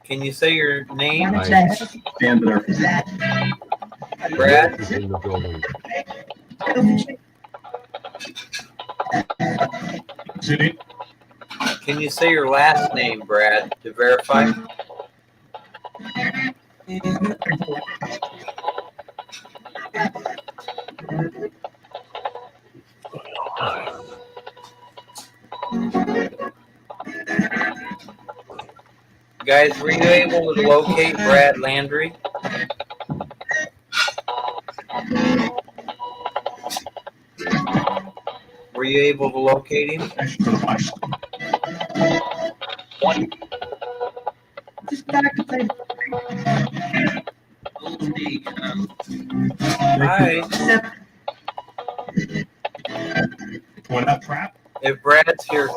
Can you say your name? Stand there. Brad? Is in the building. City. Can you say your last name, Brad, to verify? Guys, were you able to locate Brad Landry? Were you able to locate him? Hi. What up, trap? If Brad's here,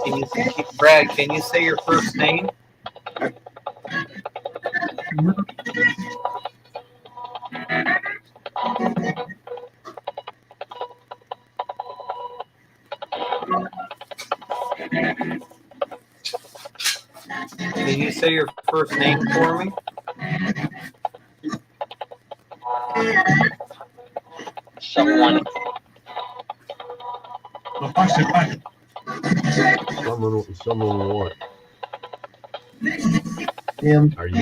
Brad, can you say your first name? Can you say your first name for me? Someone. Someone what? Him. Are you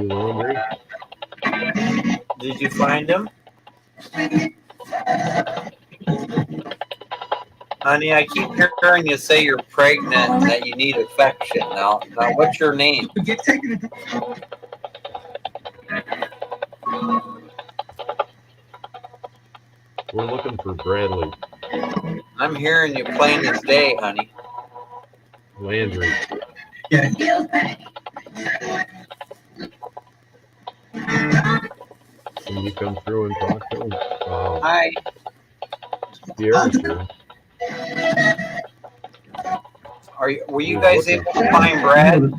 Landry? Did you find him? Honey, I keep hearing you say you're pregnant and that you need affection. Now what's your name? We're looking for Bradley I'm hearing you plain as day, honey. Landry. Yeah. Can you come through and talk to him? Hi. Pierre's here. Were you guys able to find Brad?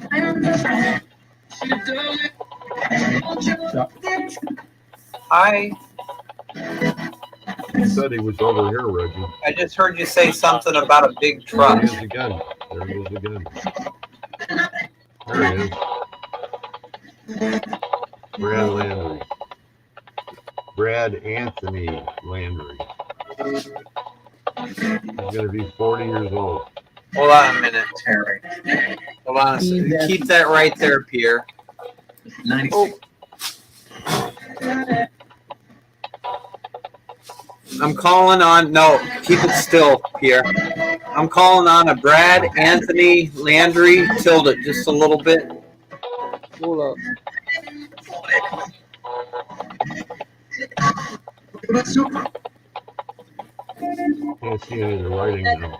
Hi. He said he was over here, Reggie. I just heard you say something about a big There truck. he is again. There he is again. There he is. Brad Landry. Brad Anthony Landry. He's going to be 40 years old. Hold on a minute, Terry. Hold on a second. Keep that right there, Pierre. 96. I'm calling on, no, keep it still, Pierre. I'm calling on a Brad Anthony Landry. Tilt it just a little bit. Hold up. Can't see any of the writing now.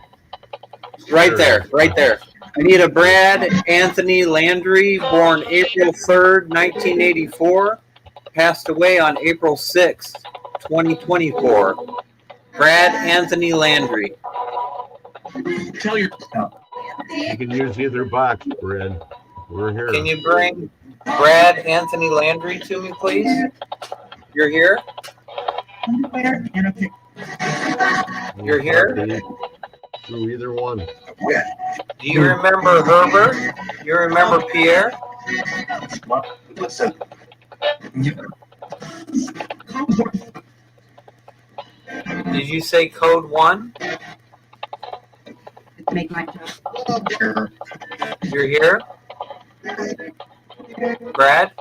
Right there, right there. I need a Brad Anthony Landry, born April 3rd, 1984. Passed away on April 6th, 2024. Brad Anthony Landry. Tell your You can use either box, Brad. We're here. Can you bring Brad Anthony Landry to me, please? You're here? You're here? Through either one. Do you remember Herbert? You remember Pierre? Listen. Did you say code 1? Make my job. You're here? Brad?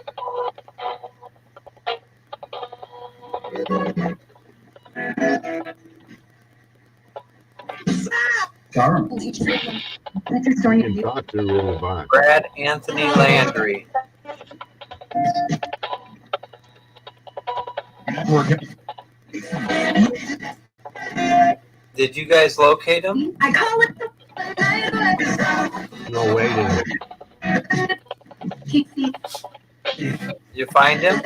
Darn. You can talk to either box. Brad Anthony Landry. Did you guys locate him? I call it No waiting. Did you find him?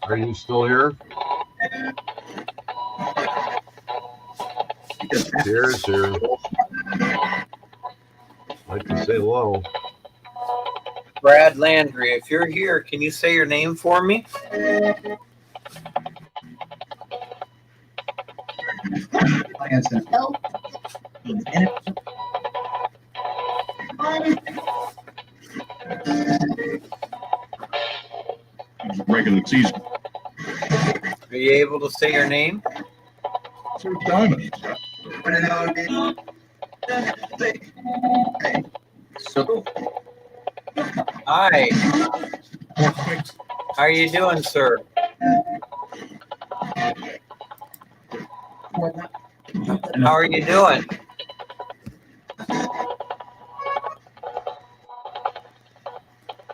Are you still here? Pierre's here. Like to say hello. Brad Landry, if you're here, can you say your name for me? Hanson. Regular season. Are you able to say your name? Sir Diamond. So, Hi. How are you doing, sir? How are you doing?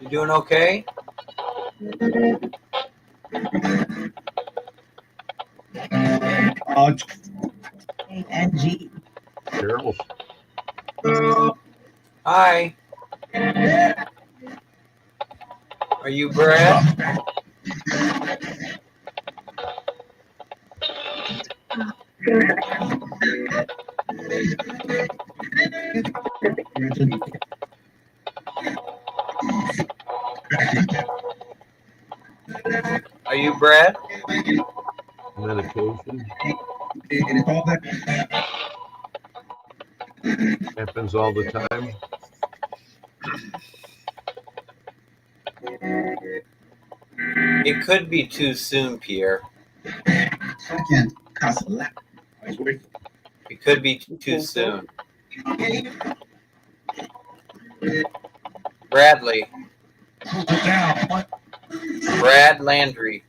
You doing okay? NG. Carol's. Hi. Are you Brad? Are you Brad? Medication. Happens all the time. It could be too soon, Pierre. Second, Castle. It could be too soon. Bradley. Brad Landry.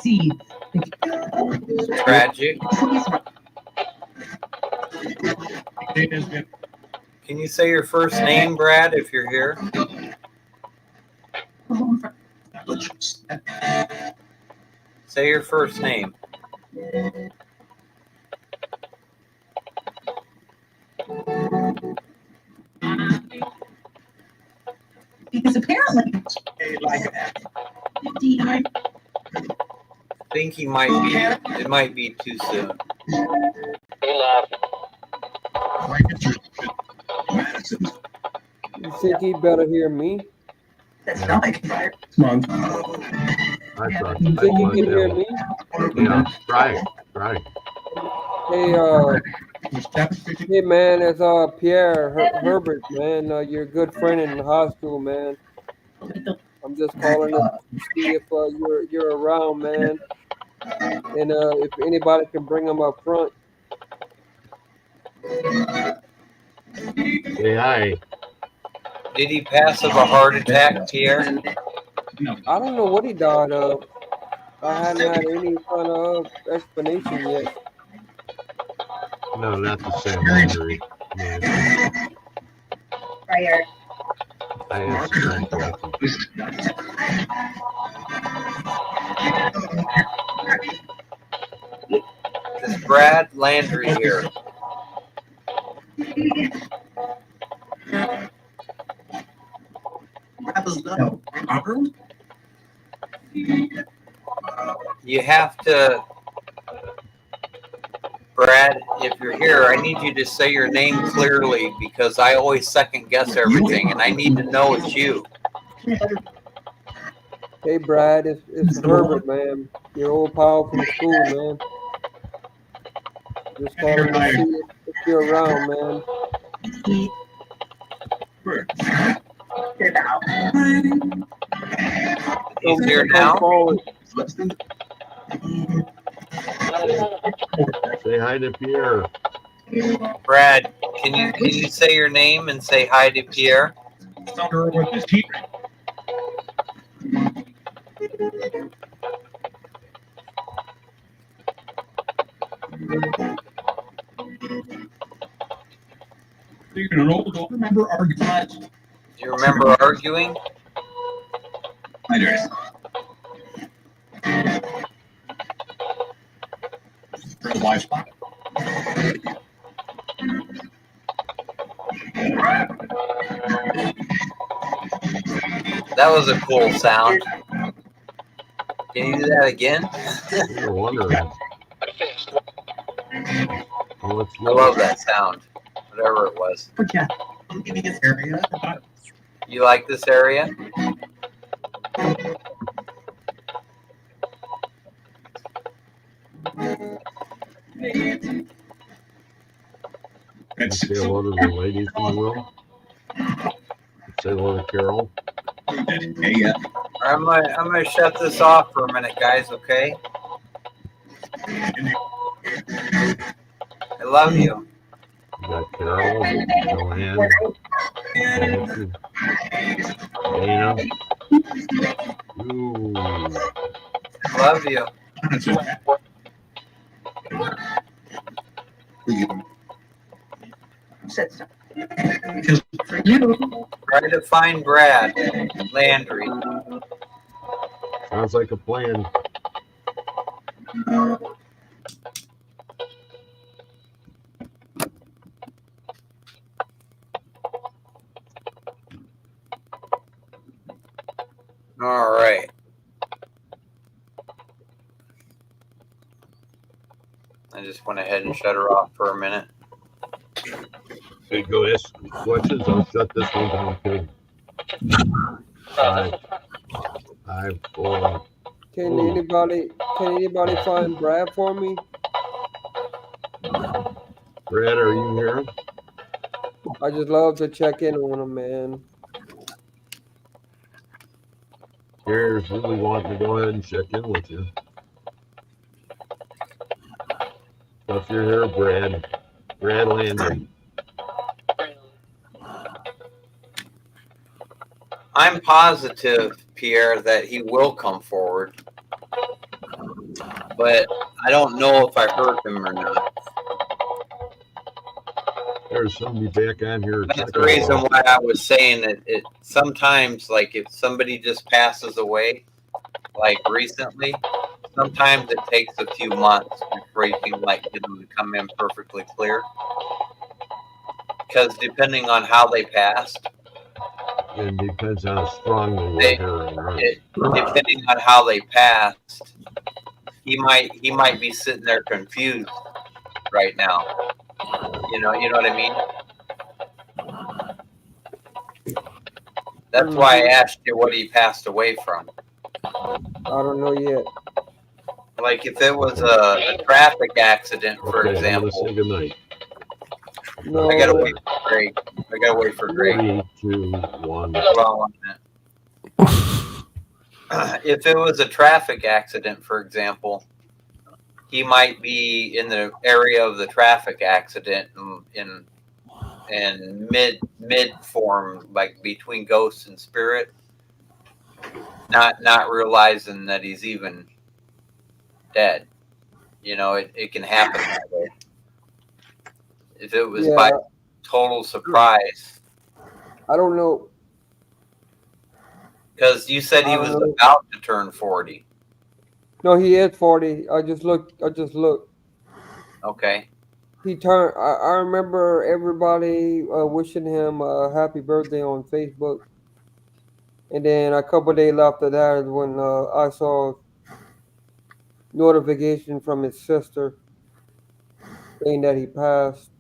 See. Tragic. Can you say your first name, Brad, if you're here? Say your first name. Because apparently, I think he might be. It might be too soon. Hey, love. You think he better hear me? that's not like fire. I thought. You think he can hear me? Yeah, try it. Try it. Hey, man, it's Pierre Herbert, man. You're a good friend in high school, man. I'm just calling to see if you're around, man, and if anybody can bring him up front. Say hi. Did he pass of a heart attack, Pierre? I don't know what he died of. I hadn't had any kind of explanation yet. No, not the same injury. Man, Fire. I asked the same question. Is Brad Landry here? You have to, Brad, if you're here, I need you to say your name clearly because I always second guess everything and I need to know it's you. Hey, Brad, it's Herbert, man. Your old pal from school, man. Just calling to see if you're around, man. He's here Come now. forward. Say hi to Pierre. Brad, can you say your name and say hi to Pierre? Remember arguments? Do you remember arguing? That was a cool sound. Can you do that again? You're wondering. Oh, it's I love that sound, whatever it was. Okay. You like this area? That's Say hello to the ladies, if you will. Say hello to Carol. Hey, I'm gonna shut this off for a minute, guys. Okay. I love you. You got Carol, Joanne, Nancy, Dana. Ooh. Love you. Said so. For you. Try to find Brad Landry. Sounds like a plan. All right. I just went ahead and shut her off for a minute. So you go ask questions. I'll shut this one down too. 5, 4. Can Ooh. anybody find Brad for me? Brad, are you here? I just love to check in on him, man. Here's really wanting to go ahead and check in with you. So if you're here, Brad Landry. I'm positive, Pierre, that he will come forward, but I don't know if I heard him or not. There's somebody back on here. That's the reason why I was saying that it sometimes, like if somebody just passes away, like recently, sometimes it takes a few months before you can like get them to come in perfectly clear. Because depending on how they passed, It depends on how strong they were here. Right? Depending on how they passed, he might be sitting there confused right now. You know what I mean? That's why I asked you what he passed away from. I don't know yet. Like if it was a traffic accident, for Okay, I'm gonna example. say goodnight. No. I gotta wait for Greg. I gotta wait for Greg. 3, 2, 1. Hold on 1 minute. If it was a traffic accident, for example, he might be in the area of the traffic accident in mid form, like between ghost and spirit, not realizing that he's even dead. You know, it can happen that way. If it was by total surprise. I don't know. Because you said he was about to turn 40. No, he is 40. I just looked. Okay. He turned. I remember everybody wishing him a happy birthday on Facebook, and then a couple of days after that is when I saw notification from his sister saying that he passed.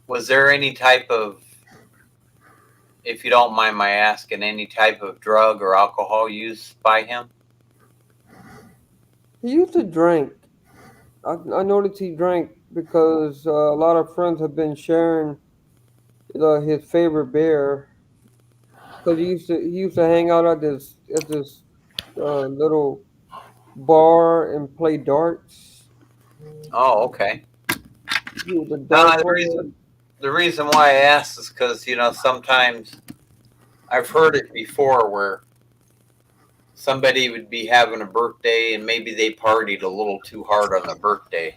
Was there any type of, if you don't mind my asking, any type of drug or alcohol used by him? He used to drink. I noticed he drank because a lot of friends have been sharing his favorite beer. Because he used to hang out at this little bar and play darts. Oh, okay. He was a dart player. The reason why I asked is because, sometimes I've heard it before where somebody would be having a birthday and maybe they partied a little too hard on the birthday.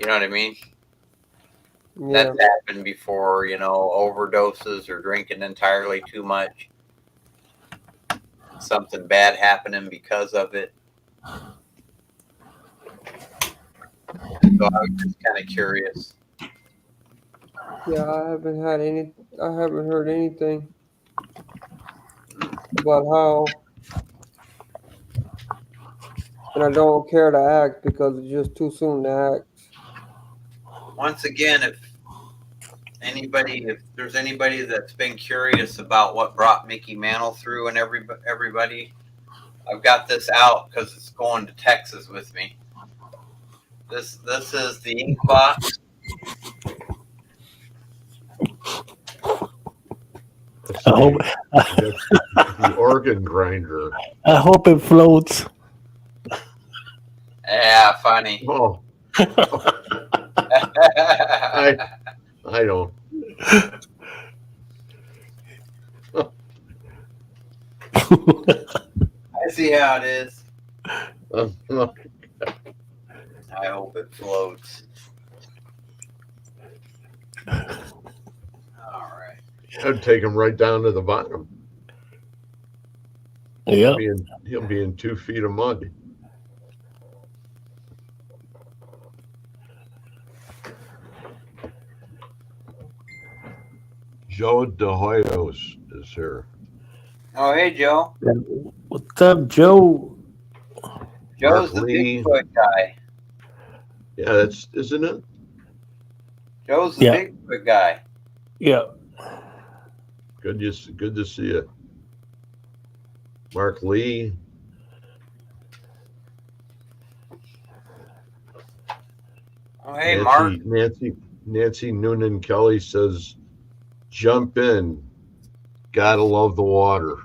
You know what I mean? Yeah. That's happened before, overdoses or drinking entirely too much. Something bad happening because of it. So I was just kind of curious. Yeah, I haven't heard anything about how, and I don't care to act because it's just too soon to act. Once again, if Anybody, if there's anybody that's been curious about what brought Mickey Mantle through and everybody, I've got this out because it's going to Texas with me. This is the ink box. I hope That's the organ grinder. it floats. Yeah, funny. Oh, I don't. I see how it is. I hope it floats. All right. I'd take him right down to the bottom. Yep. He'll be in 2 feet of mud. Joe DeHoyos is here. Oh, hey, Joe. What's up, Joe? Joe's the Lee. Bigfoot guy. Yeah, that's isn't it? Joe's the Yeah. Bigfoot guy. Yeah. Good to see you. Mark Lee. Oh, hey, Mark. Nancy Noonan Kelly says, "Jump in. Gotta love the water."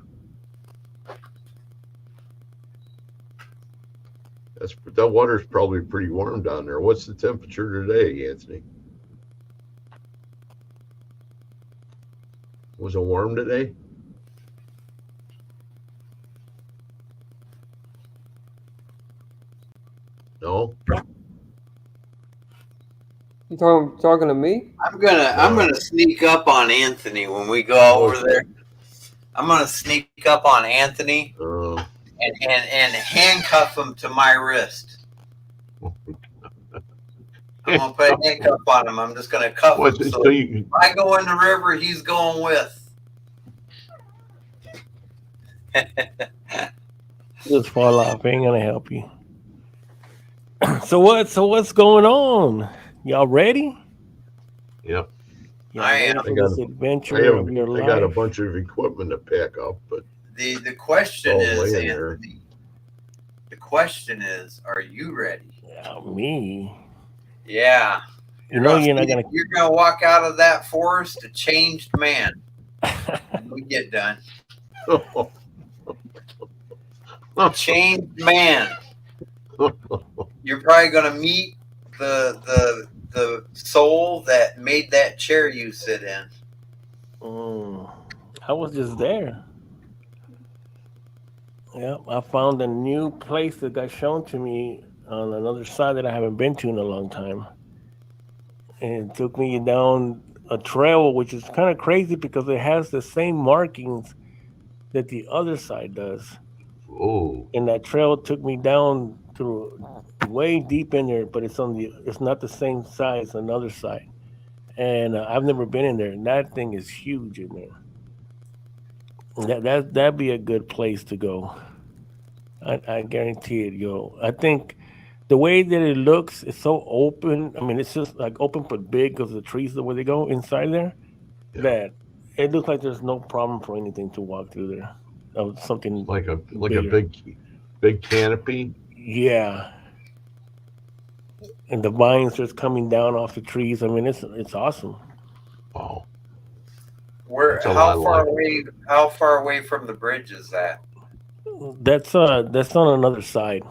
That water's probably pretty warm down there. What's the temperature today, Anthony? Was it warm today? No. You talking to me? I'm gonna sneak up on Anthony when we go over there. I'm gonna sneak up on Anthony and handcuff him to my wrist. I'm gonna put a handcuff on him. I'm just gonna cuff him. So if I go in the river, he's going with. Just fall off. Ain't gonna help you. So what's going on? Y'all ready? Yep. Y'all I ready am. for this adventure of your I got a life? bunch of equipment to pack up, but The question is, laying there. Anthony. The question is, are you ready? Yeah, me. Yeah. You know you're not gonna. You're gonna walk out of that forest a changed man when we get done. Changed man. You're probably gonna meet the soul that made that chair you sit in. I was just there. Yep, I found a new place that got shown to me on another side that I haven't been to in a long time. And it took me down a trail, which is kind of crazy because it has the same markings that the other side does. Oh, And that trail took me down through way deep in there, but it's not the same size on the other side. And I've never been in there, and that thing is huge in there. That'd be a good place to go. I guarantee it, yo. I think the way that it looks is so open. I mean, it's just like open but big because the trees the way they go inside there. yeah. That it looks like there's no problem for anything to walk through there. Something like a bigger. big canopy. Yeah. And the vines just coming down off the trees. I mean, it's awesome. Wow. How far away from the bridge is that? That's on another side.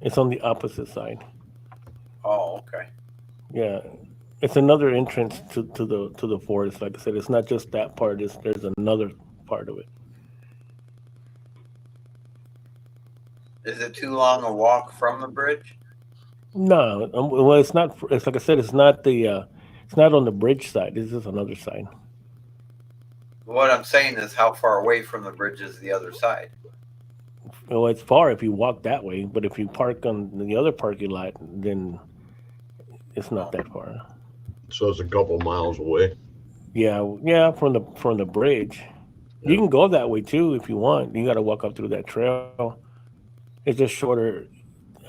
It's on the opposite side. Oh, okay. Yeah, it's another entrance to the forest. Like I said, it's not just that part. There's another part of it. Is it too long a walk from the bridge? No, well, it's not. It's like I said, it's not it's not on the bridge side. This is another side. What I'm saying is, how far away from the bridge is the other side? Well, it's far if you walk that way, but if you park on the other parking lot, then it's not that far. So it's a couple miles away. Yeah, from the bridge. You can go that way too if you want. You got to walk up through that trail. It's just shorter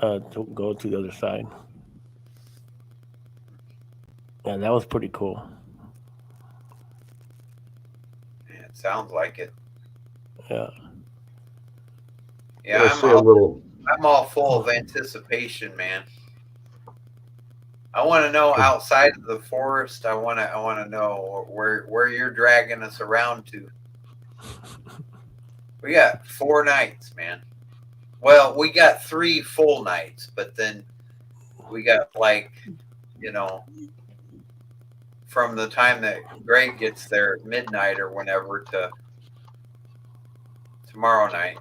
to go to the other side. Yeah, that was pretty cool. Sounds like it. Yeah. Yeah, I'll say a little. I'm all full of anticipation, man. I want to know outside of the forest. I want to know where you're dragging us around to. We got 4 nights, man. Well, we got 3 full nights, but then we got from the time that Greg gets there at midnight or whenever to tomorrow night.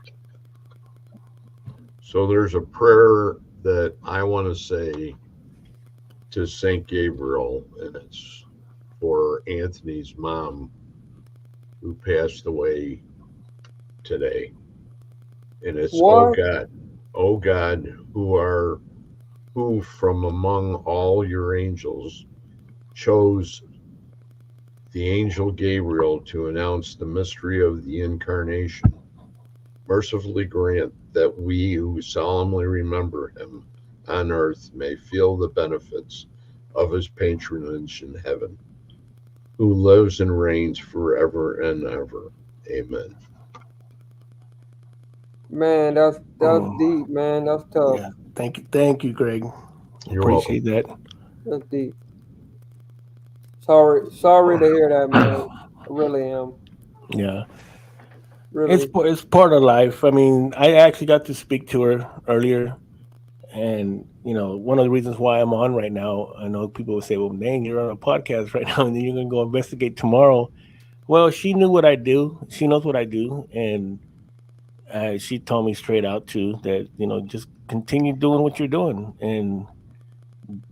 So there's a prayer that I want to say to St. Gabriel, and it's for Anthony's mom who passed away today. And it's, What? oh God, who from among all your angels chose the angel Gabriel to announce the mystery of the incarnation. Mercifully grant that we who solemnly remember him on earth may feel the benefits of his patronage in heaven, who lives and reigns forever and ever. Amen. Man, that's deep, man. That's tough. Yeah. Thank you, Greg. You're Appreciate that. That's deep. Sorry to hear that, man. I really am. Yeah. Really. It's part of life. I mean, I actually got to speak to her earlier, and one of the reasons why I'm on right now. I know people will say, "Well, dang, you're on a podcast right now, and then you're gonna go investigate tomorrow." Well, she knew what I do. She knows what I do, and she told me straight out too that just continue doing what you're doing and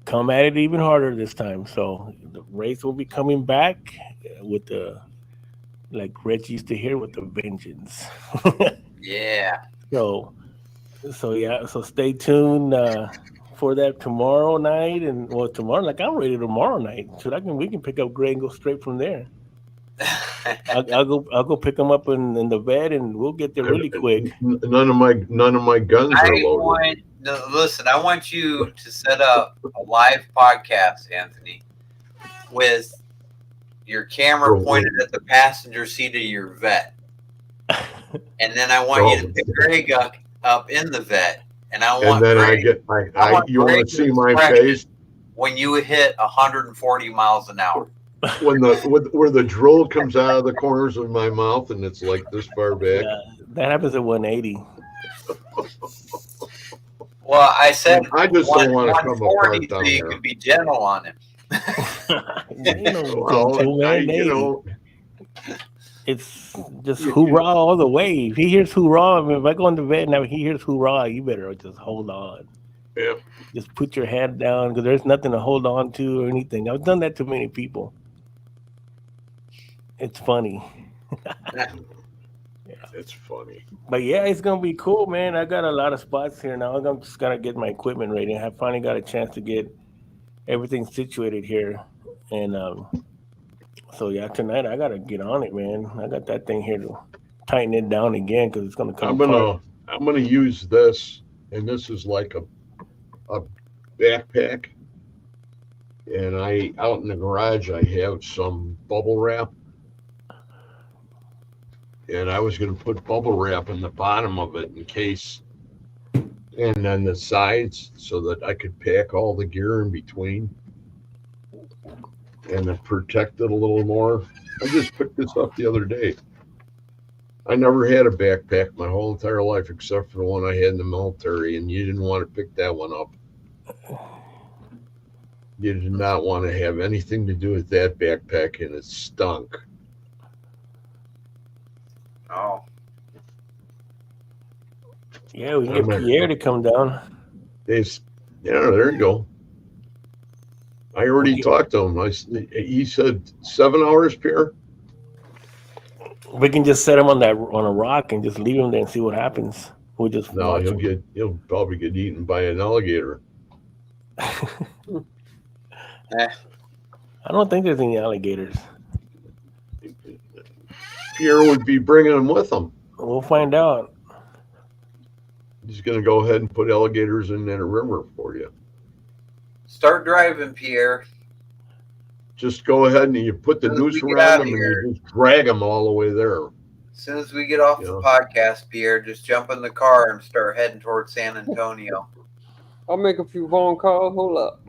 come at it even harder this time. So the Wraith will be coming back with the, like Reg used to hear, with the vengeance. Yeah. So yeah, so stay tuned for that tomorrow night, and tomorrow, like I'm ready tomorrow night. So we can pick up Greg and go straight from there. I'll go pick him up in the vet, and we'll get there really quick. None of my guns are loaded. Listen, I want you to set up a live podcast, Anthony, with your camera pointed at the passenger seat of your vet. And then I want you to pick Greg up in the vet. And I want Greg, you want to see my face? When you hit 140 miles an hour. Where the drill comes out of the corners of my mouth and it's like this far back. That happens at 180. Well, I said I just don't want to come apart down so you can be gentle on him. It's just hoorah all the way. If he hears hoorah, if I go in the vet and he hears hoorah, you better just hold on. Yeah. Just put your head down, because there's nothing to hold on to or anything. I've done that to many people. It's funny. Yeah. It's funny. But yeah, it's gonna be cool, man. I got a lot of spots here now. I'm just gonna get my equipment ready. I finally got a chance to get everything situated here, and so yeah, tonight I gotta get on it, man. I got that thing here to tighten it down again because it's gonna come. I'm gonna use this, and this is like a backpack, and out in the garage I have some bubble wrap. And I was going to put bubble wrap in the bottom of it in case, and then the sides, so that I could pack all the gear in between and then protect it a little more. I just picked this up the other day. I never had a backpack my whole entire life except for the one I had in the military, and you didn't want to pick that one up. You did not want to have anything to do with that backpack, and it stunk. Oh. Yeah, we can get Pierre to come down. There you go. I already talked to him. He said 7 hours, Pierre. We can just set him on a rock and just leave him there and see what happens. We'll just he'll probably get eaten by an alligator. I don't think there's any alligators. Pierre would be bringing them with him. We'll find out. He's going to go ahead and put alligators in that river for you. Start driving, Pierre. Just go ahead and you put the As soon as noose we get around out them of and here. you just drag them all the way there. As soon as we get off the podcast, Pierre, just jump in the car and start heading towards San Antonio. I'll make a few phone calls. Hold up.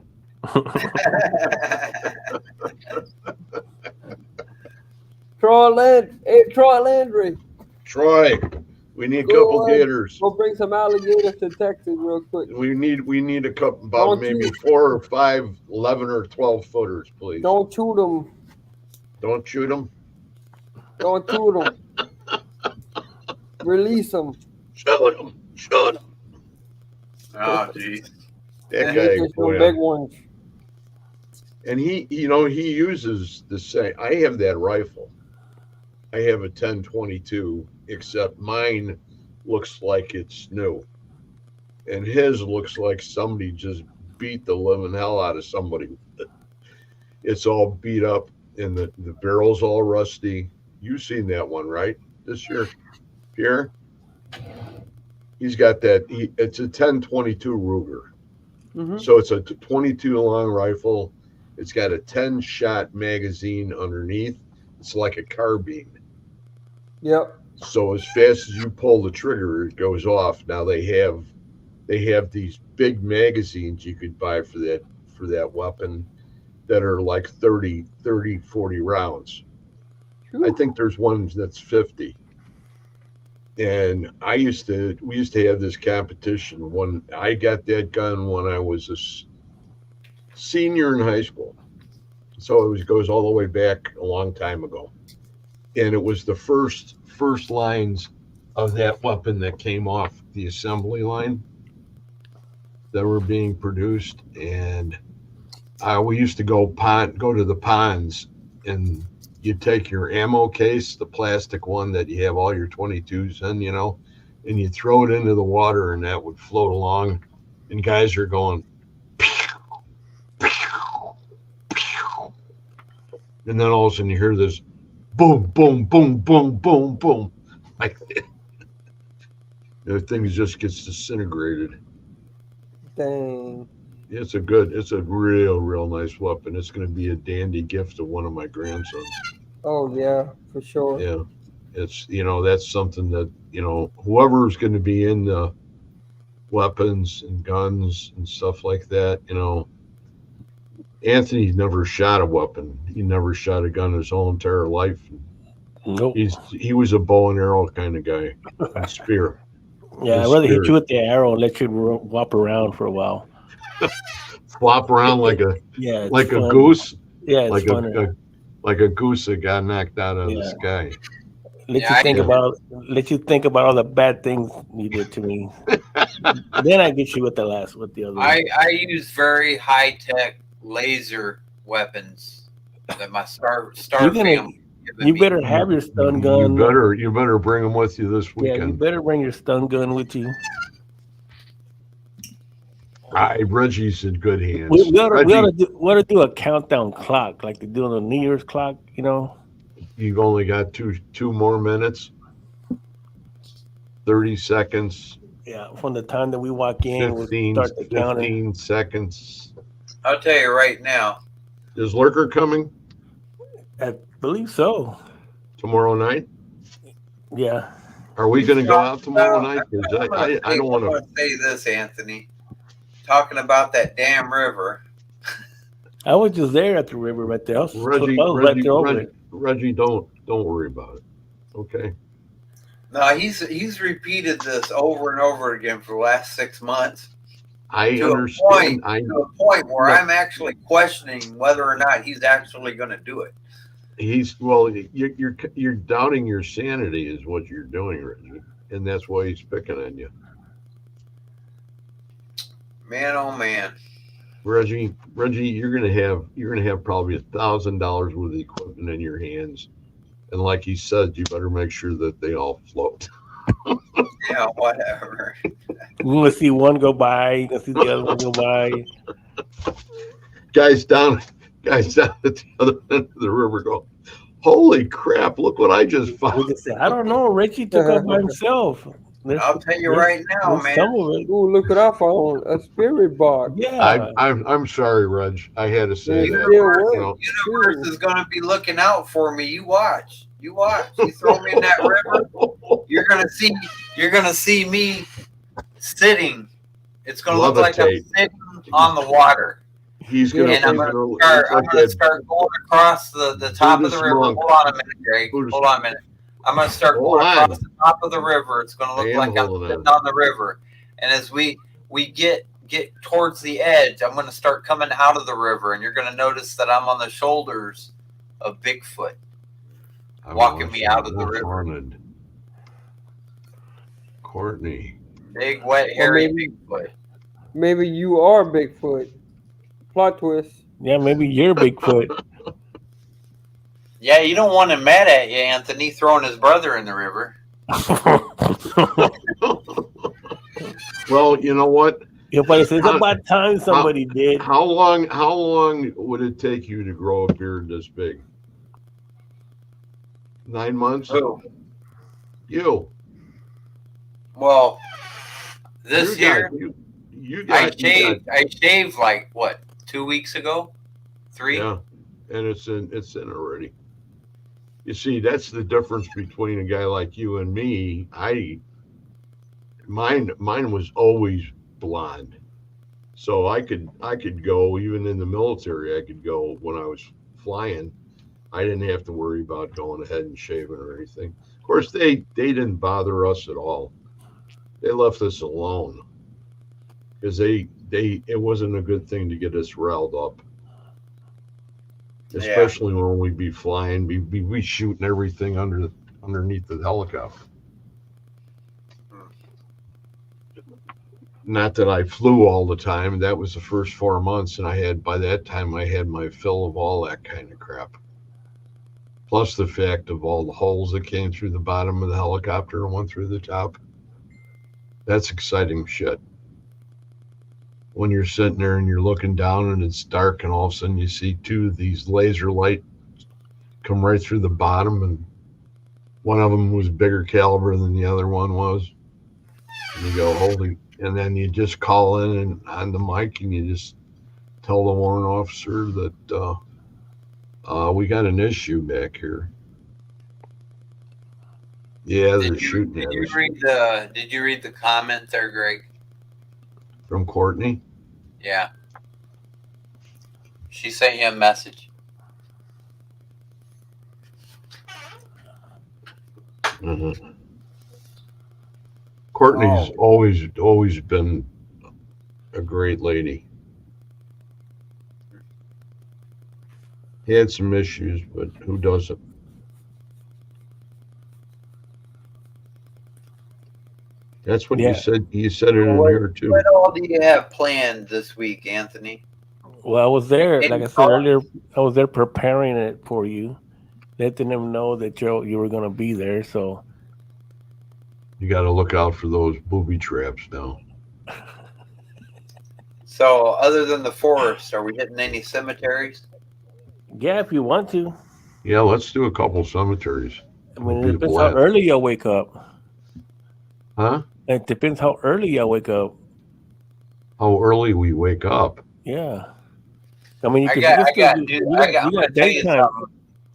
Troy Landry. Troy, we need a Go couple ahead. gators. Go bring some alligators to Texas real quick. We need a couple, about Don't maybe you- 4 or 5, 11 or 12 footers, please. Don't shoot them. Don't shoot them. Don't shoot them. Release them. Shoot them. Shoot them. Oh, geez. That Get guy, some boy, big ones. and he uses the same. I have that rifle. I have a 10-22, except mine looks like it's new, and his looks like somebody just beat the living hell out of somebody. It's all beat up, and the barrel's all rusty. You've seen that one, right? This year, Pierre. He's got that. It's a 10-22 Ruger. Mm-hmm. So it's a 22 long rifle. It's got a 10-shot magazine underneath. It's like a carbine. Yep. So as fast as you pull the trigger, it goes off. Now they have these big magazines you could buy for that weapon that are like 30, 40 rounds. I think there's one that's 50. And we used to have this competition. When I got that gun when I was a senior in high school, so it goes all the way back a long time ago. And it was the first lines of that weapon that came off the assembly line that were being produced. And we used to go to the ponds, and you take your ammo case, the plastic one that you have all your 22s in, and you throw it into the water, and that would float along, and guys are going pew, pew, pew. And then all of a sudden you hear this boom, boom, boom, boom, boom, boom, like the thing just gets disintegrated. Dang. It's a real nice weapon. It's going to be a dandy gift to one of my grandsons. Oh yeah, for sure. Yeah, it's that's something that whoever's going to be in the weapons and guns and stuff like that. Anthony's never shot a weapon. He never shot a gun his whole entire life. Nope. He was a bow and arrow kind of guy, and spear. Yeah, I'd rather hit you with the arrow and let you whop around for a while. Flop around like a fun. goose. Yeah, it's funner. Like a goose that got knocked out of the sky. Let you think about all the bad things you did to me. Then I get you with the other one. I use very high tech laser weapons that my star family. You better have your stun gun. You better bring them with you this weekend. Yeah, you better bring your stun gun with you. Reggie's in good hands. We ought to do a countdown clock like they do on the New Year's clock. You've only got two more minutes. 30 seconds. Yeah, from the time that we walk in, 15, we'll start the counting. 15 seconds. I'll tell you right now. Is Lurker coming? I believe so. Tomorrow night? Yeah. Are we going to go out tomorrow night? I don't want to say this, Anthony. Talking about that damn river. I was just there at the river right there. Reggie, don't worry about it. Okay. No, he's repeated this over and over again for the last 6 months. I understand. To a point where I'm actually questioning whether or not he's actually going to do it. You're doubting your sanity is what you're doing, Reggie, and that's why he's picking on you. Man, oh man, Reggie, you're gonna have probably $1,000 worth of equipment in your hands, and like he said, you better make sure that they all float. Yeah, whatever. You're gonna see one go by. You're gonna see the other one go by. Guys down at the other end of the river go, holy crap! Look what I just found. I don't know. Richie took off by himself. I'll tell you right now, there's man. some of it. Ooh, look what I found. A spirit box. Yeah. I'm sorry, Reg. I had to say It that. still You works. know, Universe is gonna be looking out for me. You watch. You watch. You throw me in that river, you're gonna see me sitting. It's gonna look like I'm Levitate. sitting on the water. He's gonna. Yeah, And I'm he's gonna gonna start, look I'm like gonna that start going across the top of the Buddhist river. monk. Hold on a minute, Greg. Buddhist- Hold on a minute. I'm gonna start Hold going on. across the top of the river. It's gonna I look am like I'm holding sitting on. on the river. And as we get towards the edge, I'm gonna start coming out of the river, and you're gonna notice that I'm on the shoulders of Bigfoot. I'm walking me watching out of the Wolf river. Haunted. Courtney. Big wet Or hairy maybe Bigfoot. maybe you are Bigfoot. Plot twist. Yeah, maybe you're Bigfoot. Yeah, you don't want him mad at you, Anthony, throwing his brother in the river. Well, you know what? Yeah, but it's about time somebody did. How long would it take you to grow a beard this big? 9 months? Who? You. Well, this You got- year you I got shaved like what, 2 weeks ago? 3? yeah, and it's in already. You see, that's the difference between a guy like you and me. Mine was always blonde, so I could go even in the military. I could go when I was flying. I didn't have to worry about going ahead and shaving or anything. Of course, they didn't bother us at all. They left us alone because it wasn't a good thing to get us riled up. Especially when we'd be flying, we shooting everything underneath the helicopter. Not that I flew all the time. That was the first 4 months, and by that time I had my fill of all that kind of crap. Plus the fact of all the holes that came through the bottom of the helicopter and went through the top. That's exciting shit. When you're sitting there and you're looking down and it's dark and all of a sudden you see two of these laser light come right through the bottom, and one of them was bigger caliber than the other one was. And you go, holy, and then you just call in and on the mic and you just tell the warrant officer that we got an issue back here. Yeah, they're shooting at us. Did you read the comment there, Greg? From Courtney? Yeah. She sent you a message. Mm-hmm. Courtney's always been a great lady. He had some issues, but who doesn't? That's what you said. You said it in here too. What all do you have planned this week, Anthony? Well, I was there, like I said earlier, I was there preparing it for you, letting them know that you were going to be there. So you got to look out for those booby traps now. So, other than the forest, are we hitting any cemeteries? Yeah, if you want to. Yeah, let's do a couple cemeteries. I mean, it depends how early you wake up. Huh? It depends how early you wake up. How early we wake up? Yeah. I mean, you got daytime.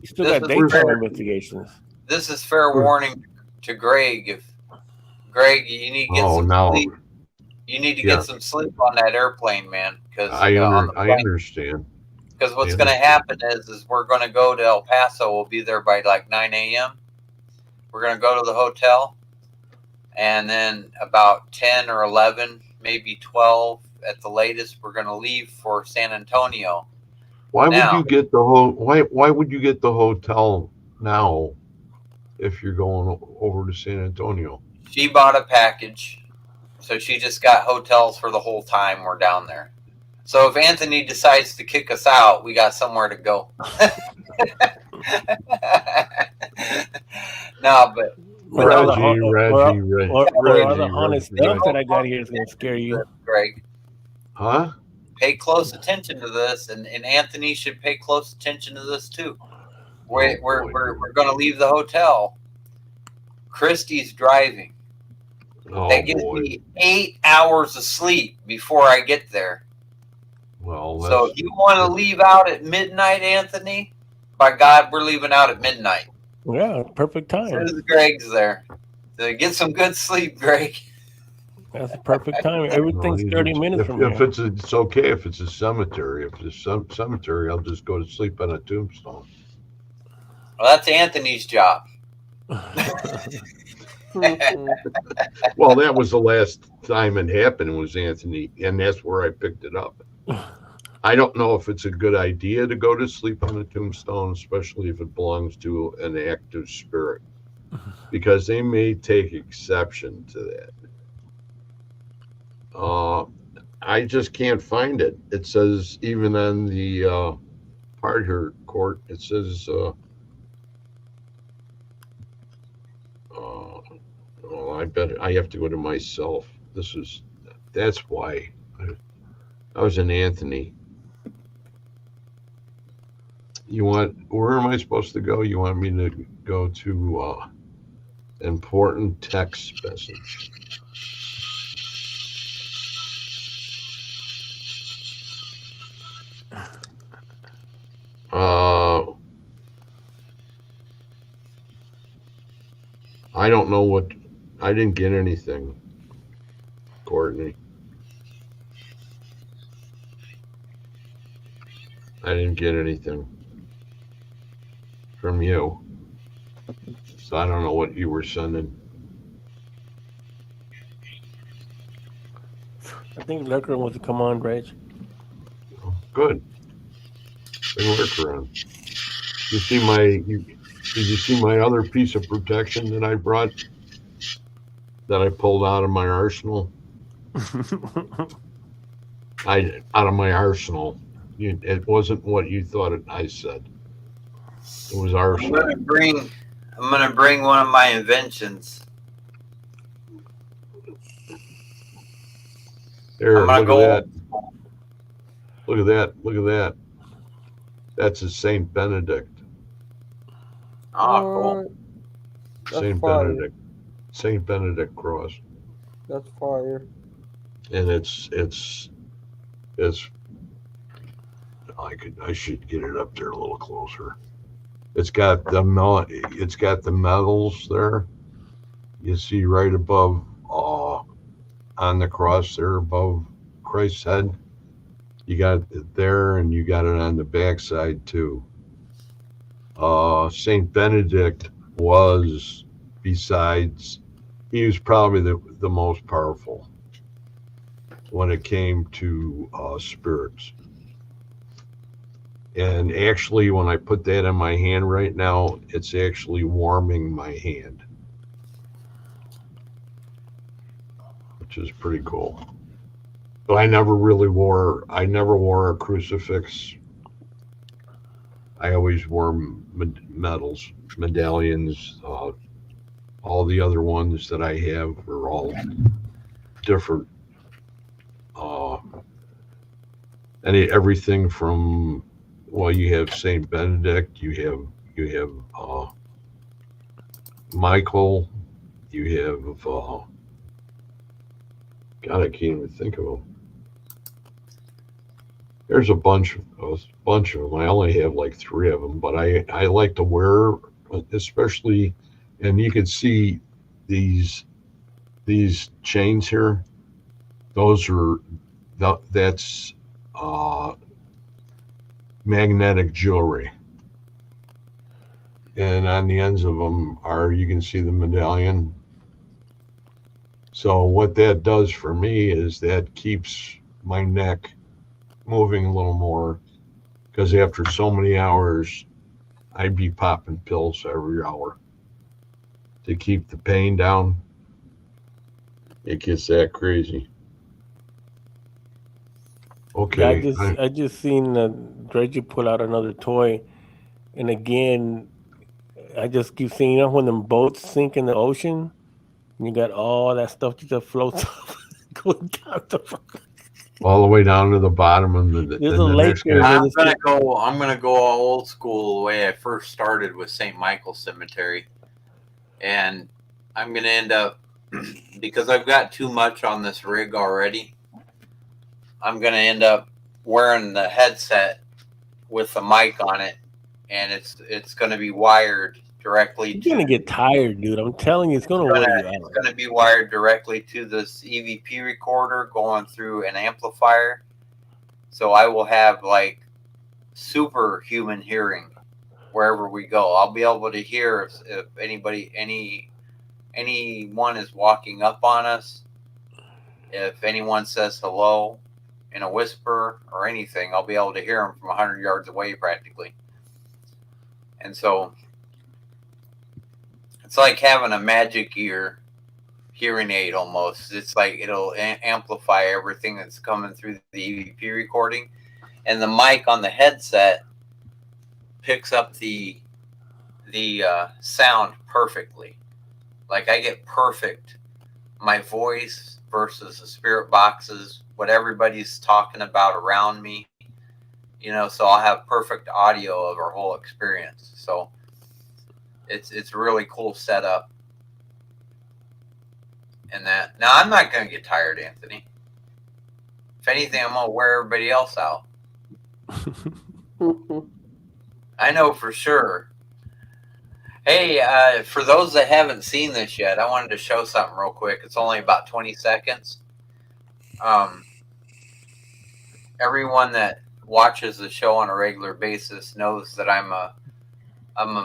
You still got daytime investigations. This is fair warning to Greg. If Greg, you need to get sleep. You need to get some sleep on that airplane, man. Because I understand. Because what's going to happen is we're going to go to El Paso. We'll be there by like 9 a.m. We're going to go to the hotel, and then about 10 or 11, maybe 12 at the latest, we're going to leave for San Antonio. Why would you get the hotel now if you're going over to San Antonio? She bought a package, so she just got hotels for the whole time we're down there. So if Anthony decides to kick us out, we got somewhere to go. No, but Reggie, all the honest stuff that I got here is going to scare you, Greg. Huh? Pay close attention to this, and Anthony should pay close attention to this too. We're going to leave the hotel. Christy's driving. Oh that gives boy. me 8 hours of sleep before I get there. Well, So that's if you want to leave out at midnight, Anthony, by God, we're leaving out at midnight. Yeah, perfect As soon time. as Greg's there. So get some good sleep, Greg. That's a perfect time. no, Everything's 30 minutes from if here. it's okay if it's a cemetery. If it's a cemetery, I'll just go to sleep on a tombstone. Well, that's Anthony's job. Well, that was the last time it happened was Anthony, and that's where I picked it up. I don't know if it's a good idea to go to sleep on a tombstone, especially if it belongs to an active spirit, because they may take exception to that. I just can't find it. It says even on the part here court, it says well, I bet I have to go to myself. That's why I was in Anthony. Where am I supposed to go? You want me to go to important text message? I don't know what, I didn't get anything, Courtney. I didn't get anything from you. So I don't know what you were sending. I think Lurker wants to come on, Reg. Good. Bring Lurker on. Did you see my other piece of protection that I brought? That I pulled out of my arsenal? Out of my arsenal. It wasn't what you thought I said. It was arsenal. I'm gonna bring one of my inventions. There, I'm gonna look go. at that. Look at that. Look at that. That's a Saint Benedict. Oh, cool. Saint fire. Benedict. Saint Benedict cross. That's fire. And it's I should get it up there a little closer. It's got the medals there. You see right above on the cross there above Christ's head. You got it there and you got it on the backside too. Saint Benedict was, he was probably the most powerful when it came to spirits. And actually, when I put that in my hand right now, it's actually warming my hand, which is pretty cool. But I never wore a crucifix. I always wore medals, medallions. All the other ones that I have are all different. Everything from, well, you have Saint Benedict, you have Michael, you have God, I can't even think of them. There's a bunch of them. I only have like 3 of them, but I like to wear, especially, and you can see these chains here. That's magnetic jewelry, and on the ends of them you can see the medallion. So what that does for me is that keeps my neck moving a little more, because after so many hours I'd be popping pills every hour to keep the pain down. It gets that crazy. Okay. Yeah, I just seen Reggie pull out another toy, and again, I just keep seeing, when them boats sink in the ocean, and you got all that stuff that just floats up, going down all the way down to the bottom of There's a lake there. I'm gonna go old school the way I first started with St. Michael's Cemetery, and I'm gonna end up because I've got too much on this rig already, I'm going to end up wearing the headset with the mic on it, and it's going to be wired directly You're gonna get tired, dude. I'm telling you, it's gonna wear you it's out. going to be wired directly to this EVP recorder going through an amplifier. So I will have like superhuman hearing wherever we go. I'll be able to hear if anyone is walking up on us, if anyone says hello in a whisper or anything. I'll be able to hear them from 100 yards away practically. And so it's like having a magic ear hearing aid almost. It's like it'll amplify everything that's coming through the EVP recording, and the mic on the headset picks up the sound perfectly. Like I get perfect my voice versus the spirit boxes, what everybody's talking about around me, so I'll have perfect audio of our whole experience. So it's a really cool setup. And that now I'm not going to get tired, Anthony. If anything, I'm going to wear everybody else out. I know for sure. Hey, for those that haven't seen this yet, I wanted to show something real quick. It's only about 20 seconds. Everyone that watches the show on a regular basis knows that I'm a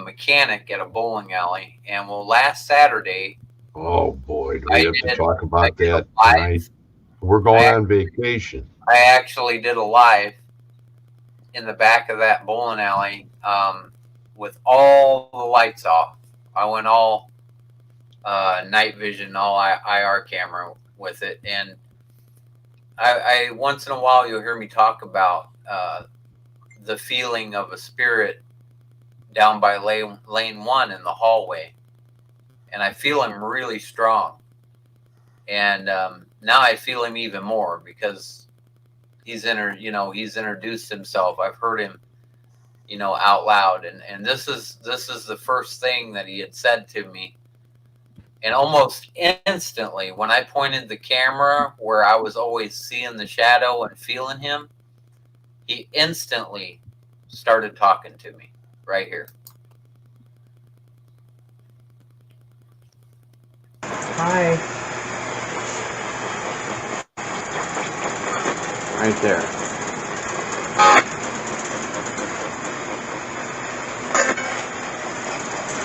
mechanic at a bowling alley. And last Saturday, Oh boy, do we have to talk about that tonight? We're going on vacation. I actually did a live in the back of that bowling alley with all the lights off. I went all night vision, all IR camera with it. And I once in a while you'll hear me talk about the feeling of a spirit down by lane 1 in the hallway. And I feel him really strong. And now I feel him even more because he's introduced himself. I've heard him, out loud. And this is the first thing that he had said to me. And almost instantly, when I pointed the camera where I was always seeing the shadow and feeling him, he instantly started talking to me right here. Hi. Right there.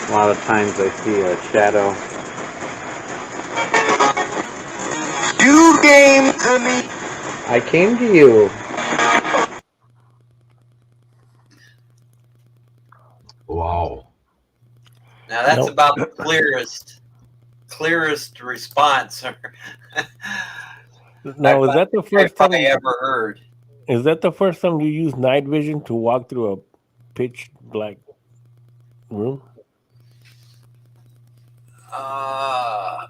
A lot of times I see a shadow. You came to me. I came to you. Wow. Now that's about the clearest response. Now, is that the first time I ever heard? Is that the first time you used night vision to walk through a pitch black room?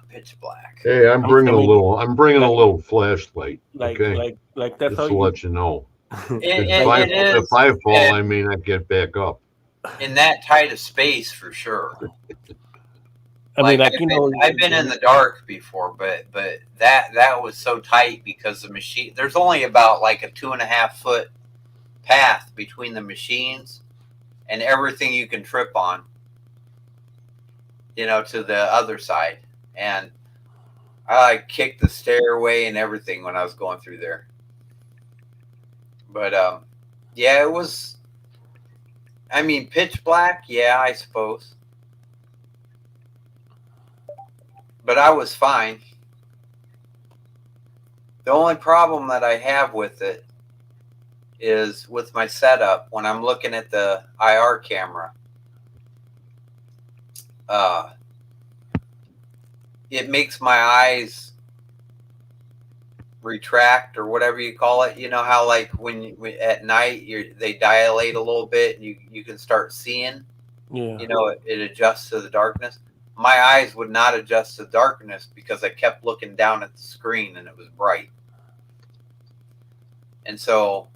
Pitch black. Hey, I'm bringing a little flashlight. Like that's just how to let you know. If I fall, I may not get back up. In that tight of space, for sure. I've been in the dark before, but that was so tight because the machine. There's only about like a 2.5 foot path between the machines and everything you can trip on. To the other side, and I kicked the stairway and everything when I was going through there. But yeah, it was. I mean, pitch black. Yeah, I suppose. But I was fine. The only problem that I have with it is with my setup when I'm looking at the IR camera. It makes my eyes retract or whatever you call it. You know how like when at night they dilate a little bit and you can start seeing. Yeah. It adjusts to the darkness. My eyes would not adjust to darkness because I kept looking down at the screen and it was bright. And so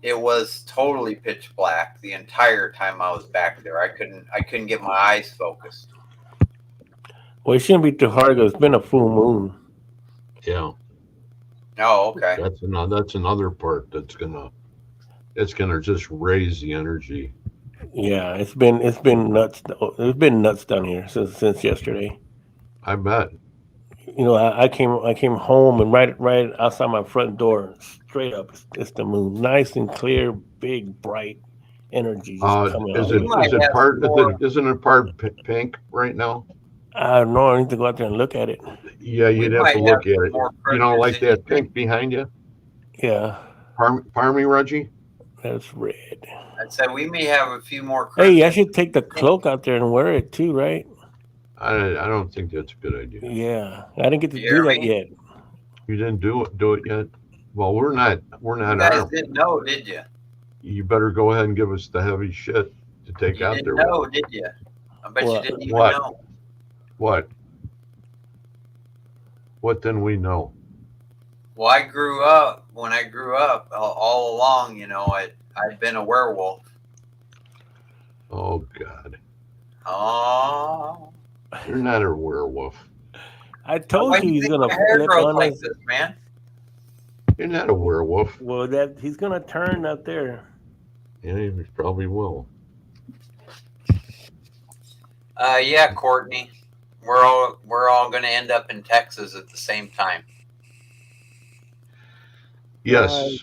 it was totally pitch black the entire time I was back there. I couldn't get my eyes focused. Well, it shouldn't be too hard because it's been a full moon. Yeah, Oh, okay. that's another part it's gonna just raise the energy. Yeah, it's been nuts. It's been nuts down here since yesterday. I bet. You know, I came home and right outside my front door, straight up, it's the moon, nice and clear, big, bright energy just coming out Is of it it. might have part? more- Isn't it part pink right now? I don't know. I need to go out there and look at it. Yeah, We you'd have might to look have at it. more You know, like predators that pink behind you. Yeah, Pardon me, Reggie. that's red. I said we may have a few more. Hey, I should take the cloak out there and wear it too, right? I don't think that's a good idea. Yeah, I didn't get to You do hear that me? yet. You didn't do it yet. Well, we're not You guys armed. didn't know, did you? You better go ahead and give us the heavy shit to take You out didn't there. know, did you? I bet What? you didn't even What? know. What? What didn't we know? Well, I grew up. When I grew up, all along, you know, I'd been a werewolf. Oh God, Oh, you're not a werewolf. I told why you do you he's think gonna my hair flip grows on like us. this, man? You're not a werewolf. Well, that he's gonna turn up there. Yeah, you probably will. Yeah, Courtney, we're all going to end up in Texas at the same time. Yes.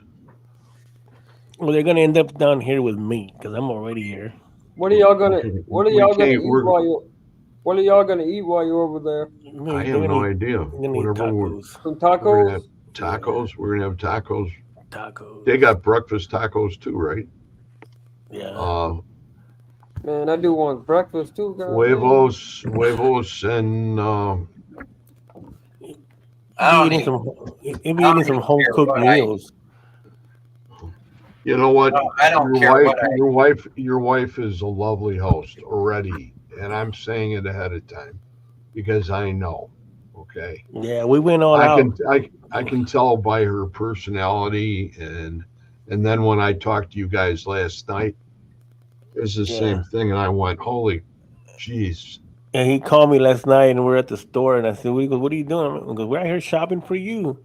Well, they're gonna end up down here with me because I'm already here. What are y'all gonna Okay, What are we y'all gonna can't- eat we're- while you What are y'all gonna eat while you're over there? I have no idea. We're gonna eat Whatever we're tacos. Some We're gonna tacos. have tacos. We're gonna have tacos. Tacos. They got breakfast tacos too, right? Yeah. Man, I do want breakfast too, guys. Huevos, and I don't eating even, some even home care cooked what I eat. meals. you know what? I don't care what I Your wife is a lovely host already, and I'm saying it ahead of time because I know. Okay. Yeah, we went all out. I can tell by her personality, and then when I talked to you guys last night, it was the same thing, and I went, "Holy, jeez!" And he called me last night, and we're at the store, and I said, "He goes, what are you doing?" He goes, "We're out here shopping for you."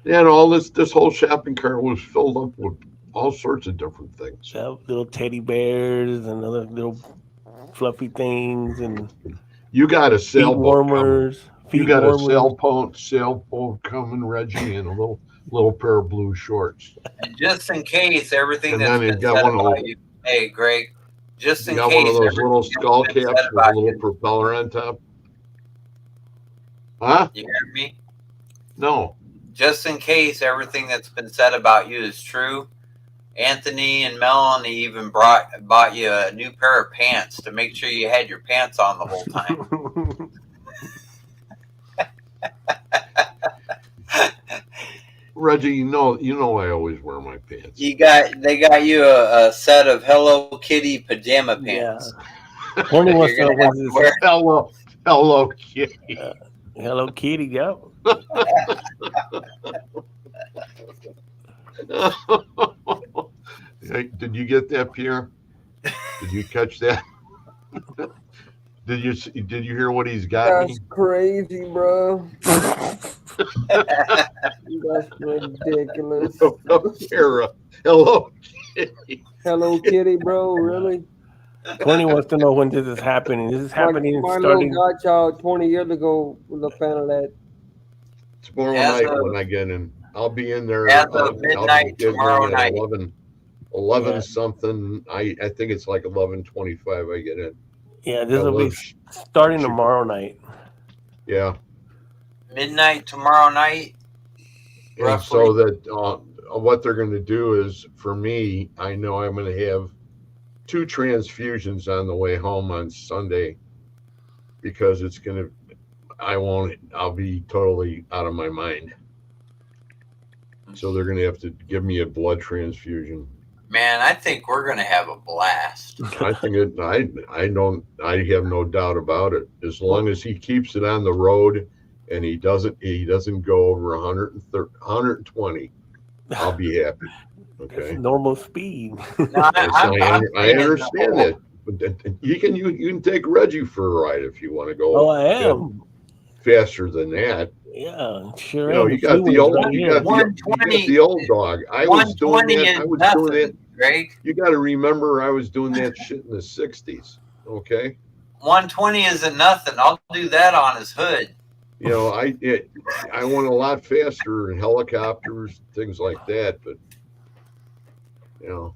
Yeah, and all this whole shopping cart was filled up with all sorts of different things. Yeah, little teddy bears and other little fluffy things, and You got a feet sailboat coming. warmers. You got a sailboat coming, Reggie, and a little pair of blue shorts. And just in case everything And that's then been you got said one of about those- you, hey, Greg, just in You got case one of those everything little that's skull been caps said with a about little you, propeller on top. Huh? you hear me? No. Just in case everything that's been said about you is true, Anthony and Melanie even bought you a new pair of pants to make sure you had your pants on the whole time. Reggie, you know I always wear my pants. They got you a set of Hello Kitty pajama pants. Only wants You're to gonna have to wear. Hello Kitty. Hello Kitty, yep. Hey, did you get that, Pierre? Did you catch that? Did you hear what he's got me? That's crazy, bro. That's ridiculous. Hello Kitty. Hello Kitty, bro. Really? Tony wants to know when this is happening. This is happening My starting. little godchild 20 years ago was a fan of that. Tomorrow As night of- when I get in, I'll be in there. As of I'll midnight be getting tomorrow in at night. 11 Yeah. something. I think it's like 11:25. I get in. Yeah, this I will be love- starting tomorrow night. Yeah. Midnight tomorrow night. And Roughly. so that what they're going to do is, for me, I know I'm going to have 2 transfusions on the way home on Sunday because it's going to. I'll be totally out of my mind. So they're going to have to give me a blood transfusion. Man, I think we're gonna have a blast. I think I have no doubt about it. As long as he keeps it on the road and he doesn't go over 120, I'll be happy. Okay. Normal speed. No, I understand that. You can take Reggie for a ride if you want to go. Oh, I am. Faster than that. Yeah, sure. You know, am. you got the old, you got 120 the old dog. I was doing 120 that. I is was doing that. nothing, Greg. You got to remember, I was doing that shit in the '60s. Okay. 120 isn't nothing. I'll do that on his hood. You know, I went a lot faster in helicopters, things like that. But you know,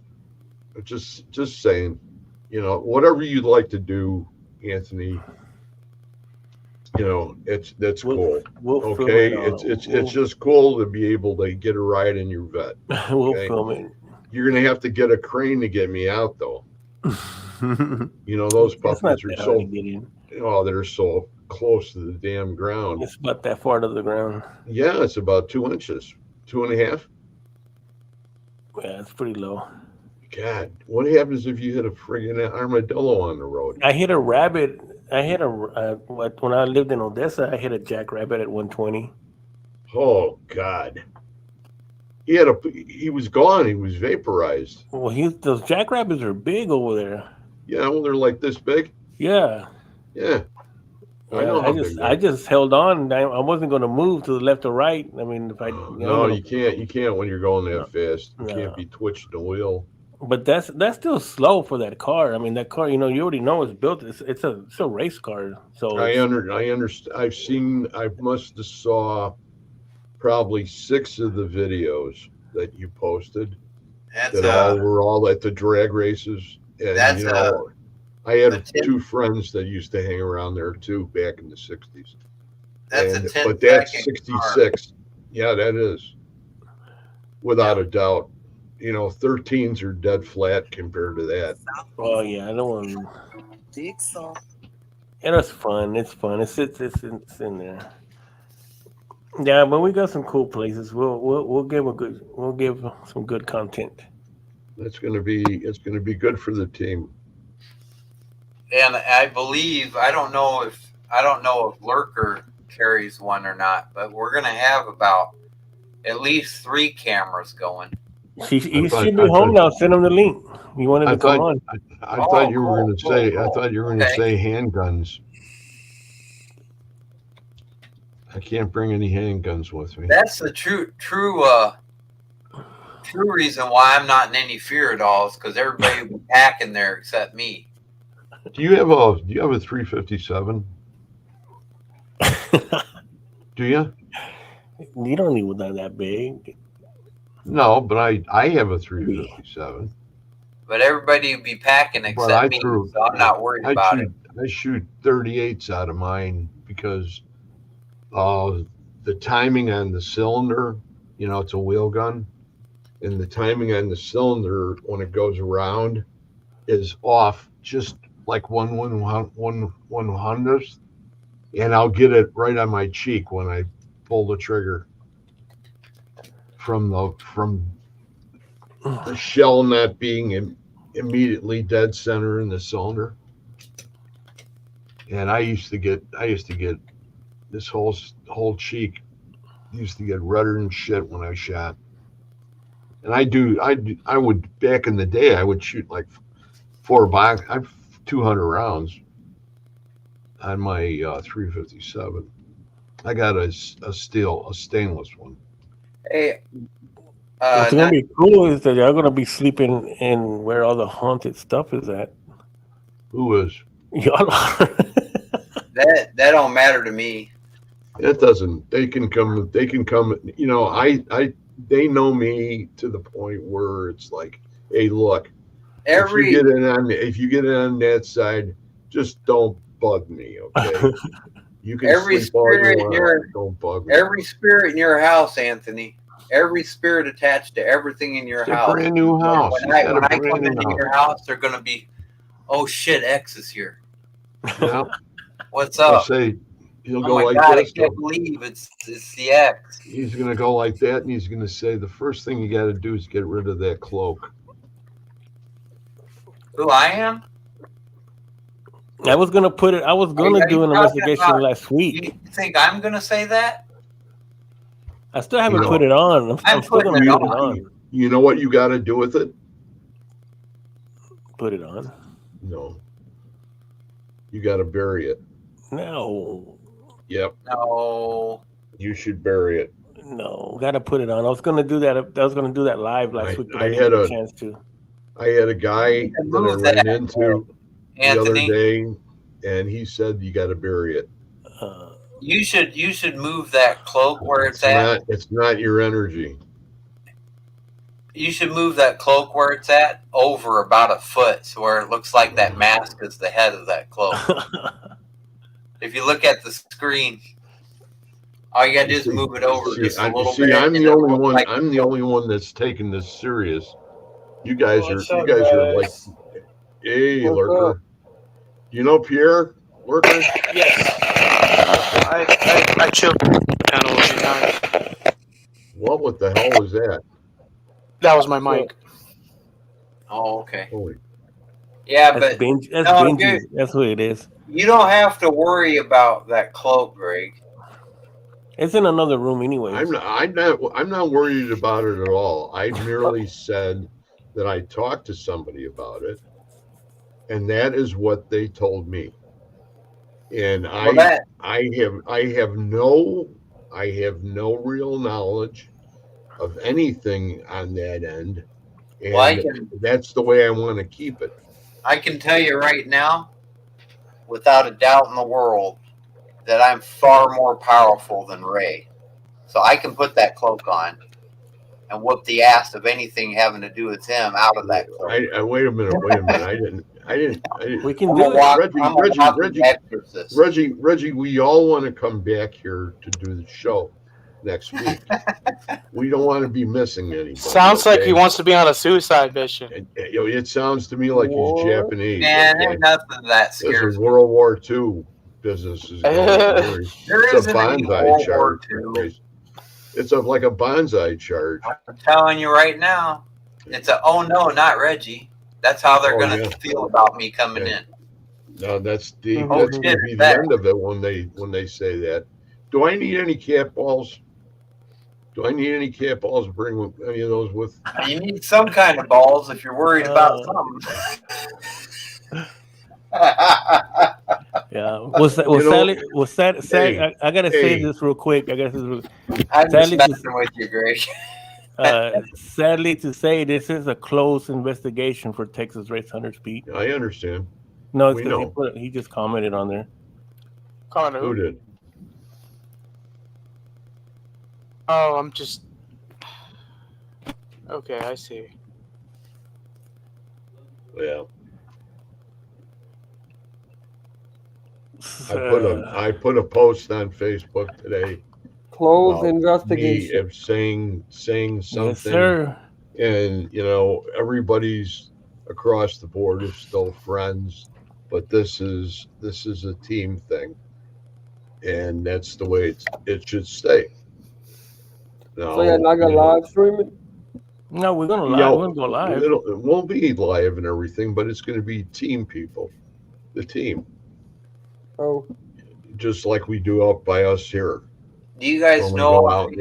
just saying, you know, whatever you'd like to do, Anthony. You know, that's cool. We'll okay, film it it's just cool to be able to get a ride in your vet. We'll Okay? film it. You're gonna have to get a crane to get me out, though. You know, those It's not puppies are that hard to so get in. they're so close to the damn ground. It's about that far to the ground. Yeah, it's about 2 inches, 2.5. Yeah, it's pretty low. God, what happens if you hit a friggin' armadillo on the road? I hit a rabbit. When I lived in Odessa, I hit a jackrabbit at 120. Oh God, he was gone. He was vaporized. Well, those jackrabbits are big over there. Yeah, well, they're like this big. Yeah. Yeah. I know how big they are. I just held on. I wasn't going to move to the left or right. I mean, if I No, you can't. You can't when you're going that fast. You No. can't be twitching the wheel. But that's still slow for that car. I mean, that car, you already know it's built. It's a race car. So I understand. I must have saw probably 6 of the videos that you posted That's that were all at the drag races. And That's I had a 10 2 friends that used to hang around there too back in the '60s. that's And- a 10 but that's second 66. Yeah, that is without a doubt. 13s are dead flat compared to that. oh yeah, I don't want. And it's fun. It's fun. It's in there. Yeah, but we got some cool places. We'll give some good content. It's going to be good for the team. And I believe I don't know if Lurker carries one or not, but we're gonna have about at least 3 cameras going. He should be home now. Send him the link. You wanted to come on. I thought you were going to cool, say. cool. I thought you were going to Okay. say handguns. I can't bring any handguns with me. That's the true reason why I'm not in any fear at all is because everybody will be packing there except me. Do you have a 357? Do you? You don't need one that big. No, but I have a 357. But everybody will be packing But except me, so I'm not worried about it. I shoot 38s out of mine because the timing on the cylinder, it's a wheel gun, and the timing on the cylinder when it goes around is off just like 1/100th, and I'll get it right on my cheek when I pull the trigger from the shell not being immediately dead center in the cylinder. And I used to get this whole cheek used to get redder than shit when I shot. And I would back in the day I would shoot like 4 box. I have 200 rounds on my 357. I got a stainless one. Hey, What's gonna be cool is that you're gonna be sleeping in where all the haunted stuff is at. Who is? Y'all are. that don't matter to me. It doesn't. They can come. They know me to the point where it's like, hey, look, if you get in on that side, just don't bug me, okay? You can sleep all you want. Don't bug me. Every spirit in your house, Anthony. Every spirit attached to everything in your house. A brand new house. When I come into your house, they're gonna be, oh shit, X is here. Yeah. What's I'll up? say he'll Oh go my like God, this. I can't believe it's the X. He's gonna go like that, and he's gonna say the first thing you got to do is get rid of that cloak. Who I am? I was gonna do an investigation last week. You think I'm gonna say that? I still haven't put it on. I'm still gonna put it on. You know what you got to do with it? Put it on. No. You got to bury it. No, Yep. No. You should bury it. no, gotta put it on. I was gonna do that. I was gonna do that live last week, but I I didn't had get a a- chance to. I had a guy You can that I move ran that, into the other Anthony. day, and he said you got to bury it. You should move that cloak where it's at. It's not your energy. You should move that cloak where it's at over about a foot, so where it looks like that mask is the head of that cloak. If you look at the screen, all you gotta do is move it over just a little bit. I'm and the it'll only look one. like I'm the only one that's taking this serious. You guys are. What's up, You guys are like, guys? hey, What's lurker. You know Pierre, lurker. Yes. I chilled the panel a few times. What the hell was that? That was my mic. Oh, okay. Holy. Yeah, That's but binge. That's no, binge. dude. That's what it is. you don't have to worry about that cloak, Greg. It's in another room, anyways. I'm not worried about it at all. I merely said that I talked to somebody about it, and that is what they told me. And Well, I have no real knowledge of anything on that end, and Well, that's the way I want to keep it. I can tell you right now, without a doubt in the world, that I'm far more powerful than Ray. So I can put that cloak on and whoop the ass of anything having to do with him out of that cloak. Wait a minute. I didn't. We can do it. Reggie, we all want to come back here to do the show next week. We don't want to be missing anybody. Sounds like he wants to be on a suicide mission. It sounds to me like he's Japanese. Man, there's nothing that This scares is me. World War II business is going on. There It's a isn't any bonsai World War charge. II. It's like a bonsai charge. I'm telling you right now, it's a oh no, not Reggie. That's how they're going to feel about me coming in. No, that's the Oh, that's shit, gonna be the that- end of it when they say that. Do I need any cat balls? Do I need any cat balls? Bring any of those with? You need some kind of balls if you're worried about something. Yeah. Sally, I gotta say this real quick. I'm just Sadly, messing with you, Greg. sadly to say, this is a closed investigation for Texas Race Hunters, Pete. I understand. No, it's We because know. he just commented on there. Who did? Oh, I'm just. Okay, I see. Yeah. I put a post on Facebook today. Closed about investigation. me of saying something. Yes, sir. And everybody's across the board is still friends, but this is a team thing, and that's the way it should stay. So you're not gonna live stream it? No, we're gonna live. We're gonna go live. It won't be live and everything, but it's going to be team people, the team, Oh, just like we do out by us here. Do you guys When we know? go out,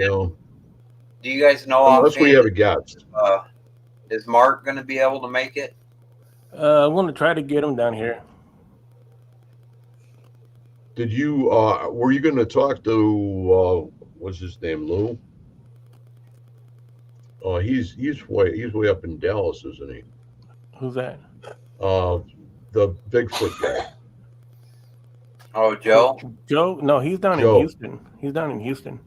Do you guys know? unless we have a guest. Is Mark going to be able to make it? I'm gonna try to get him down here. Did you? Were you going to talk to? What's his name? Lou. Oh, he's way up in Dallas, isn't he? Who's that? The Bigfoot guy. Oh, Joe. Joe? No, he's down in Houston. He's down in Houston.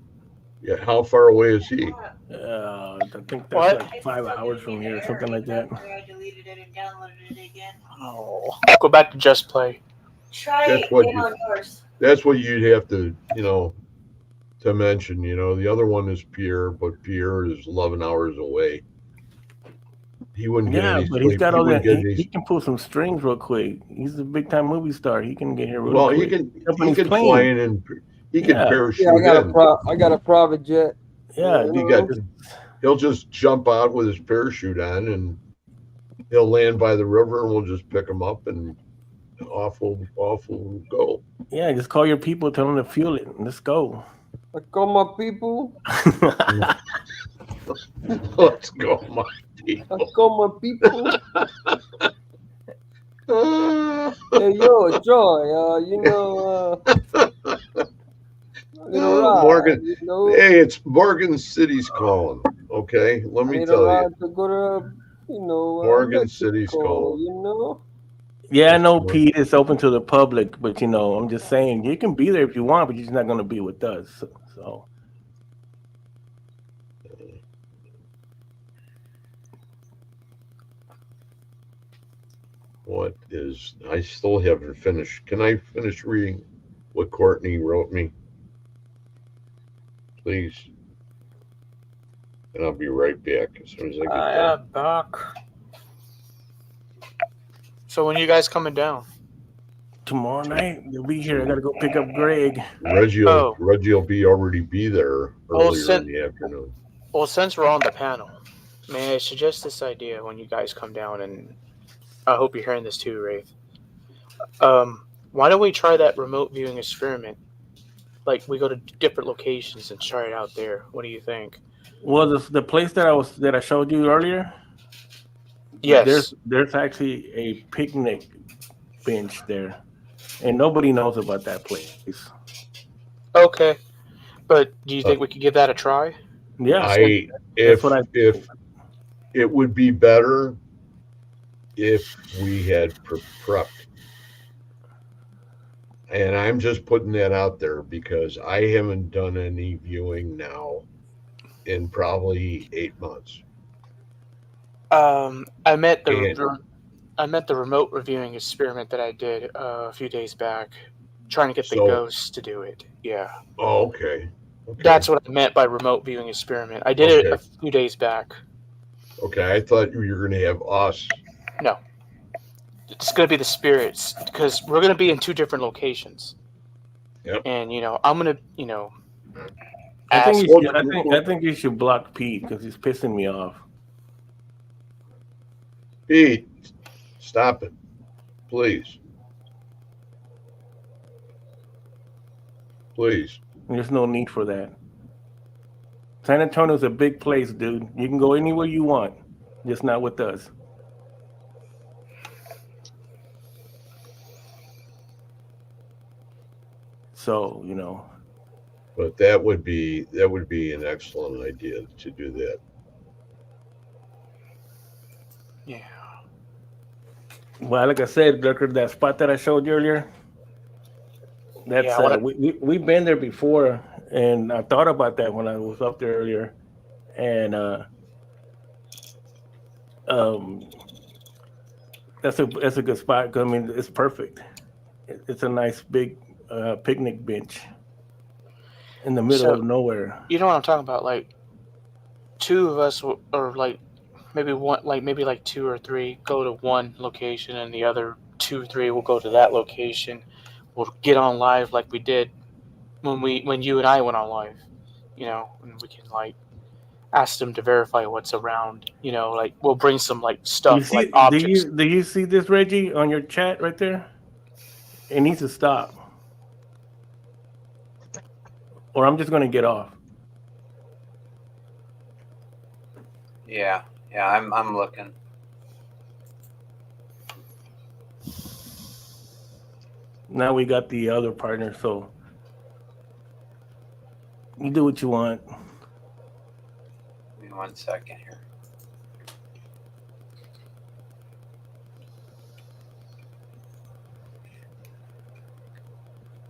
Yeah, how far away is he? I think that's like 5 hours from here, or something like that. Oh, go back to Just Play. That's what you'd have to, to mention. The other one is Pierre, but Pierre is 11 hours away. He wouldn't get any but sleep. he's got all that. He He can pull some strings real quick. He's a big time movie star. He can get here real Well, quick. he can fly in and he can parachute yeah, in. I got a private jet. Yeah, He'll just jump out with his parachute on, and he'll land by the river, and we'll just pick him up, and off we'll go. Yeah, just call your people, tell them to fuel it, and let's go. Let's go, my people. Let's go, my people. Let's go, my people. Hey, yo, Joy, I need a ride, Morgan, you know? hey, it's Morgan City's calling. Okay, let I me need a tell you, ride to go to, Morgan City's Mexico, calling. you know? Yeah, I It's know, Mor- Pete. It's open to the public, but I'm just saying you can be there if you want, but you're just not going to be with us. So. What is? I still haven't finished. Can I finish reading what Courtney wrote me, please? And I'll be right back as soon as I get done. Back. So when are you guys coming down? Tomorrow night you'll be here. I gotta go pick up Greg. Reggie Oh. will already be there Well, earlier in the afternoon. Well, since we're on the panel, may I suggest this idea when you guys come down, and I hope you're hearing this too, Wraith. Why don't we try that remote viewing experiment? Like we go to different locations and try it out there. What do you think? Well, the place that I showed you earlier. Yes. There's actually a picnic bench there, and nobody knows about that place. Okay, but do you think we could give that a try? Yeah, If it would be better if we had prepped. And I'm just putting that out there because I haven't done any viewing now in probably 8 months. I met the remote reviewing experiment that I did a few days back, trying to get the ghosts to do it. Yeah. Oh, okay. That's what I meant by remote viewing experiment. I did it a few days back. Okay, I thought you were going to have us. No. It's going to be the spirits because we're going to be in 2 different locations. Yep. And I'm going to I think you should block Pete because he's pissing me off. Pete, stop it, please. Please. There's no need for that. San Antonio's a big place, dude. You can go anywhere you want, just not with us. So, But that would be an excellent idea to do that. Yeah. Well, like I said, that spot that I showed you earlier, that's we've been there before, and I thought about that when I was up there earlier, and that's a good spot. I mean, it's perfect. It's a nice big picnic bench in the middle of nowhere. You know what I'm talking about? Like 2 of us, or like maybe one, like maybe like 2 or 3 go to one location, and the other 2 or 3 will go to that location. We'll get on live like we did when you and I went on live, and we can like ask them to verify what's around, like we'll bring some like stuff like objects. Do you see this, Reggie, on your chat right there? It needs to stop, or I'm just going to get off. Yeah, I'm looking. Now we got the other partner, so you do what you want. Give me 1 second here.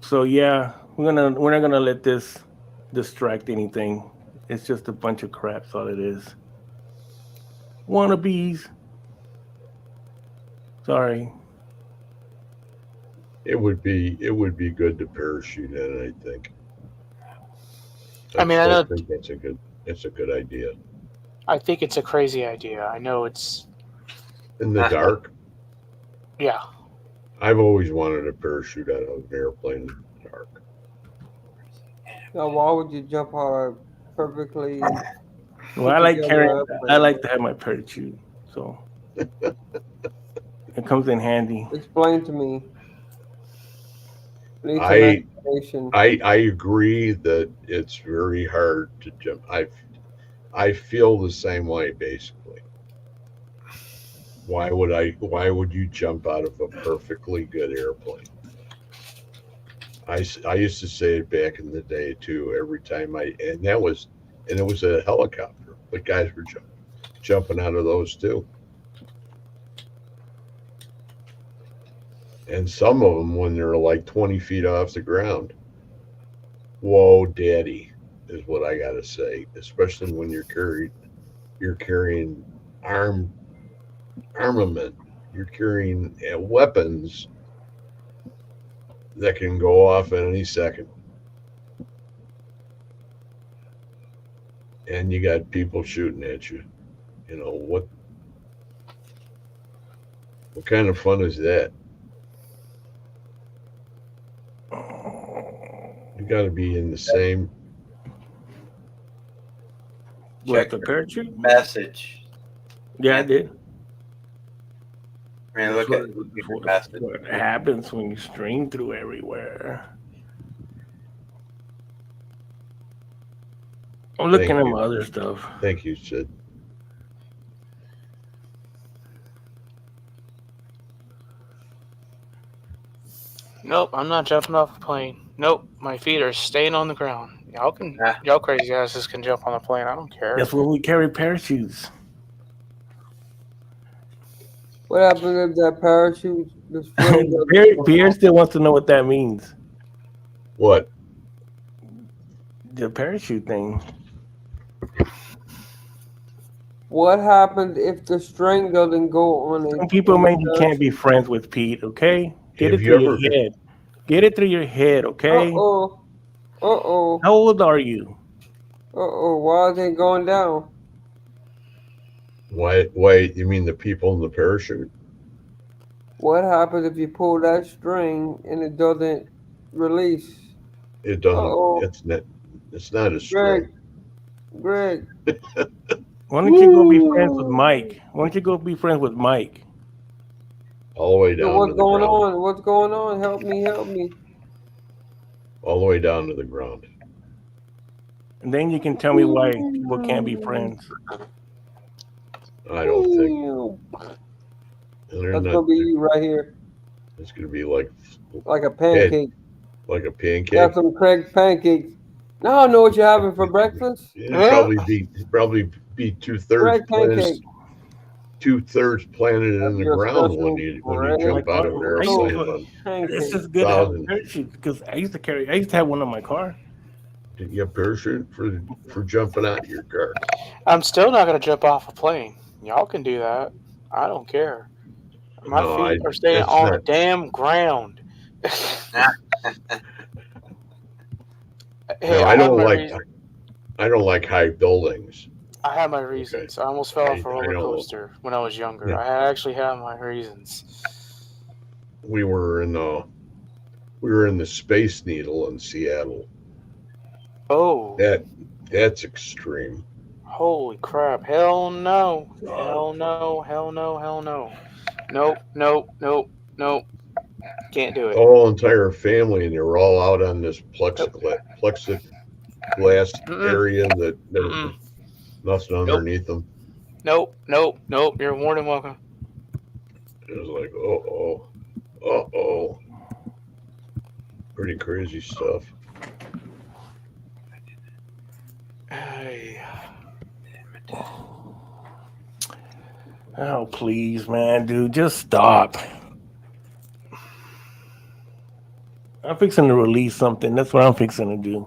So yeah, we're not gonna let this distract anything. It's just a bunch of crap. That's all it is. Wannabes. Sorry. It would be good to parachute in, I think. I think that's a good idea. I think it's a crazy idea. I know it's in the dark. Yeah. I've always wanted to parachute out of an airplane in the dark. Now, why would you jump out of perfectly? Well, I like to have my parachute, so it comes in handy. Explain to me. I agree that it's very hard to jump. I feel the same way basically. Why would you jump out of a perfectly good airplane? I used to say it back in the day too. Every time and it was a helicopter, but guys were jumping out of those too. And some of them, when they're like 20 feet off the ground, whoa, daddy, is what I gotta say. Especially when you're carrying armament, you're carrying weapons that can go off at any second. And you got people shooting at you. You know, what kind of fun is that? You got to be in the same. What, the parachute? Message. Yeah, I did. Man, look at your message. What happens when you stream through everywhere? I'm looking at my other stuff. Thank you, Sid. Nope, I'm not jumping off a plane. Nope, my feet are staying on the ground. Y'all crazy asses can jump on a plane. I don't care. That's where we carry parachutes. What happened if that parachute? Pierre still wants to know what that means. What? The parachute thing. What happened if the string doesn't go on it? Some people maybe can't be friends with Pete, okay? Get it through your head. Get it through your head, okay? Uh-oh. How old are you? Uh-oh. Why is it going down? Why? You mean the people in the parachute? What happens if you pull that string and it doesn't release? It doesn't. Uh-oh. It's not a string. Greg. Why don't you go be friends with Mike? Why don't you go be friends with Mike? All the way down. What's going on? What's going on? Help me. All the way down to the ground. And then you can tell me why people can't be friends. I don't think. That's gonna be you right here. It's gonna be like a pancake. Like a pancake. Got some Craig pancakes. Now I know what you're having for breakfast. It'd probably be 2/3 planted. 2/3 planted in the ground when you jump out of an airplane. It's just good to have a parachute because I used to have one in my car. Did you have a parachute for jumping out of your car? I'm still not gonna jump off a plane. Y'all can do that. I don't care. My feet are staying on the damn ground. Hey, I don't like high buildings. I had my reasons. Okay. I almost fell off a roller coaster when I was younger. Yeah. I actually have my reasons. We were in the Space Needle in Seattle. Oh. That's extreme. Holy crap. Hell no. Hell no. Hell no. Hell no. Nope. Can't do it. The whole entire family, and they were all out on this plexiglass area that there's nothing underneath them. Nope. You're more than welcome. It was like, uh-oh. Pretty crazy stuff. Oh, please, man, dude, just stop. I'm fixing to release something. That's what I'm fixing to do.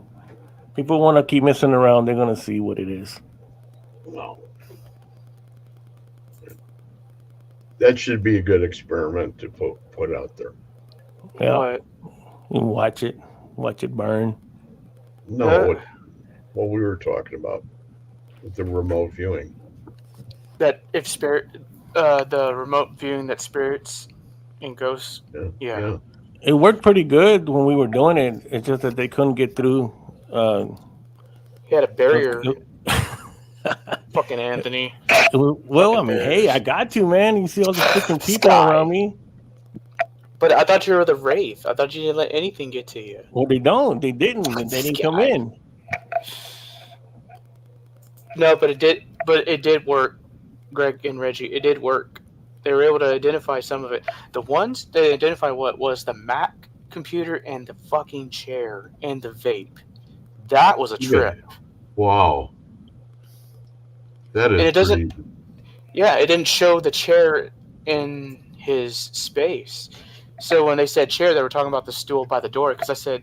People want to keep messing around. They're going to see what it is. No. That should be a good experiment to put out there. Yeah. You watch it. Watch it burn. No, what we were talking about with the remote viewing. That if the remote viewing that spirits and ghosts. Yeah. It worked pretty good when we were doing it. It's just that they couldn't get through. He had a barrier. Fucking Anthony. Well, I mean, hey, I got you, man. You see all the freaking people around me. But I thought you were the Wraith. I thought you didn't let anything get to you. Well, they don't. They didn't. They didn't come in. No, but it did. But it did work, Greg and Reggie. It did work. They were able to identify some of it. The ones they identified what was the Mac computer and the fucking chair and the vape. That was a trip. Wow. That And is it doesn't. pretty. Yeah, it didn't show the chair in his space. So when they said chair, they were talking about the stool by the door. Because I said,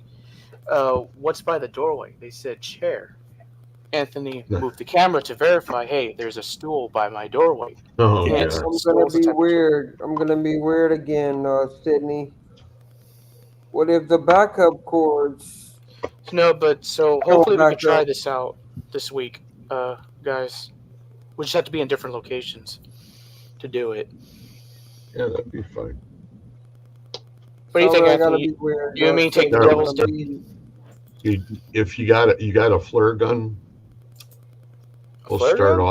"What's by the doorway?" They said chair. Anthony moved the camera to verify. Hey, there's a stool by my doorway. Oh, Hence, yeah. I'm stool gonna is the be type of chair. weird. I'm gonna be weird again, Sydney. What if the backup cords? No, but so Oh, hopefully we can try backup. this out this week, guys. We just have to be in different locations to do it. Yeah, that'd be fine. What do you think, I gotta Anthony? be weird. You and me take the Sydney, devil's I'm dick? If you got a flare gun, we'll flare start gun?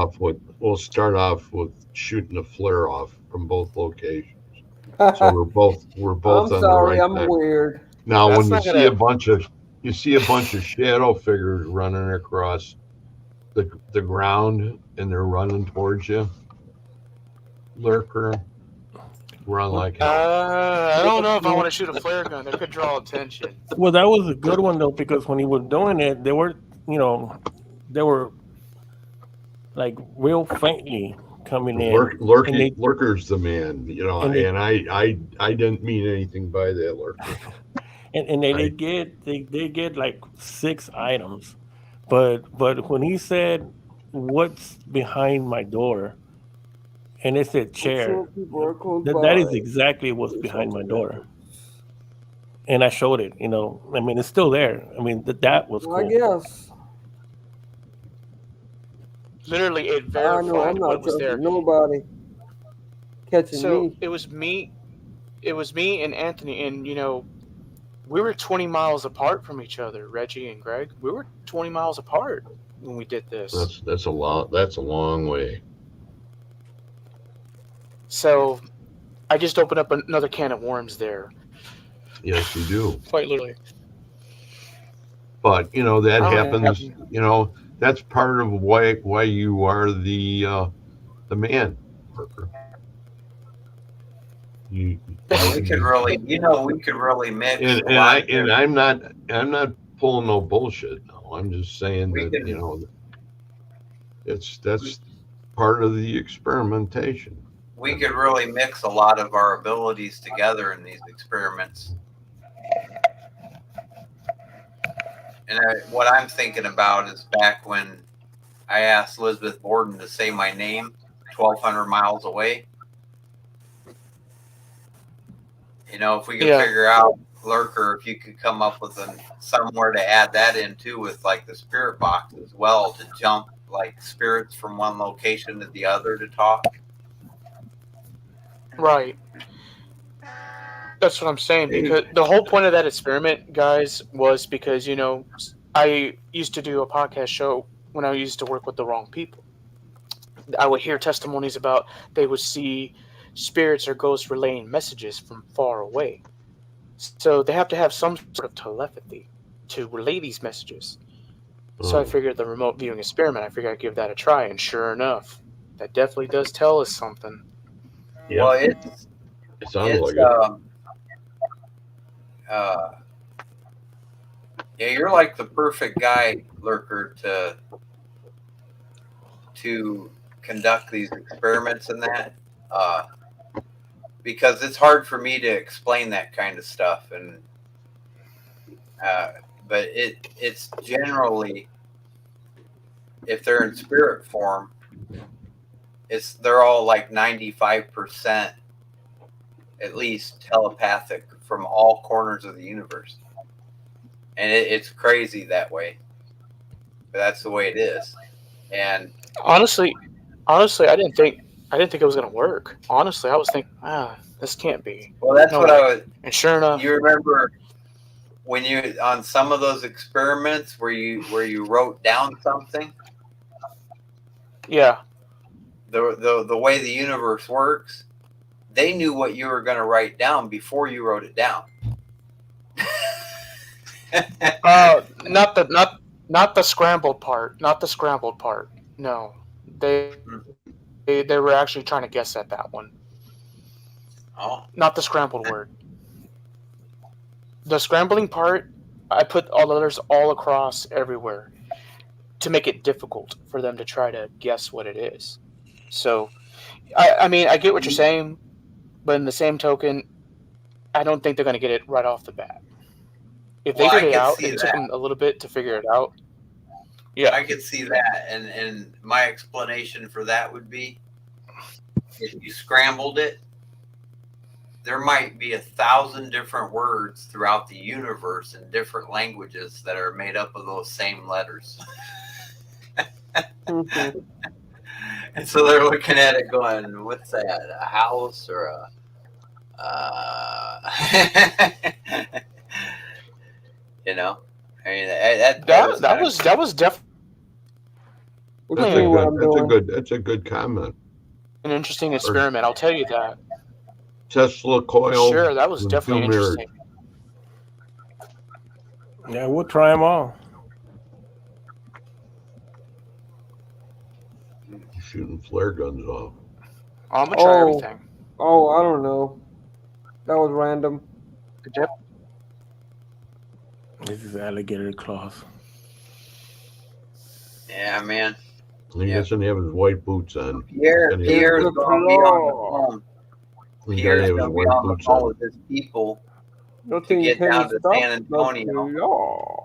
off with shooting a flare off from both locations. So we're both I'm on sorry, the right I'm track. weird. Now, That's when you not see gonna- a bunch of shadow figures running across the ground and they're running towards you, lurker, run like hell. I don't know if I want to shoot a flare gun. That could draw attention. Well, that was a good one though, because when he was doing it, they were like real faintly coming in. Lurker's the man, and I didn't mean anything by that, lurker. And they get like 6 items, but when he said, "What's behind my door?" and it said chair, that is exactly what's behind my door. And I showed it. I mean, it's still there. I mean, that was cool. I guess. Literally, it I know verified I'm what not was there. trusting nobody catching So me. it was me and Anthony, and we were 20 miles apart from each other. Reggie and Greg, we were 20 miles apart when we did this. That's a long way. So I just opened up another can of worms there. Yes, you do. Quite literally. But that Oh, happens. yeah. That's part of why you are the man, Parker. We could really mix. And I'm not pulling no bullshit. No, I'm just saying that that's part of the experimentation. We could really mix a lot of our abilities together in these experiments. And what I'm thinking about is back when I asked Elizabeth Borden to say my name 1,200 miles away. If we could figure out, Lurker, if you could come up with somewhere to add that in too, with like the spirit box as well, to jump like spirits from one location to the other to talk. Right. That's what I'm saying, because the whole point of that experiment, guys, was because, I used to do a podcast show when I used to work with the wrong people. I would hear testimonies about they would see spirits or ghosts relaying messages from far away. So they have to have some sort of telepathy to relay these messages. So I figured the remote viewing experiment, I figured I'd give that a try, and sure enough, that definitely does tell us something. Yeah. Well, it sounds like it. Yeah, you're like the perfect guy, Lurker, to conduct these experiments and that, because it's hard for me to explain that kind of stuff, and but it's generally, if they're in spirit form, they're all like 95% at least telepathic from all corners of the universe. And it's crazy that way. But that's the way it is. And honestly, I didn't think it was gonna work. Honestly, I was thinking, this can't be. Well, that's what I was. And sure enough, you remember when you on some of those experiments where you wrote down something. Yeah. The way the universe works, they knew what you were going to write down before you wrote it down. Not the scrambled part. Not the scrambled part. No, they were actually trying to guess at that one. Oh, not the scrambled word. The scrambling part, I put all the letters all across everywhere to make it difficult for them to try to guess what it is. So, I mean, I get what you're saying, but in the same token, I don't think they're going to get it right off the bat. If they well, I figured it could out, see it took that. them a little bit to figure it out. Yeah, I could see that, and my explanation for that would be, if you scrambled it, there might be 1,000 different words throughout the universe in different languages that are made up of those same letters. Mhm. And so they're looking at it going, what's that, a house or a... you know? I mean, that was definitely What That's you a mean what good. I'm That's a doing? good. That's a good comment. an interesting experiment. I'll tell you that. Tesla coil. Sure, that was and definitely two mirrors. interesting. Yeah, we'll try them all. Shooting flare guns off. I'm gonna try Oh. everything. Oh, I don't know. That was random. This is alligator claws. Yeah, man. He Yeah. doesn't have his white boots on. Pierre's And going to the be on the claw. phone. He Pierre's gotta have his going to be white on the boots phone on. with his people to Nothing get can down to stop San the Antonio. claw.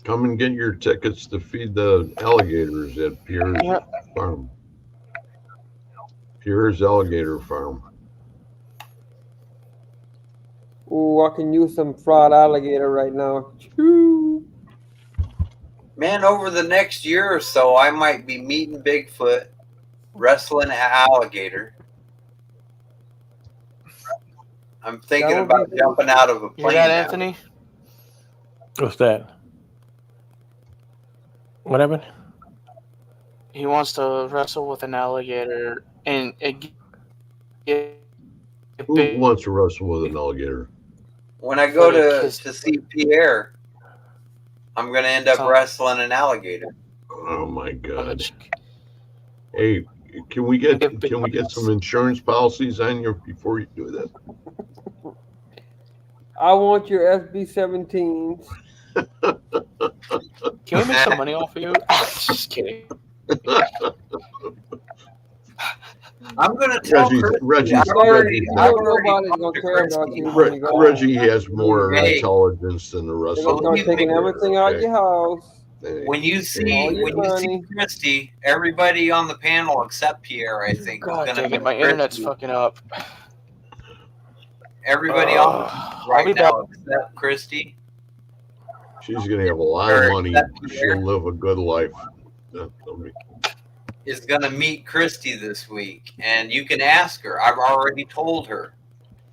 Come and get your tickets to feed the alligators at Pierre's Yeah. farm. Pierre's alligator farm. Ooh, I can use some fraud alligator right now. Choo. Man, over the next year or so, I might be meeting Bigfoot, wrestling an alligator. I'm thinking That would about be- jumping out of a You hear plane that, now. Anthony? What's that? What happened? He wants to wrestle with an alligator and get Who wants to wrestle with an alligator? When I go Bigfoot to see Pierre, I'm going to end up So- wrestling an alligator. Oh my on the God! cheek. Hey, can we get Give big some insurance policies on you before you do that? I want your SB-17s. Can we make some money off of you? Just kidding. I'm going to tell Reggie's I've already Nobody's talked gonna to care about Christy. you when you go. Reggie has more Hey. intelligence than the rest They're of gonna us. start taking everything out of your house. When you All see your money. Christy, everybody on the panel except Pierre, I think, is God going to dang be it, my internet's Christy. fucking up. Everybody on the I'll right be now except Christy. She's gonna have a lot of money. She'll live a good life. Is going to meet Christy this week, and you can ask her. I've already told her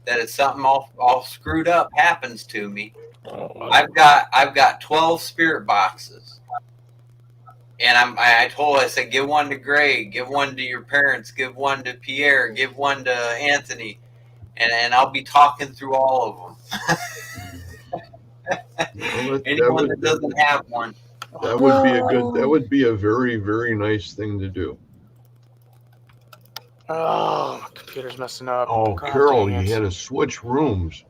that if something all screwed up happens to me, I've got 12 spirit boxes, and I told her, I said, give one to Greg, give one to your parents, give one to Pierre, give one to Anthony, and I'll be talking through all of them. Anyone that doesn't have one. That would be a good. That would be a very, very nice thing to do. Oh, my computer's messing up. Oh, God Carol, dang it. you had to switch rooms.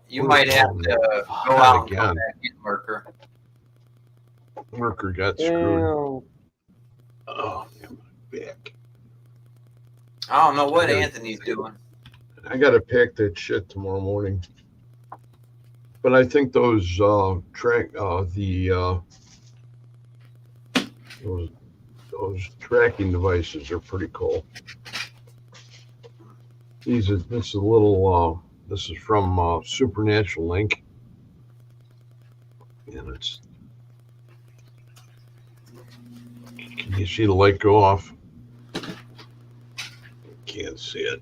You might have to go out and come back in, Lurker. Worker got screwed. Damn. Oh, my back. I don't know what Anthony's doing. I got to pack that shit tomorrow morning. But I think those those tracking devices are pretty cool. This is a little. This is from Supernatural Link, and it's. Can you see the light go off? Can't see it.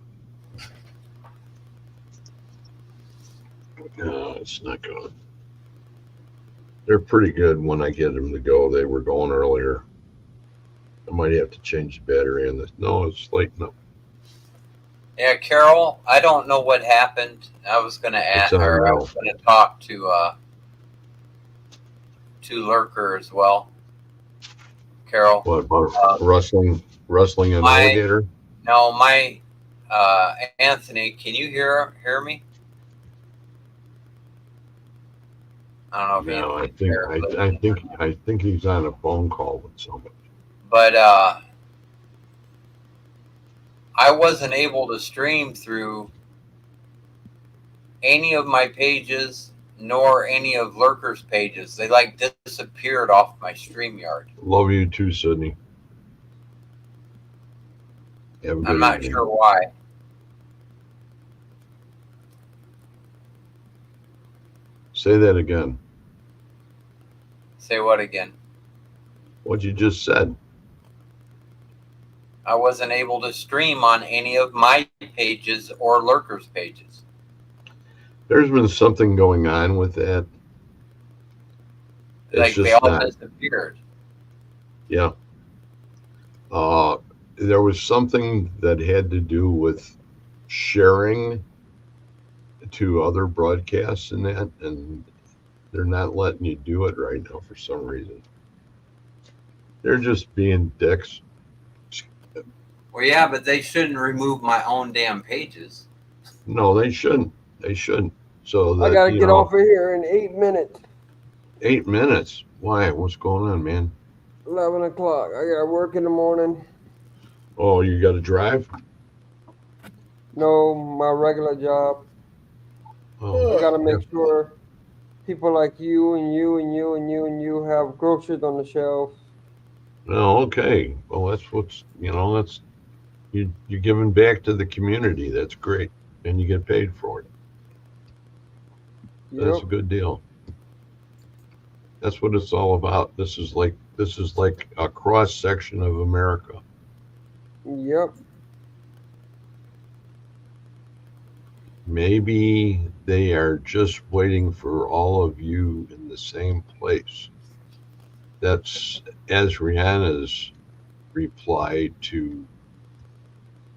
No, it's not going. They're pretty good when I get them to go. They were going earlier. I might have to change the battery in this. No, it's lighting up. Yeah, Carol, I don't know what happened. I was going to ask, or I was going to talk to Lurker as well. Carol. What about wrestling an alligator? No, my Anthony, can you hear me? I don't know if No, Anthony's there, I think he's on a phone call with somebody. but I wasn't able to stream through any of my pages nor any of Lurker's pages. They like disappeared off my StreamYard. Love you too, Sydney. Have a good I'm not evening. sure why. Say that again. Say what again? What you just said. I wasn't able to stream on any of my pages or Lurker's pages. There's been something going on with that. It's Like just they all not. disappeared. Yeah. There was something that had to do with sharing to other broadcasts and that, and they're not letting you do it right now for some reason. They're just being dicks. Well, yeah, but they shouldn't remove my own damn pages. No, they shouldn't. They shouldn't. So that, I gotta get off of here in 8 minutes. 8 minutes. Why? What's going on, man? 11 o'clock. I got work in the morning. Oh, you got to drive? No, my regular job. Oh, I gotta make sure people like you and you and you and you and you have groceries on the shelf. oh, okay. Well, that's what's, that's you're giving back to the community. That's great, and you get paid for it. That's a Yep. good deal. That's what it's all about. This is like a cross section of America. Yep. Maybe they are just waiting for all of you in the same place. That's as Rihanna's reply to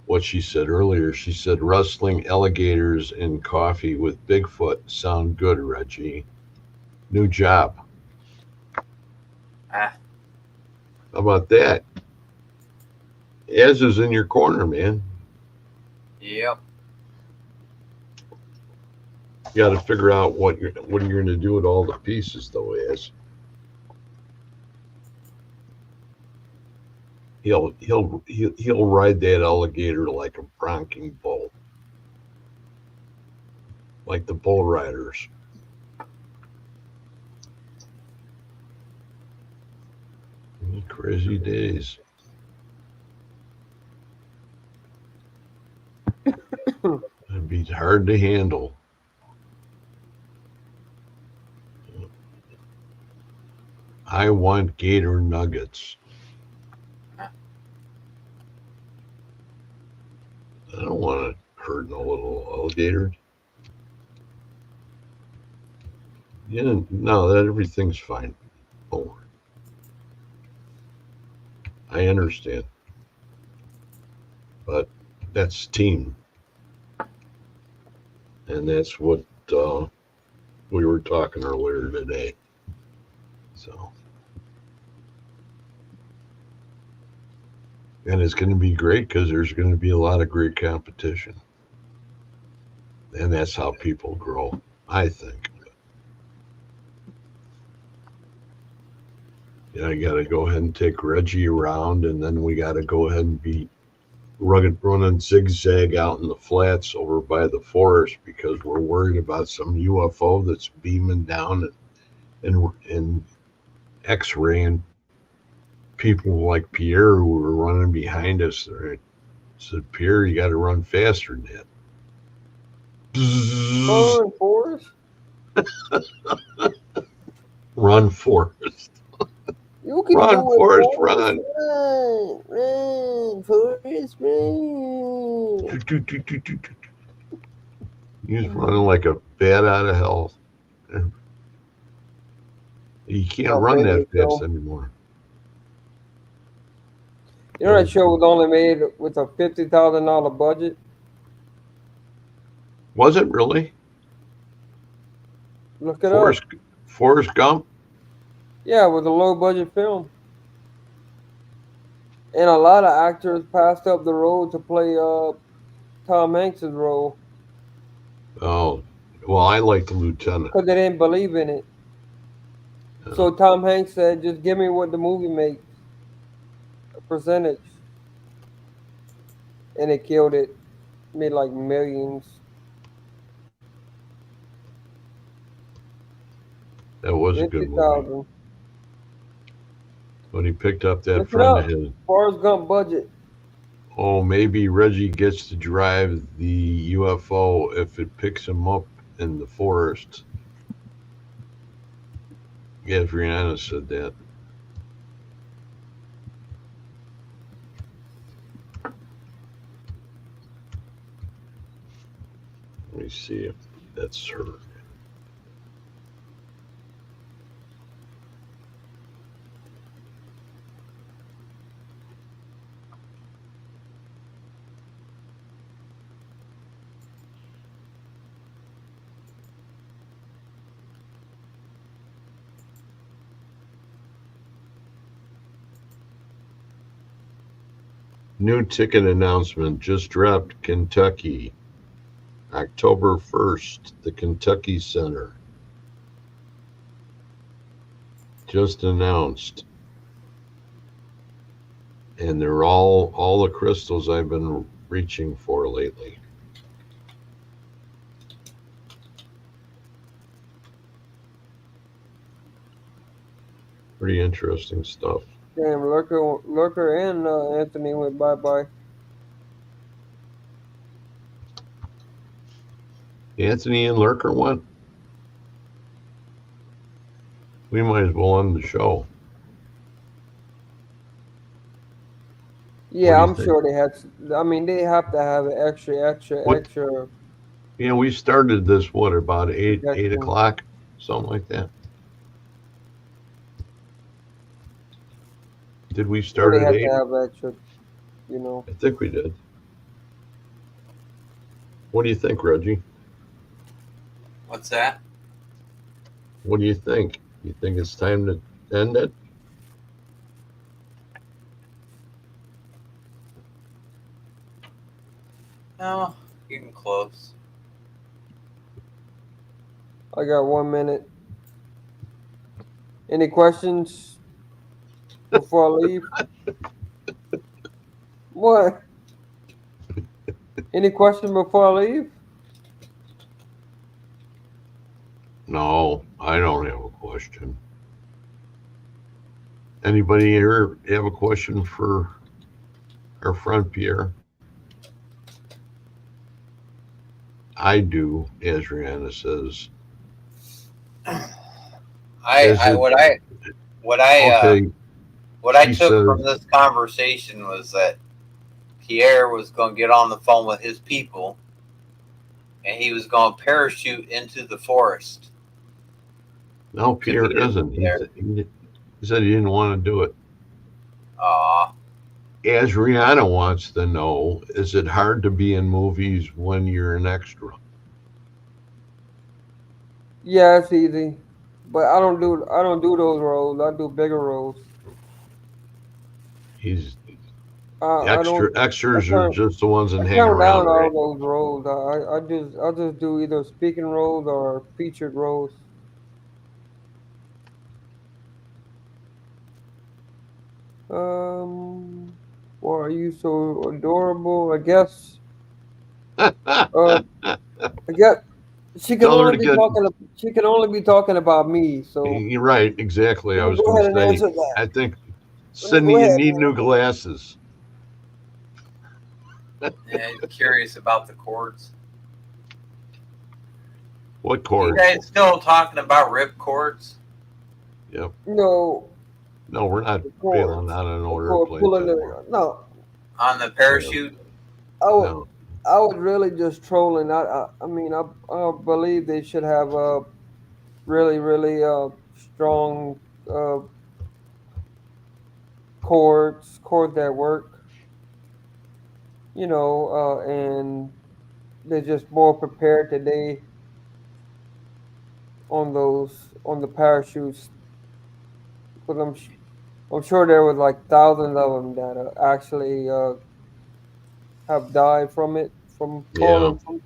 what she said earlier. She said, "Rustling alligators and coffee with Bigfoot sound good, Reggie. New job." Ah. How about that? Az is in your corner, man. Yep. You got to figure out what you're going to do with all the pieces, though. Az. He'll ride that alligator like a bronking bull, like the bull riders. Crazy days. It'd be hard to handle. I want gator nuggets. I don't want to hurt no little alligator. Yeah, no, that everything's fine. Don't worry. I understand. But that's team. And that's what we were talking earlier today. So, and it's going to be great because there's going to be a lot of great competition. And that's how people grow, I think. Yeah, I got to go ahead and take Reggie around, and then we got to go ahead and be running zigzag out in the flats over by the forest because we're worried about some UFO that's beaming down and X-raying people like Pierre who were running behind us. I said, Pierre, you got to run faster than that. Run, Forrest. Run, Forrest. You can Run, do it, Forrest, Forrest. run. Run, Forrest, run. He's running like a bat out of hell. You can't run that fast anymore. You know that show was only made with a $50,000 budget? Was it really? Look it up. Forrest Gump? Yeah, it was a low budget film. And a lot of actors passed up the road to play Tom Hanks' role Oh, well, I like the lieutenant. because they didn't believe in it. So Tom Hanks said, "Just give me what the movie makes, a percentage," and it killed it. Made like millions. That was a good movie. 50,000. When he picked up that Look it friend up. of his. Forrest Gump budget. Oh, maybe Reggie gets to drive the UFO if it picks him up in the forest. Yeah, Brianna said that. Let me see if that's her. New ticket announcement just dropped. Kentucky, October 1st, the Kentucky Center. Just announced. And they're all the crystals I've been reaching for lately. Pretty interesting stuff. Damn, Lurker and Anthony went bye-bye. Anthony and Lurker went. We might as well end the show. Yeah, What do you I'm think? sure they had. I mean, they have to have an extra. You know, we started this, about 8 protection. o'clock, something like that. Did we So start they at have 8? to have extra, you know. I think we did. What do you think, Reggie? What's that? What do you think? You think it's time to end it? No, getting close. I got 1 minute. Any questions before I leave? What? Any questions before I leave? No, I don't have a question. Anybody here have a question for our friend Pierre? I do, as Rihanna says. What I She took says- from this conversation was that Pierre was going to get on the phone with his people, and he was going to parachute into the forest. No, Pierre isn't. He said he didn't want to do it. As Rihanna wants to know, is it hard to be in movies when you're an extra? Yeah, it's easy, but I don't do those roles. I do bigger roles. Extras are just the ones that hang turn around, down all right? those roles. I just do either speaking roles or featured roles. Why are you so adorable? I guess. I guess she can Tell her only to be get- talking. She can only be talking about me. So You're right, exactly. I was go going ahead and to answer say, that. I think, Let me Cindy, go you ahead, need man. new glasses. Yeah, curious about the chords. What You chords? guys still talking about rip chords? Yep. No, No, we're not bailing out on no airplanes pulling anymore. no. On the parachute? No. I was really just trolling. I mean, I believe they should have really strong chords that work. You know, and they're just more prepared today on the parachutes because I'm sure there was like thousands of them that actually have died from it. from Yeah. calling.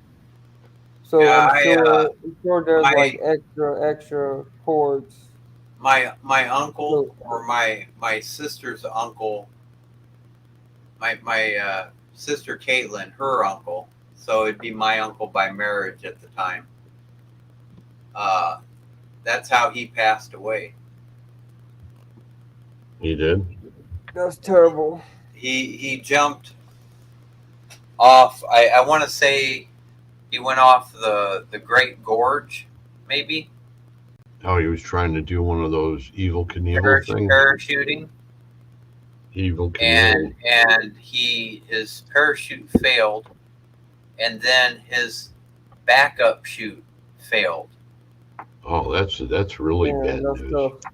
So Yeah, I'm sure there's my- like extra cords. my uncle So, or my sister's uncle, my sister Caitlin, her uncle. So it'd be my uncle by marriage at the time. That's how he passed away. He did. that's terrible. He jumped off. I want to say he went off the Great Gorge, maybe Oh, he was trying to do one of those evil Knievel things. parachuting, Evil Knievel. and his parachute failed, and then his backup chute failed. Oh, that's really Yeah, bad that's news. tough.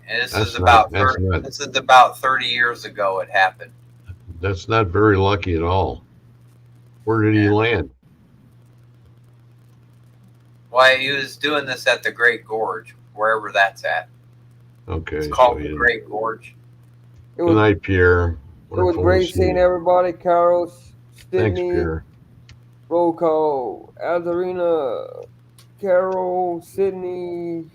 And this That's is not- about that's 30, not- this is about 30 years ago. It happened. That's not very lucky at all. Where did he Yeah. land? Why he was doing this at the Great Gorge, wherever that's at. Okay. It's called so the he- Great Gorge. It Good was night, Pierre. it was Wonderful to great see seeing you. everybody. Carol, Thanks, Sydney, Pierre. roll call, Azarina, Carol, Sydney.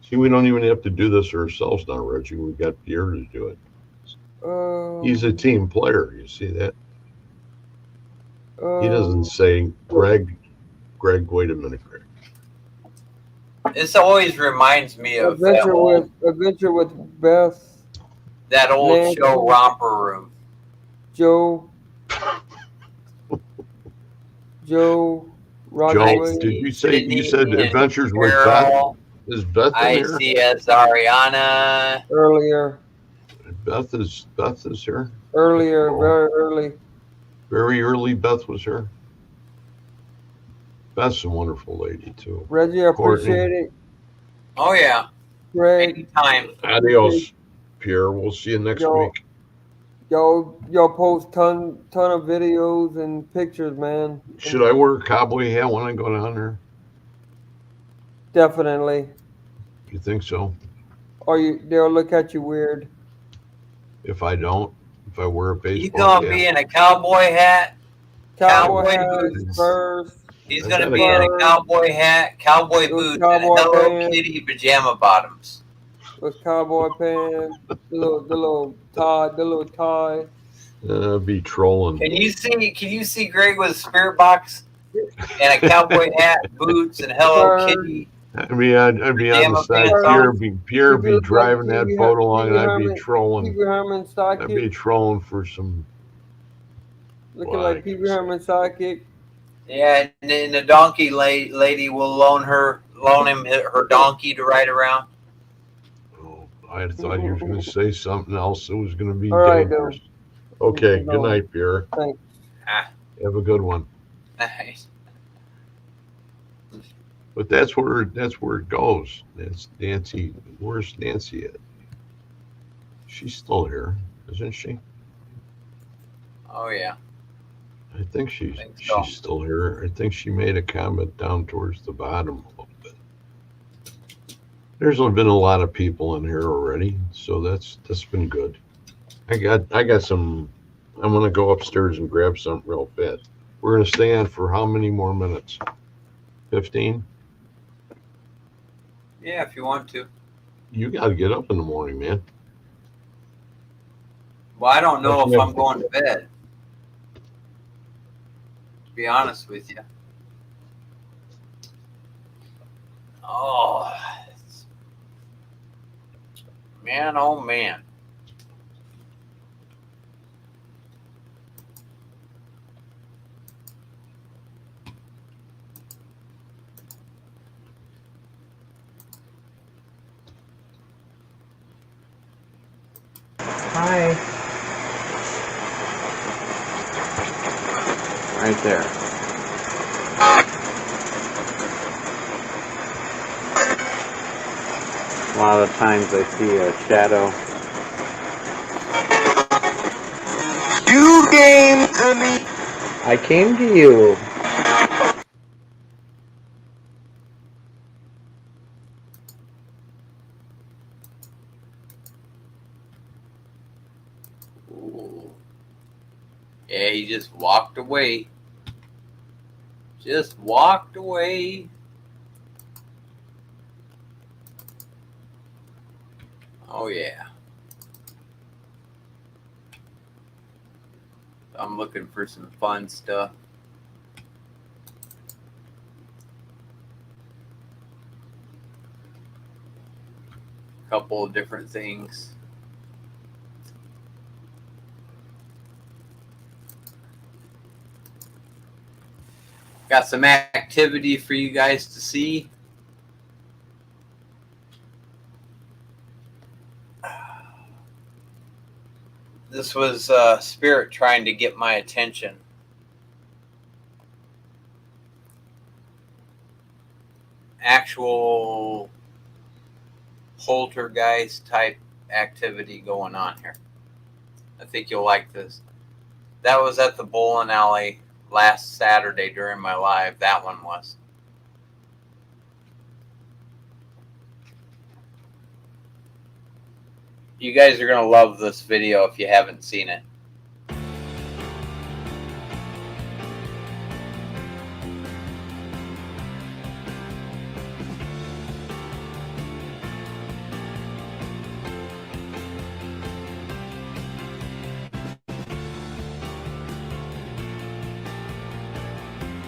See, we don't even have to do this ourselves now, Reggie. We've got Pierre to do it. He's a team player. You see that? He doesn't say, Greg, wait a minute, Greg. This always reminds me of that Adventure with Beth, old Nancy. show Romper Room. Joe, Roger Joe, Williams. did you say you said Sydney and Adventures with Beth? Carol. Is Beth in I here? see as Ariana. Earlier, Beth is here. very early. Very early. Beth was here. Beth's a wonderful lady too. Reggie, I Courtney. appreciate it. Oh yeah, Greg, anytime. Adios, Pierre. We'll see you next Yo. week. y'all post ton of videos and pictures, man. Should I wear a cowboy hat when I go down there? Definitely. You think so? Or they'll look at you weird. If I don't, if I wear a You baseball gonna cap, be in a cowboy hat? Cowboy Cowboy hats, boots. spurs, He's I gonna got be in a a- cowboy hat, cowboy Those boots, cowboy and Hello pants. Kitty pajama bottoms. with cowboy pants, the little tie. be trolling. Can you see Greg with a spirit box and a cowboy hat, boots, and Hello Spurs. Kitty? I'd be on the Pajama side. pants Pierre You be look driving like that Pee Wee boat along, and Pee Wee I'd be Herman- trolling. Pee Wee Herman I'd be sidekick, trolling for some. looking Well, I like Pee can Wee say. Herman sidekick. Yeah, and the donkey lady will loan him her donkey to ride around. Oh, I thought you were going to say something else. It was going to be All right, dangerous. Okay. No. Good night, Pierre. Thanks. Have a good one. Nice. But that's where it goes. That's Nancy. Where's Nancy at? She's still here, isn't she? Oh yeah. I think she's so. still here. I think she made a comment down towards the bottom a little bit. There's been a lot of people in here already, so that's been good. I got some. I'm gonna go upstairs and grab something real fast. We're gonna stay on for how many more minutes? 15? Yeah, if you want to. You got to get up in the morning, man. Well, I don't know if Yeah. I'm going to bed. To be honest with you. Oh, man, oh man. Hi. Right there. A lot of times I see a shadow. You came to me. I came to you. Yeah, he just walked away. just walked away. Oh yeah. I'm looking for some fun stuff. Couple of different things. Got some activity for you guys to see. This was Spirit trying to get my attention. Actual poltergeist type activity going on here. I think you'll like this. That was at the bowling alley last Saturday during my live. That one was. You guys are going to love this video if you haven't seen it.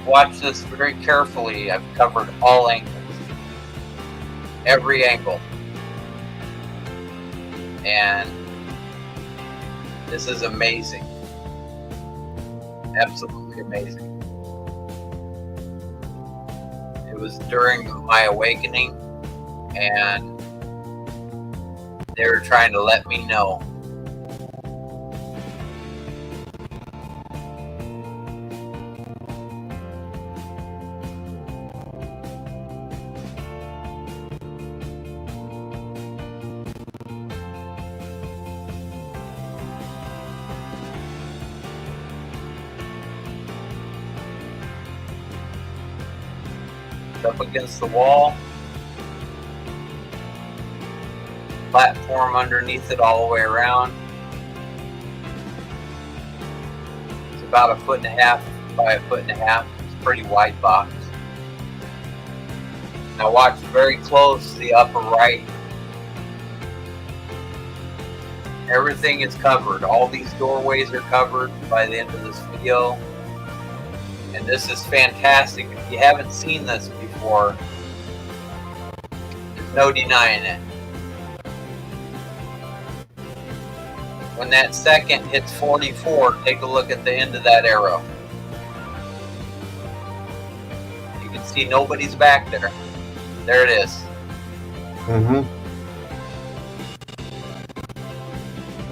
Watch this very carefully. I've covered all angles. Every angle. And this is amazing. Absolutely amazing. It was during my awakening, and they were trying to let me know. Up against the wall, platform underneath it all the way around. It's about 1.5 feet by 1.5 feet. It's a pretty wide box. Now watch very close the upper right. Everything is covered. All these doorways are covered by the end of this video. And this is fantastic. If you haven't seen this before, there's no denying it. When that second hits 44, take a look at the end of that arrow. You can see nobody's back there. There it is. Mm-hmm.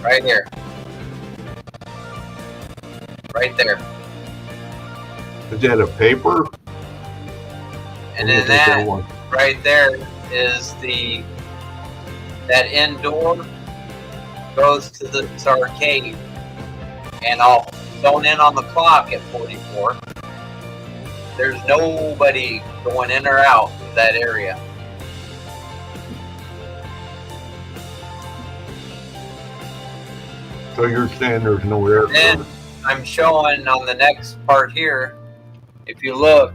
Right here. Right there. Is that a paper? And then that right there is that end door goes to this arcade. And I'll zone in on the clock at 44. There's nobody going in or out of that area. So you're saying there's no air? Then I'm showing on the next part here, if you look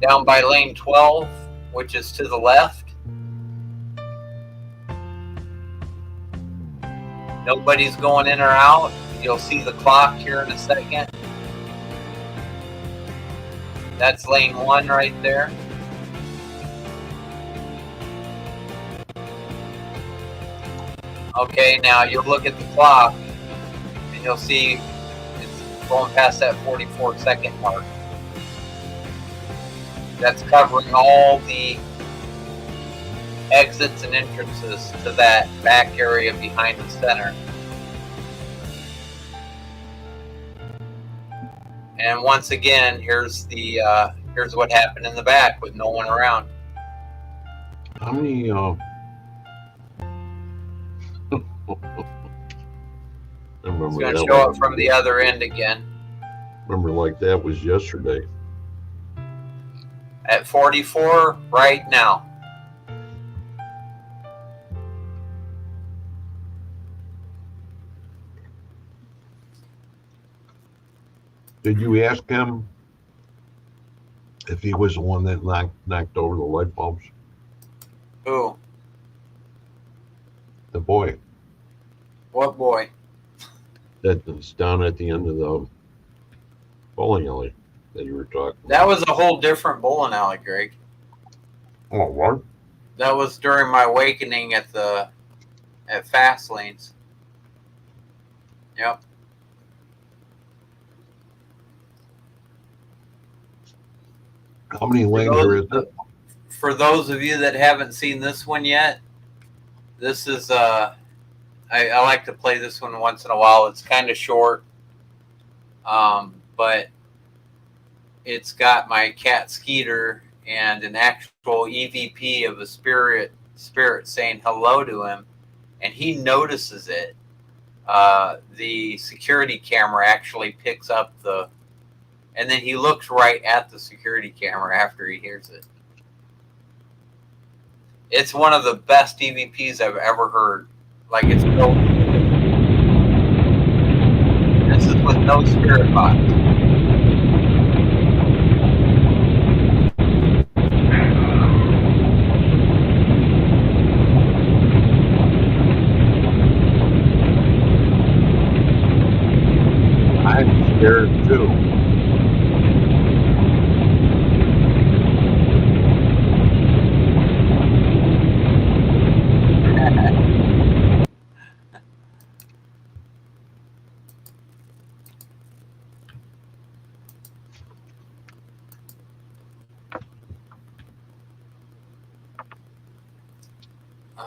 down by lane 12, which is to the left, nobody's going in or out. You'll see the clock here in a second. That's lane 1 right there. Okay, now you'll look at the clock and you'll see it's going past that 44-second mark. That's covering all the exits and entrances to that back area behind the center. And once again, here's what happened in the back with no one around. How many? I remember It's going that to show one. up from the other end again. Remember, like that was yesterday. At 44 right now. Did you ask him if he was the one that knocked over the light bulbs. Who? The boy What boy? that was down at the end of the bowling alley that you were talking That about. was a whole different bowling alley, Greg. Oh, what? That was during my awakening at Fast Lanes. Yep. How many lanes are in it? For those of you that haven't seen this one yet, this is I like to play this one once in a while. It's kind of short, but it's got my cat Skeeter and an actual EVP of a spirit saying hello to him, and he notices it. The security camera actually picks up and then he looks right at the security camera after he hears it. It's one of the best EVPs I've ever heard. Like, it's no. This is with no spirit box. I'm scared too.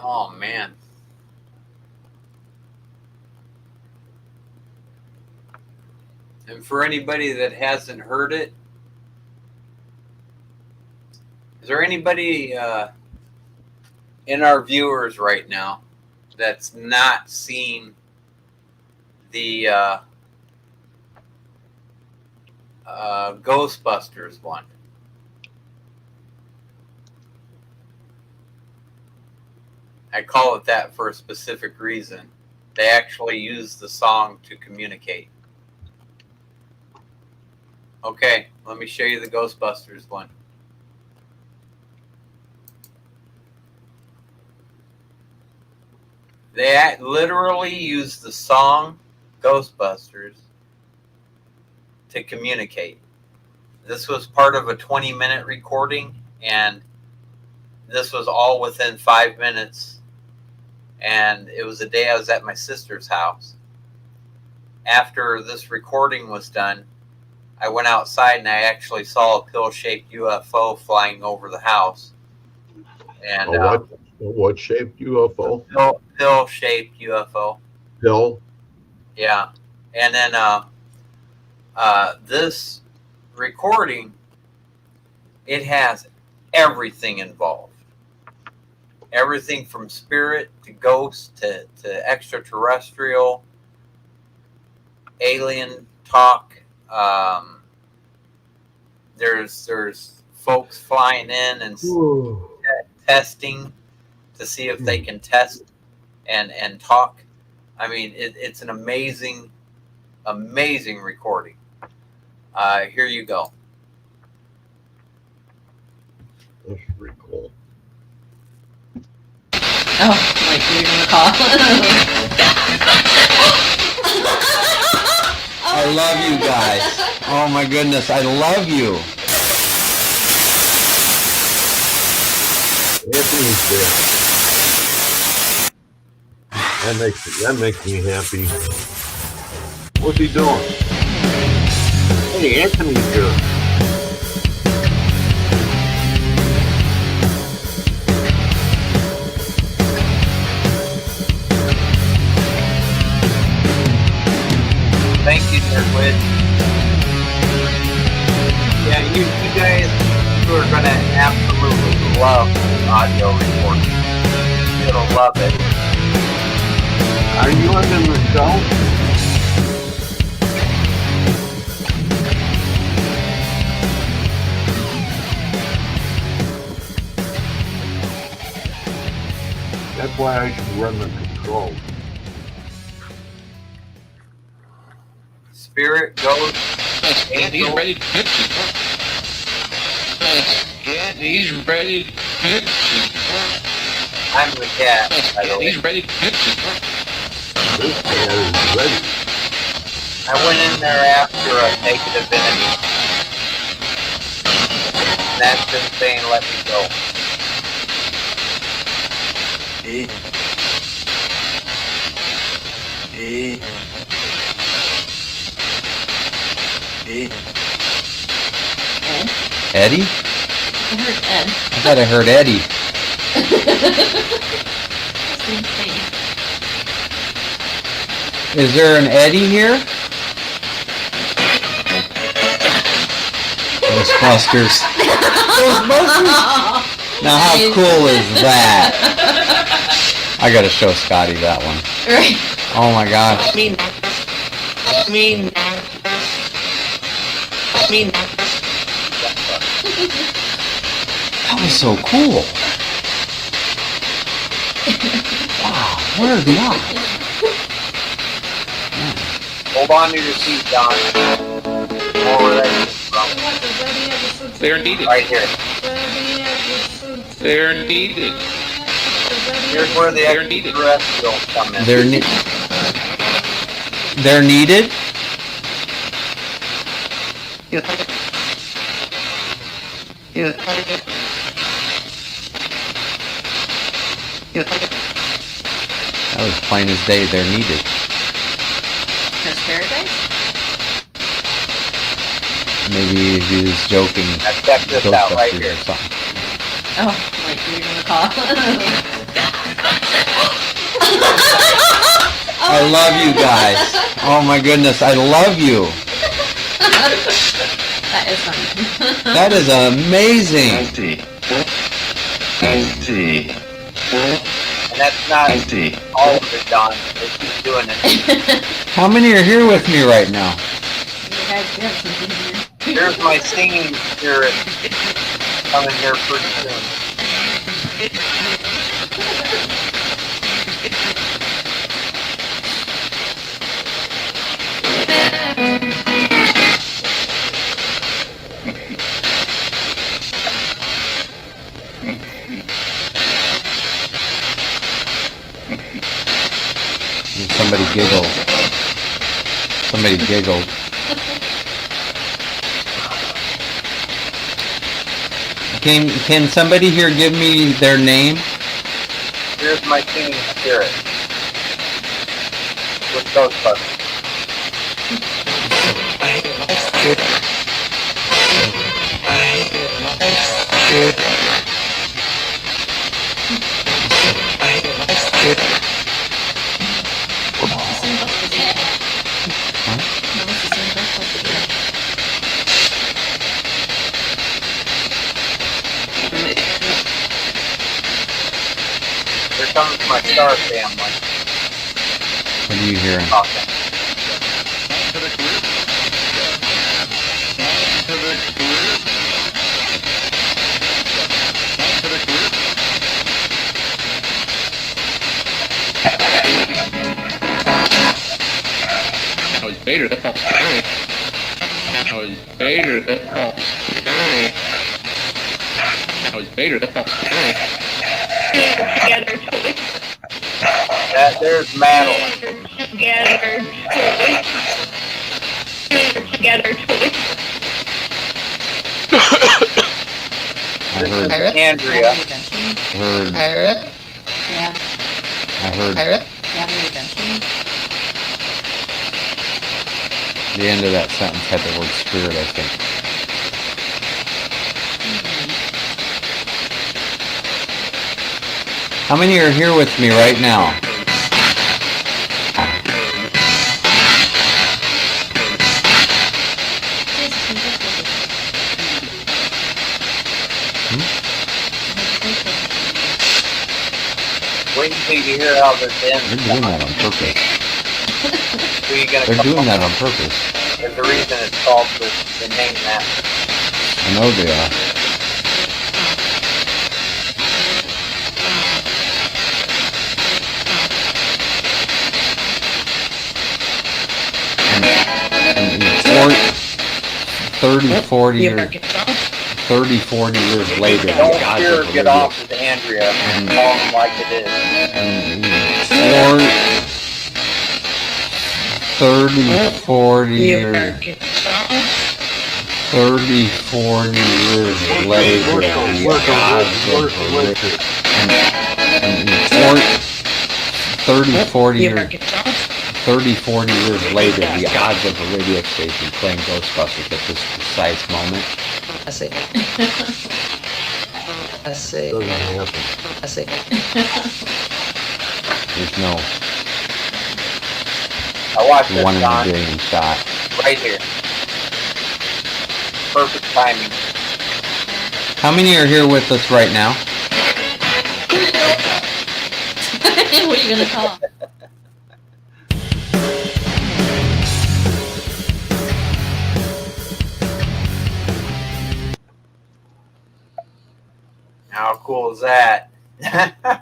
Oh, man. And for anybody that hasn't heard it, is there anybody in our viewers right now that's not seen the Ghostbusters one? I call it that for a specific reason. They actually use the song to communicate. Okay, let me show you the Ghostbusters one. They literally use the song Ghostbusters to communicate. This was part of a 20-minute recording, and this was all within 5 minutes. And it was a day I was at my sister's house. After this recording was done, I went outside and I actually saw a pill-shaped UFO flying over the house. And what shaped UFO? Pill-shaped UFO. Pill? Yeah. And then this recording, it has everything involved. Everything from spirit to ghost to extraterrestrial, alien talk. There's folks flying in and testing to see if they can test and talk. I mean, it's an amazing recording. Here you go. That's pretty cool. Oh, like you're gonna call. I love you guys. Oh my goodness, I love you. Anthony's there. That makes me happy. What's he doing? Hey, Anthony's here. Thank you, Nerdwid. Yeah, you guys are gonna absolutely love the audio recording. You'll love it. Are you in the show? That's why I should run the control. Spirit, ghost, He's angel. ready to hit you. He's ready. I'm the cat, by the way. He's ready. This cat is ready. I went in there after a naked divinity. And that's been saying, let me go. Ed? Eddie? I heard Ed. I thought I heard Eddie. Same thing. Is there an Eddie here? Ghostbusters. Now how cool is that? I gotta show Scotty that one. Right. Oh my gosh. That was so cool. Wow, where are the odds? Hold on to your seat, Don. More where that came from. They're needed. Right here. They're needed. Here's where the They're needed. extraterrestrials come in. They're needed? That was plain as day. They're needed. Because paradise? Maybe he was joking. Check this out right here. Or something. Oh, like you're gonna call. I love you guys. Oh my goodness, I love you. That is funny. That is amazing. Empty. And that's not Empty. all of it, Don. They keep doing it. How many are here with me right now? You guys do have something here. Here's my singing spirit coming here pretty soon. Somebody giggled. Somebody giggled. Can somebody here give me their name? Here's my singing spirit. With Ghostbusters. Here comes my star family. What are you hearing? Okay. I was Vader. That's all. I was Vader. That's all. I was Vader. That's all. There's Madeline. I heard Andrea. Pirate? Yeah. I heard Pirate? Yeah, the redemption. the end of that sentence had the word spirit, I think. How many are here with me right now? Wait until you hear how this ends. They're doing that on purpose. They're doing that on purpose. There's a reason it's called the name that. I know they are. And 30, 40 years. 30, 40 years later, the Don't odds fear, of a get radio off with Andrea. Tell them like it is. and 30, 40 years. 30, 40 years later, the odds of a radio. And 30, 40 years. 30, 40 years later, the odds of a radio station playing Ghostbusters at this precise moment. I see. I see. Doesn't happen. I see. There's no I watched this, 1 in a Don, billion shot. right here. Perfect timing. How many are here with us right now? What are you gonna call? How cool is that? I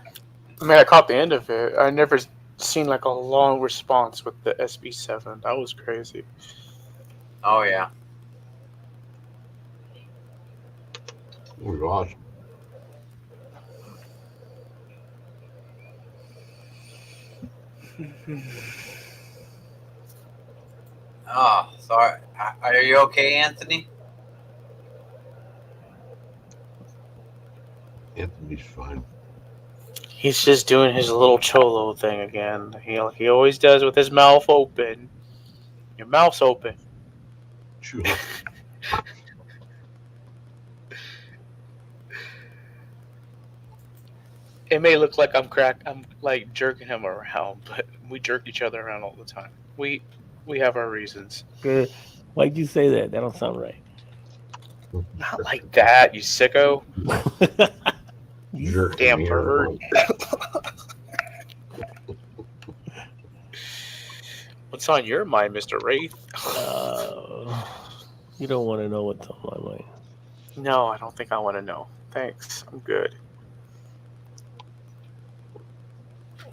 mean, I caught the end of it. I never seen like a long response with the SB7. That was crazy. Oh yeah. It was awesome. Oh, sorry. Are you okay, Anthony? Anthony's fine. He's just doing his little cholo thing again. He always does with his mouth open. Your mouth's open. Sure. It may look like I'm like jerking him around, but we jerk each other around all the time. We have our reasons. Why'd you say that? That don't sound right. Not like that, you sicko. Jerk Damn me pervert. around. What's on your mind, Mr. Wraith? You don't want to know what's on my mind. No, I don't think I want to know. Thanks. I'm good.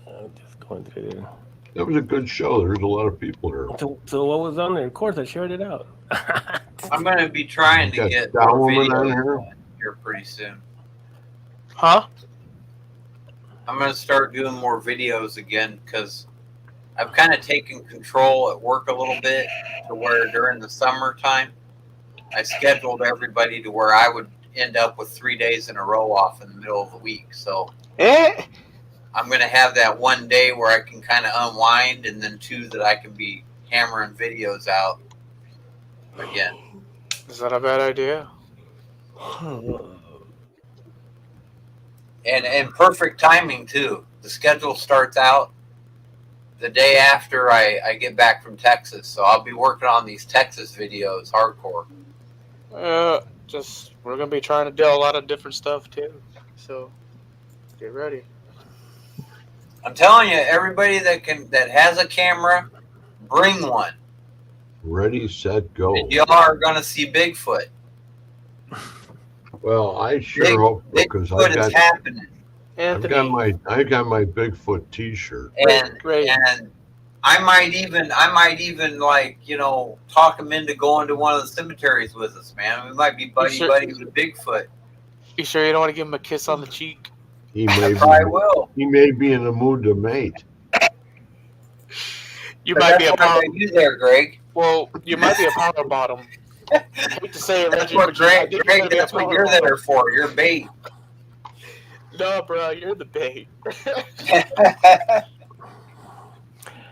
I'm just going through there. That was a good show. There was a lot of people there. So what was on there? Of course, I shared it out. I'm gonna be trying to Got get that more woman on videos here? here pretty soon. Huh? I'm gonna start doing more videos again because I've kind of taken control at work a little bit to where during the summertime I scheduled everybody to where I would end up with 3 days in a row off in the middle of the week. So I'm going to have that one day where I can kind of unwind, and then 2 that I can be hammering videos out again. Is that a bad idea? And perfect timing too. The schedule starts out the day after I get back from Texas, so I'll be working on these Texas videos hardcore. We're gonna be trying to do a lot of different stuff too. So get ready. I'm telling you, everybody that has a camera, bring one. Ready, set, go. And y'all are gonna see Bigfoot. Well, I sure hope because Bigfoot is happening. I got my Bigfoot T-shirt. And I might even like, talk him into going to one of the cemeteries with us, man. We might be buddy with Bigfoot. You sure you don't want to give him a kiss on the cheek? He may probably will. He may be in the mood to mate. You might be a power. You there, Greg? Well, you might be a power bottom. I hate to say it, That's Reggie, what but Greg. That's what you're there for. You're bait. No, bro, you're the bait.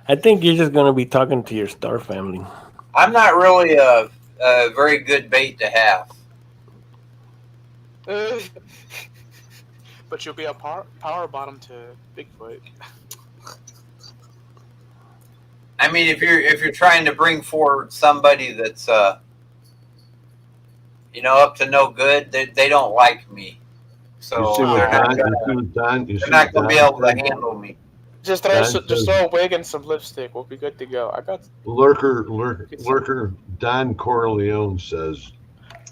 I think you're just gonna be talking to your star family. I'm not really a very good bait to have. But you'll be a power bottom to Bigfoot. I mean, if you're trying to bring forward somebody that's up to no good, they don't like me. So they're not going to be able to handle me. Just throw a wig and some lipstick. We'll be good to go. I got Lurker Don Corleone says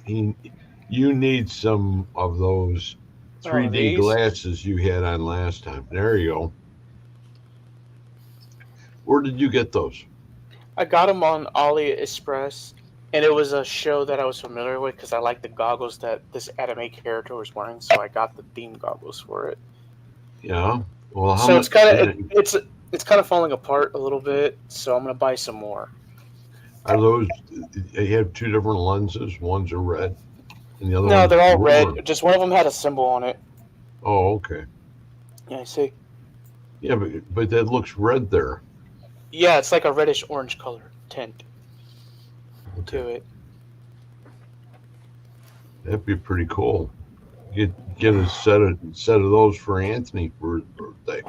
you need some of those 3D glasses you had on last time. There you go. Where did you get those? I got them on AliExpress. And it was a show that I was familiar with because I liked the goggles that this anime character was wearing, so I got the theme goggles for it. Yeah. Well, how So much? it's kind of it's kind of falling apart a little bit. So I'm gonna buy some more. Are those? They have two different lenses. One's a red, and the other No, one's they're all blue, red. or- Just one of them had a symbol on it. Oh, okay. Yeah, I see. Yeah, but that looks red there. Yeah, it's like a reddish orange color tint to it. That'd be pretty cool. Get a set of those for Anthony for his birthday.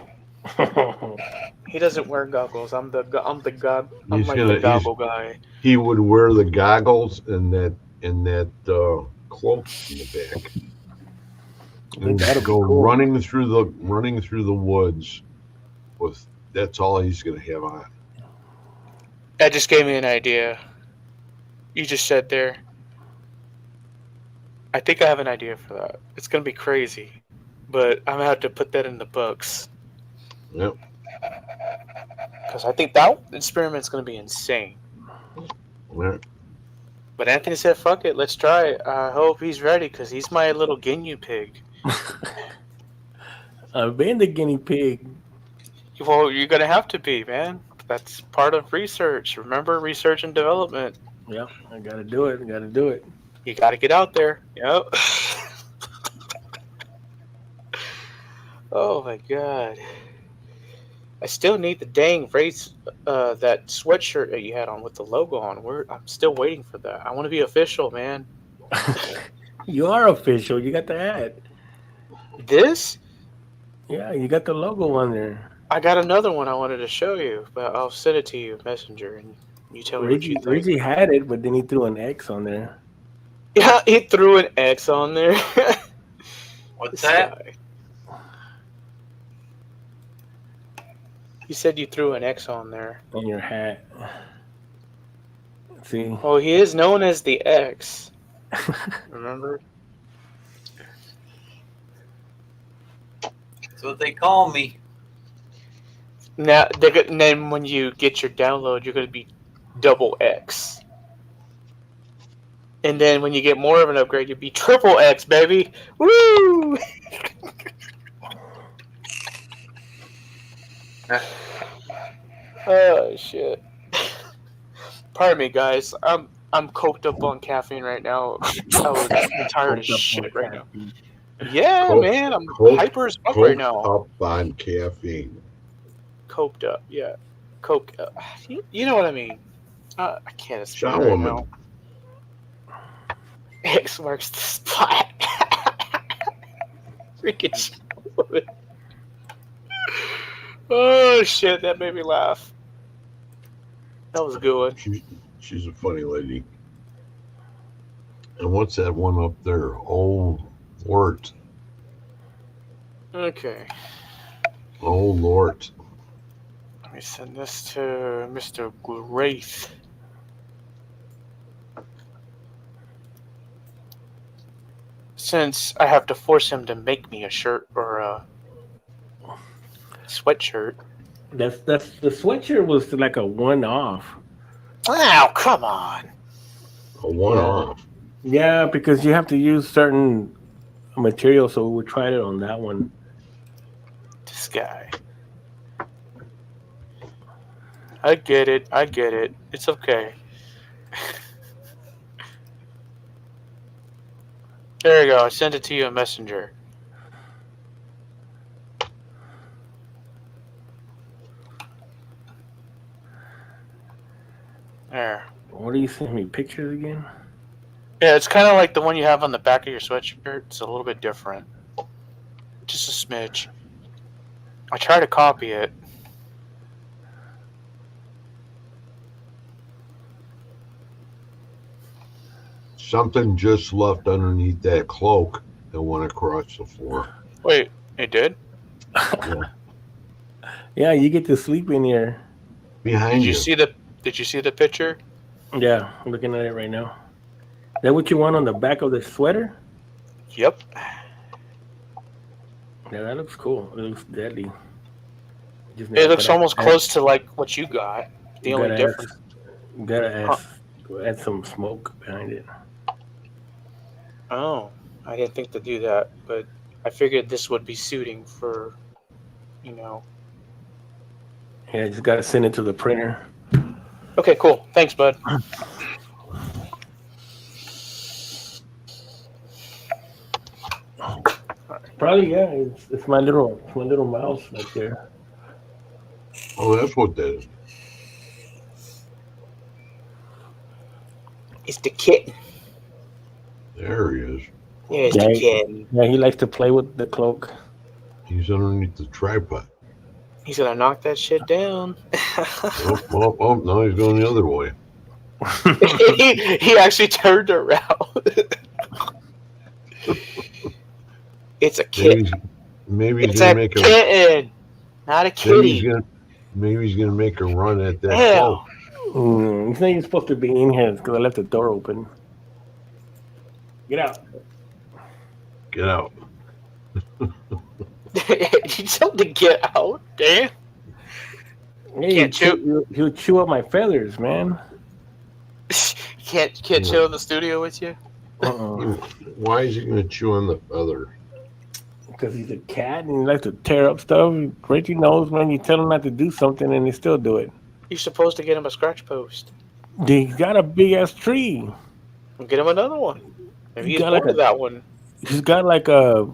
He doesn't wear goggles. I'm the He's the goggle guy. He would wear the goggles and that cloak in the back, and that'd be go cool. running through the woods with. That's all he's gonna have on. That just gave me an idea. You just said there. I think I have an idea for that. It's gonna be crazy, but I'm gonna have to put that in the books. Yep. Because I think that experiment's gonna be insane. Yeah. But Anthony said, "Fuck it, let's try it." I hope he's ready because he's my little guinea pig. I've been the guinea pig. Well, you're gonna have to be, man. That's part of research. Remember, research and development. Yeah, I gotta do it. You gotta get out there. Yep. Oh my god. I still need the dang Wraith, that sweatshirt that you had on with the logo on. I'm still waiting for that. I want to be official, man. You are official. You got the hat. This? Yeah, you got the logo on there. I got another one I wanted to show you, but I'll send it to you, Messenger, and you tell me what you think. Reggie had it, but then he threw an X on there. Yeah, he threw an X on there. What's that? Guy. You said you threw an X on there. On your hat. See? Oh, he is known as the X. Remember? That's what they call me. Now, and then when you get your download, you're going to be double X. And then when you get more of an upgrade, you'll be triple X, baby. Woo! Oh shit! Pardon me, guys. I'm coked up on caffeine right now. I'm tired as shit right now. Yeah, man, I'm hyper as fuck right now. Up on caffeine. Coked up, yeah. Coke. You know what I mean. I can't explain Shower right woman. now. X marks the spot. Freaking shower woman. Oh shit, that made me laugh. That was a good one. She's a funny lady. And what's that one up there? Oh, Lord. Okay. Oh, Lord. Let me send this to Mr. Wraith. Since I have to force him to make me a shirt or a sweatshirt. That's the sweatshirt was like a one-off. Oh, come on. A one-off. Yeah, because you have to use certain material, so we tried it on that one. This guy. I get it. It's okay. There you go. I sent it to you in Messenger. There. What are you sending me pictures again? Yeah, it's kind of like the one you have on the back of your sweatshirt. It's a little bit different. Just a smidge. I try to copy it. Something just left underneath that cloak that went across the floor. Wait, it did? Yeah. Yeah, you get to sleep in here. Behind you. Did you see the picture? Yeah, I'm looking at it right now. Is that what you want on the back of the sweater? Yep. Yeah, that looks cool. It looks deadly. It looks almost close to like what you got. The only difference. Gotta ask add some smoke behind it. Oh, I didn't think to do that, but I figured this would be suiting for, you know. Yeah, I just gotta send it to the printer. Okay, cool. Thanks, bud. Probably, yeah. It's my little mouse right there. Oh, that's what that is. It's the kitten. There he is. Yeah, it's the kitten. Yeah, he likes to play with the cloak. He's underneath the tripod. He's gonna knock that shit down. Oh, now he's going the other way. he actually turned around. It's a kitten. Maybe he's It's gonna a make kitten, not a kitty. Maybe he's gonna make a run at that Hell. cloak. He's not even supposed to be in here because I left the door open. Get out. Get out. You told him to get out, damn. Hey, he'll chew up my feathers, man. Can't chill in the studio with you? Why is he gonna chew on the feather? Because he's a cat and he likes to tear up stuff. Reggie knows, man. You tell him not to do something and he still do it. You're supposed to get him a scratch post. He's got a big ass tree. Get him another one. Maybe he's got bored of that one. He's got like a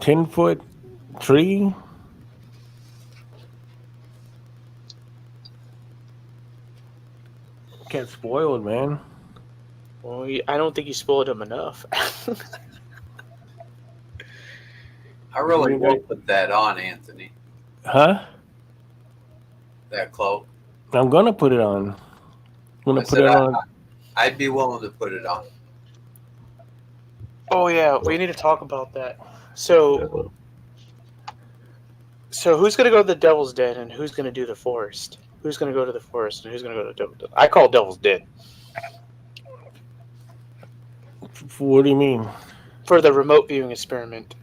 10-foot tree. Can't spoil it, man. Well, I don't think you spoiled him enough. I really won't put that on, Anthony. Huh? That cloak. I'm gonna put it on. I'm gonna put it on. I'd be willing to put it on. Oh yeah, we need to talk about that. So who's gonna go to the Devil's Den and who's gonna do the forest? Who's gonna go to the forest and who's gonna go to the Devil's Den? I call it Devil's Den. What do you mean? For the remote viewing experiment.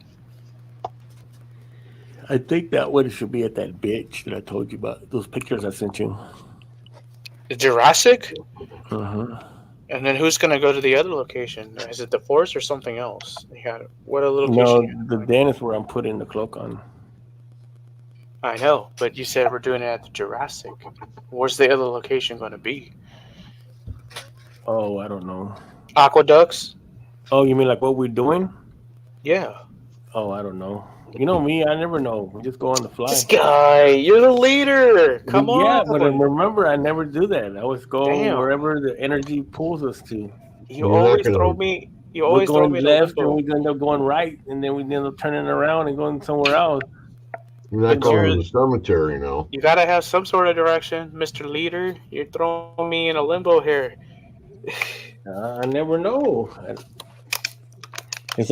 I think that one should be at that bitch that I told you about. Those pictures I sent you. The Jurassic? Uh-huh. And then who's gonna go to the other location? Is it the forest or something else? What a location? No, the den is where I'm putting the cloak on. I know, but you said we're doing it at the Jurassic. Where's the other location going to be? Oh, I don't know. Aqueducts? Oh, you mean like what we're doing? Yeah. Oh, I don't know. You know me, I never know. We just go on the fly. This guy, you're the leader. Come on. Yeah, but remember, I never do that. I always go Damn. wherever the energy pulls us to. You always throw me. You always throw me left, and we end up going right, and then we end up turning around and going somewhere else. You're not going to the cemetery now. You gotta have some sort of direction, Mr. Leader. You're throwing me in a limbo here. I never know. It's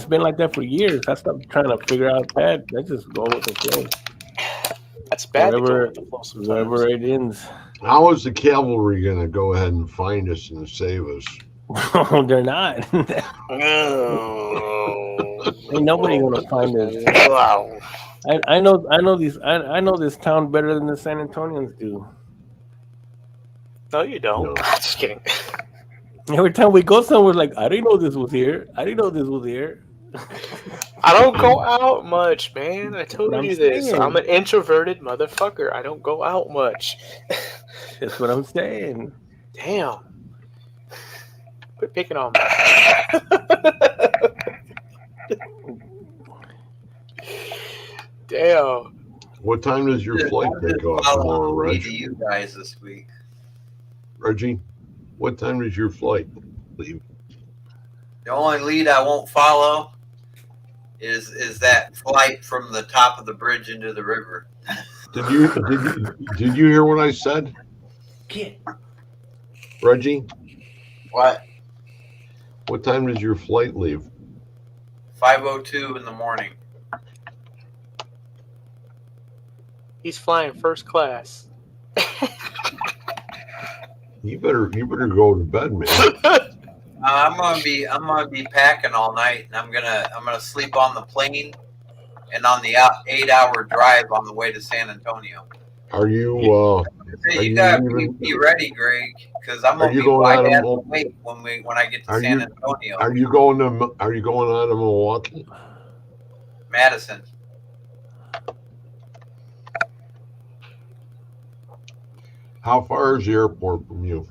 been like that for years. I stopped trying to figure out that. I just go with the flow. That's bad. Wherever it ends. How is the cavalry going to go ahead and find us and save us? Oh, they're not. Ain't nobody gonna find us. Wow. I know this town better than the San Antonians do. No, you don't. No. Just kidding. Every time we go somewhere, like, I didn't know this was here. I didn't know this was here. I don't go out much, man. I told you this. Saying. I'm an introverted motherfucker. I don't go out much. That's what I'm saying. Damn. Quit picking on me. Damn. What time does your flight take off tomorrow, Reg? You guys this week. Reggie, what time does your flight leave? The only lead I won't follow is that flight from the top of the bridge into the river. Did you hear what I said? Kid. Reggie? What? What time does your flight leave? 5:02 in the morning. He's flying first class. You better go to bed, man. I'm gonna be packing all night, and I'm gonna sleep on the plane and on the 8-hour drive on the way to San Antonio. Are you? Hey, you gotta be ready, Greg, because I'm gonna be wide ass awake when I get to San Antonio. Are you going to? Are you going on to Milwaukee? Madison. How far is the airport from you?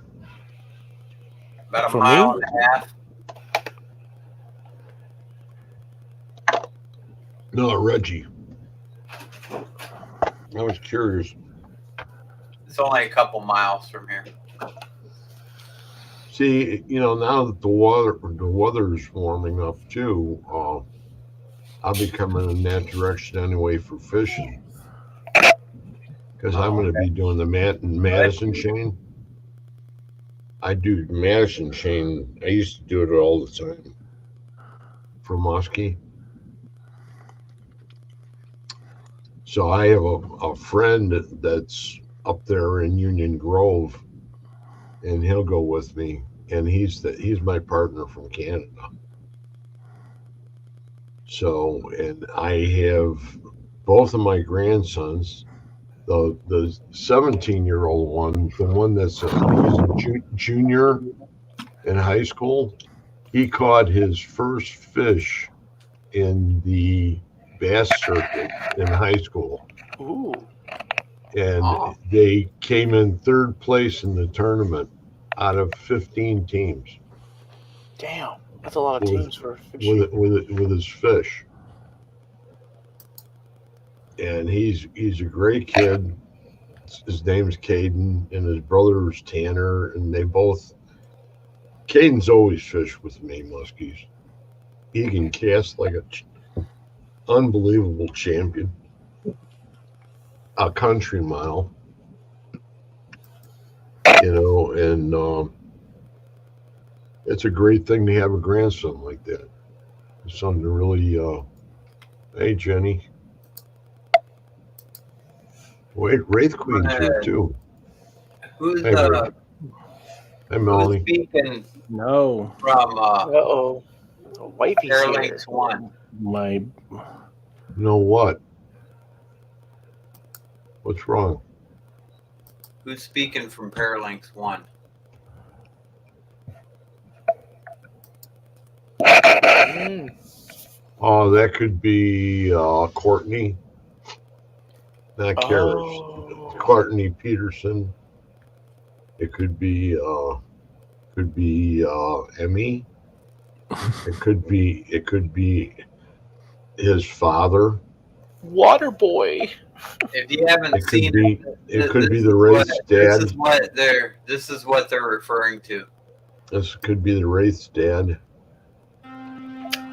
About a mile and a half. No, Reggie. I was curious. It's only a couple miles from here. See, now that the weather's warming up too, I'll be coming in that direction anyway for fishing. Because I'm going to be doing the Madison chain. I do Madison chain. I used to do it all the time for muskie. So I have a friend that's up there in Union Grove, and he'll go with me. And he's my partner from Canada. So, and I have both of my grandsons. The 17-year-old one, the one that's he's a junior in high school, he caught his first fish in the bass circuit in high school. Ooh. And they came in third place in the tournament out of 15 teams. Damn, that's a lot of teams for fishing. With his fish. And he's a great kid. His name's Caden, and his brother's Tanner, and they both. Caden's always fished with me, muskies. He can cast like a unbelievable champion. A country mile, and it's a great thing to have a grandson like that. Something to really. Hey, Jenny. Wait, Wraith Queen's here too. Who's Hey, Melanie. Who's speaking? No. From Wifey's Parallax 1. My. No what? What's wrong? Who's speaking from Parallax 1? Oh, that could be Courtney. Not Karras. Courtney Peterson. It could be Emmy. It could be his father. Waterboy. If you haven't seen it could be the Wraith's dad. This is what they're referring to. This could be the Wraith's dad.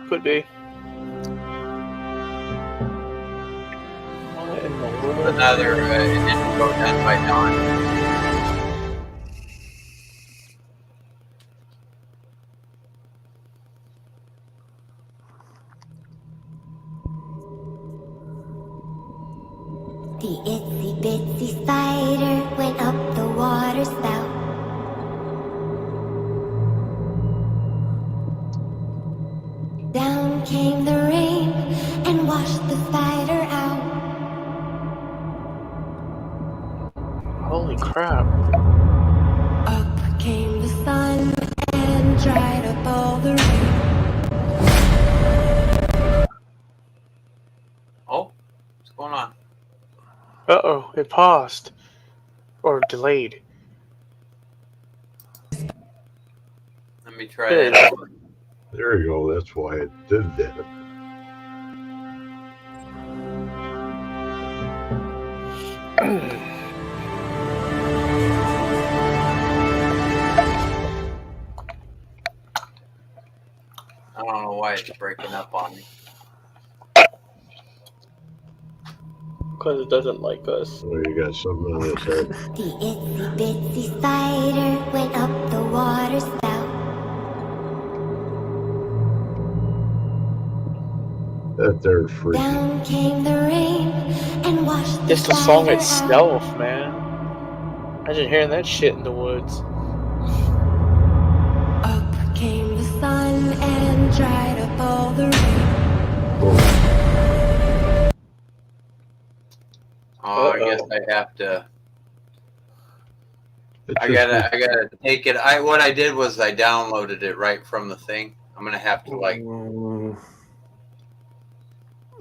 Could be. Another intro done by Don. The itsy bitsy spider went up the water spout. Down came the rain and washed the spider out. Holy crap. Up came the sun and dried up all the rain. Oh, what's going on? Uh-oh, it paused. Or delayed. Let me try that. There you go. That's why it did that. I don't know why it's breaking up on me. Because it doesn't like us. Oh, you got something on this head. The itsy bitsy spider went up the water spout. That there's freaky. Down came the rain and washed Just the song itself, man. Imagine hearing that shit in the woods. Up came the sun and dried up all the rain. Oh, I guess I have to. It's I just gotta take it. What I did was I downloaded it right from the thing. I'm gonna have to like.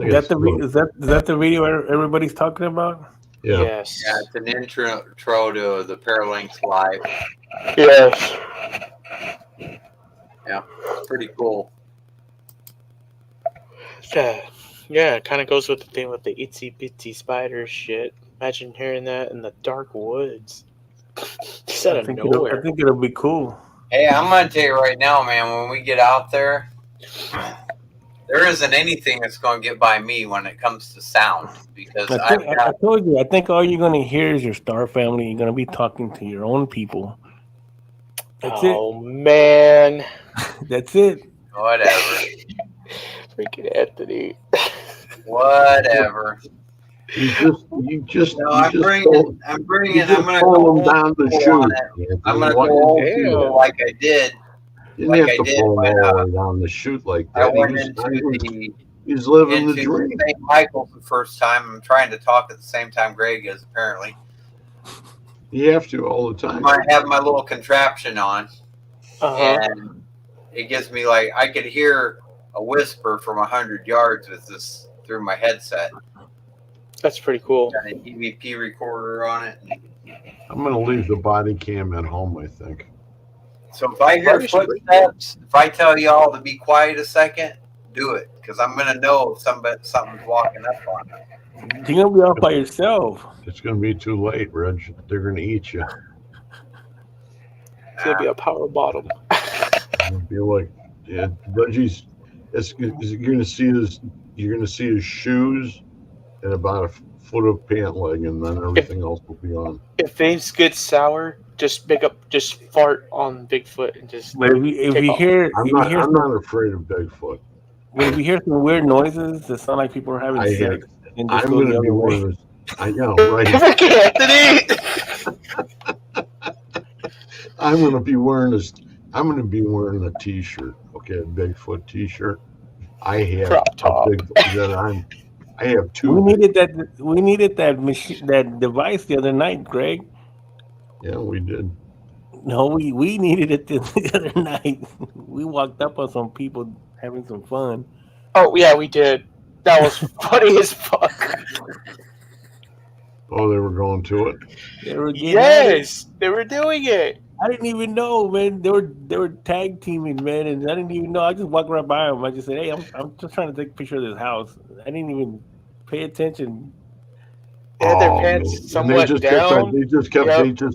Is that the video everybody's talking about? Yeah. Yes. Yeah, it's an intro to the Paralinks Live. Yes. Yeah, pretty cool. Yeah, it kind of goes with the thing with the itsy bitsy spider shit. Imagine hearing that in the dark woods. Just out of nowhere. I think it'll be cool. Hey, I'm gonna tell you right now, man. When we get out there, there isn't anything that's gonna get by me when it comes to sound because I told you. I think all you're gonna hear is your Star family. You're gonna be talking to your own people. That's it. Oh man. That's it. Whatever. Freaking Anthony. Whatever. You just. No, I'm bringing. I'm gonna go down the chute. I'm gonna go old like I did. You didn't have to pull him all the way down the chute like that. I went into he's living the into dream. St. Michael's the first time. I'm trying to talk at the same time Greg is apparently. You have to all the time. I have my little contraption on, and it gives me like I could hear a whisper from 100 yards with this through my headset. That's pretty cool. Got an EVP recorder on it. I'm gonna leave the body cam at home, I think. So if I hear footsteps, if I tell y'all to be quiet a second, do it because I'm gonna know if something's walking up on me. You're gonna be off by yourself. It's gonna be too late, Reg. They're gonna eat you. It's gonna be a power bottom. It'll be like, yeah, Reggie's. You're gonna see his shoes and about a foot of pant leg, and then everything else will be on. If things get sour, just fart on Bigfoot and just. But if you hear, I'm not afraid of Bigfoot. When you hear some weird noises that sound like people are having sex, and just I'm go the gonna other be way. one of those. I know, right? I'm gonna be wearing a T-shirt. Okay, a Bigfoot T-shirt. I have Crop top. a Bigfoot. I have two. We needed that machine, that device the other night, Greg. Yeah, we did. No, we needed it the other night. We walked up on some people having some fun. Oh yeah, we did. That was funny as fuck. Oh, they were going to it. They were they were doing it. I didn't even know, man. They were tag teaming, man, and I didn't even know. I just walked right by them. I just said, "Hey, I'm just trying to take a picture of this house." I didn't even pay attention. They had their pants somewhat down. They just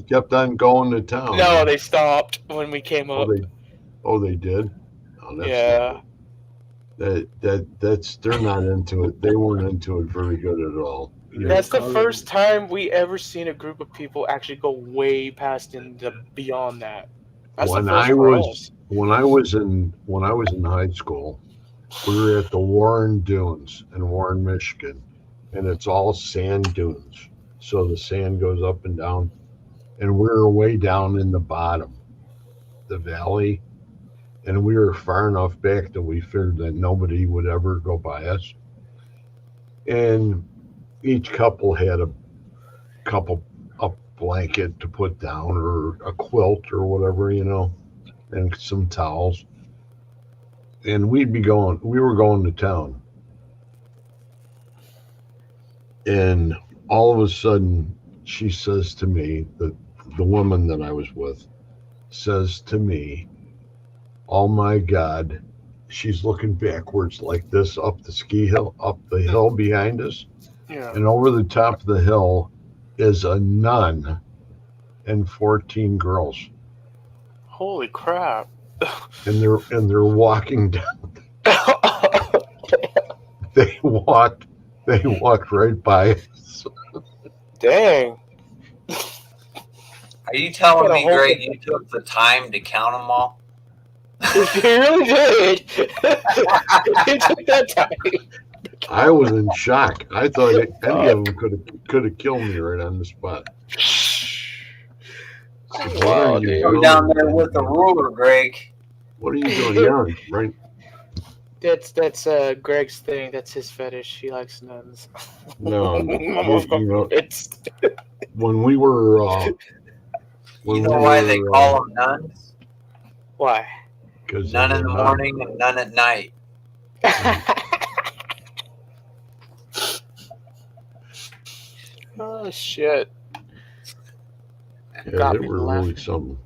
kept on going to town. No, they stopped when we came up. They did. Oh, that's yeah. They're not into it. They weren't into it very good at all. That's the first time we ever seen a group of people actually go way past beyond that. That's when the first I for was us. when I was in high school, we were at the Warren Dunes in Warren, Michigan, and it's all sand dunes. So the sand goes up and down, and we were way down in the bottom, the valley, and we were far enough back that we figured that nobody would ever go by us. And each couple had a blanket to put down or a quilt or whatever, and some towels. And we were going to town. And all of a sudden she says to me, the woman that I was with says to me, "Oh my God," she's looking backwards like this up the hill behind us. Yeah. And over the top of the hill is a nun and 14 girls. Holy crap. And they're walking down. They walked right by us. Dang. Are you telling me, Greg, you took the time to count them all? You really did. You took that time. I was in shock. I thought any of them could have killed me right on the spot. Wow, you're down there with the ruler, Greg. What are you doing? Yeah, right. That's Greg's thing. That's his fetish. He likes nuns. No, I'm you know, convinced. when we were, You when know we why they were, call them nuns? Why? because None in the morning and none at night. Oh shit! Yeah, Got they me were laughing. really something.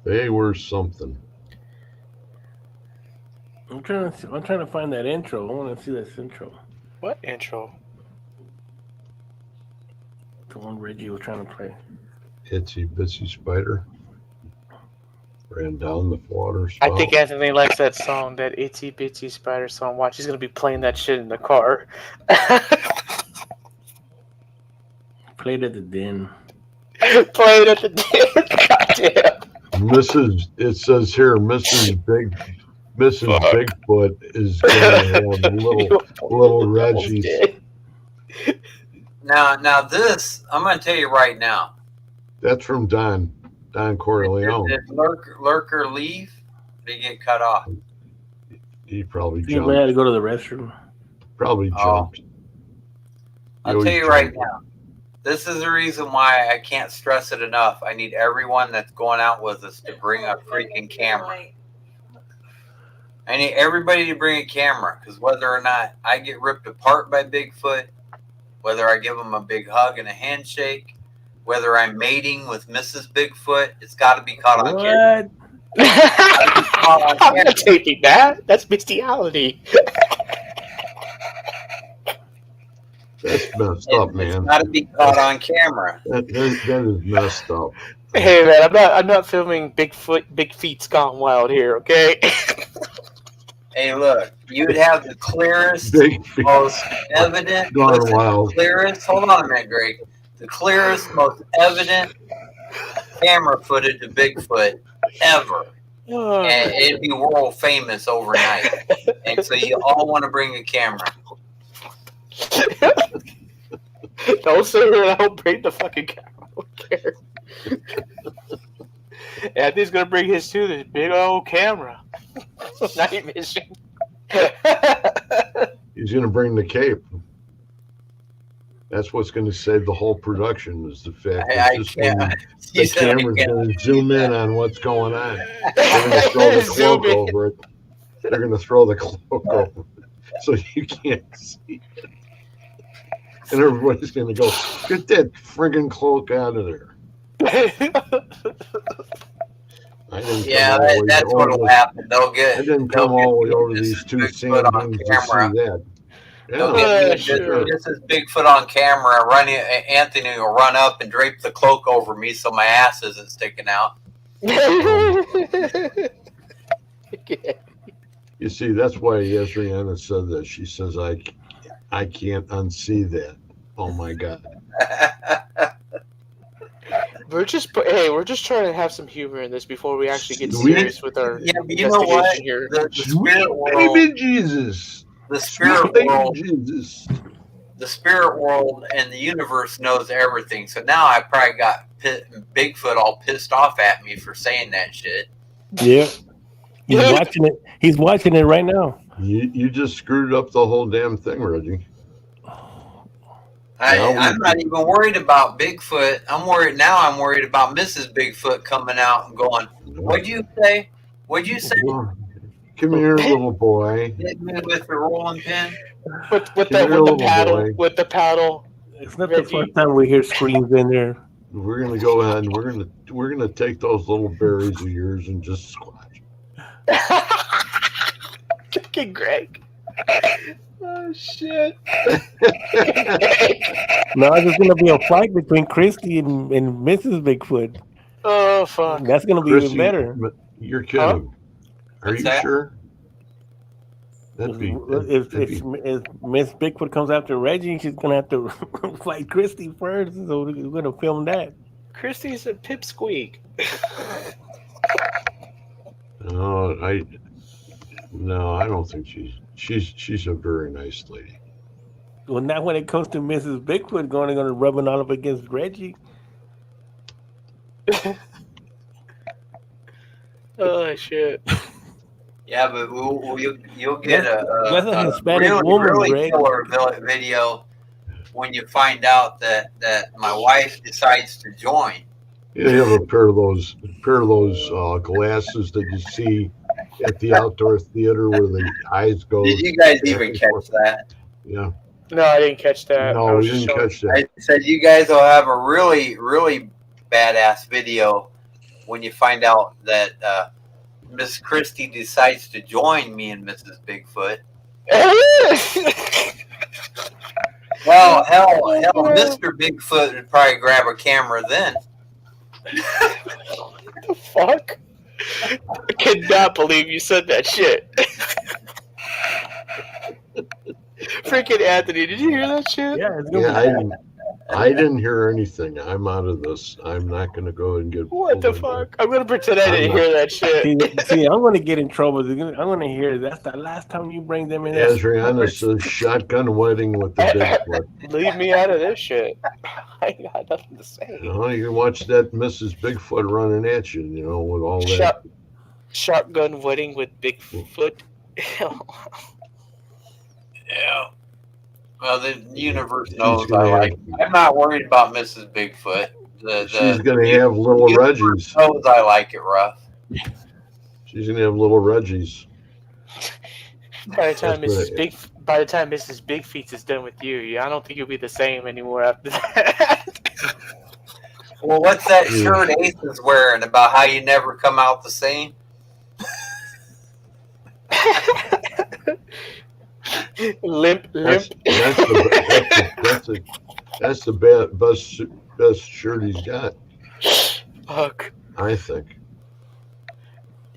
They were something. I'm trying to find that intro. I want to see this intro. What intro? The one Reggie was trying to play. Itsy bitsy spider ran down the water spout. I think Anthony likes that song, that Itsy Bitsy Spider song. Watch, he's gonna be playing that shit in the car. Played at the den. Played at the den. Goddamn. It says here, Mrs. Bigfoot is going to have little Reggie's. Now this, I'm going to tell you right now. That's from Don Corleone. Did Lurker leave? Did he get cut off? He probably He jumped. had to go to the restroom. Probably jumped. I'll tell you right now. This is the reason why I can't stress it enough. I need everyone that's going out with us to bring a freaking camera. I need everybody to bring a camera, because whether or not I get ripped apart by Bigfoot, whether I give him a big hug and a handshake, whether I'm mating with Mrs. Bigfoot, it's got to be caught on camera. I'm not taking that. That's bestiality. That's messed up, man. It's got to be caught on camera. That is messed up. Hey man, I'm not filming Big Feet's Gone Wild here, okay? Hey, look, you'd have the clearest, most evident, hold on a minute, Greg. The clearest, most evident camera footage of Bigfoot ever. And it'd be world famous overnight. And so you all want to bring a camera. Don't say that. I'll bring the fucking camera. I don't care. Anthony's gonna bring his too. This big old camera. Night vision. He's going to bring the cape. That's what's going to save the whole production. Is the fact that the camera's going to zoom in on what's going on. They're going to throw the cloak over it. They're going to throw the cloak over it, so you can't see it. And everybody's going to go, get that friggin' cloak out of there. Yeah, that's what'll happen. They'll get. I didn't come all the way over these two sand dunes to see that. They'll get this is Bigfoot on camera. Anthony will run up and drape the cloak over me so my ass isn't sticking out. You see, that's why Adriana said that. She says, I can't unsee that. Oh my God. We're just trying to have some humor in this before we actually get serious with our investigation here. The spirit world, baby Jesus. The spirit world, Jesus. The spirit world and the universe knows everything. So now I probably got Bigfoot all pissed off at me for saying that shit. Yeah, he's watching it. He's watching it right now. You just screwed up the whole damn thing, Reggie. I'm not even worried about Bigfoot. I'm worried about Mrs. Bigfoot coming out and going, what'd you say? What'd you say? Come here, little boy. Hit me with the rolling pin. With the paddle. It's not the first time we hear screams in there. We're gonna go ahead and we're gonna take those little berries of yours and just squash. Fucking Greg. Oh shit. Now there's gonna be a fight between Christy and Mrs. Bigfoot. Oh fuck. That's gonna be Christy, even better. You're kidding. Huh? Are you sure? If Miss Bigfoot comes after Reggie, she's gonna have to fight Christy first. So we're gonna film that. Christy's a pipsqueak. No, I don't think she's a very nice lady. Well, now when it comes to Mrs. Bigfoot going to rubbing all up against Reggie. Oh shit. Yeah, but you'll get That's a a Hispanic really woman, really Rick. killer video when you find out that my wife decides to join. You have a pair of those glasses that you see at the outdoor theater where the eyes go. Did you guys back even and catch forth. that? Yeah. No, I didn't catch that. No, I was we just didn't showing. catch that. I said you guys will have a really really badass video when you find out that Miss Christie decides to join me and Mrs. Bigfoot. Well, hell, Mr. Bigfoot would probably grab a camera then. What the fuck? I cannot believe you said that shit. Freaking Anthony, did you hear that shit? Yeah, it's gonna Yeah, be I didn't hear anything. I'm out of this. I'm not going to go and get. What the fuck? I'm gonna pretend I didn't hear that shit. See, I'm gonna get in trouble. I'm gonna hear that's the last time you bring them in. Adriana says shotgun wedding with the Bigfoot. Leave me out of this shit. I got nothing to say. You know, you can watch that Mrs. Bigfoot running at you, you know, with all that. Shotgun wedding with Bigfoot. Yeah. Well, the universe knows I like. I'm not worried about Mrs. Bigfoot. She's going to have little Reggies. Knows I like it rough. She's going to have little Reggies. By the time Mrs. Big Feet is done with you, I don't think you'll be the same anymore after that. Well, what's that shirt Ace is wearing about how you never come out the same? Limp. That's the best shirt he's got. Fuck. I think.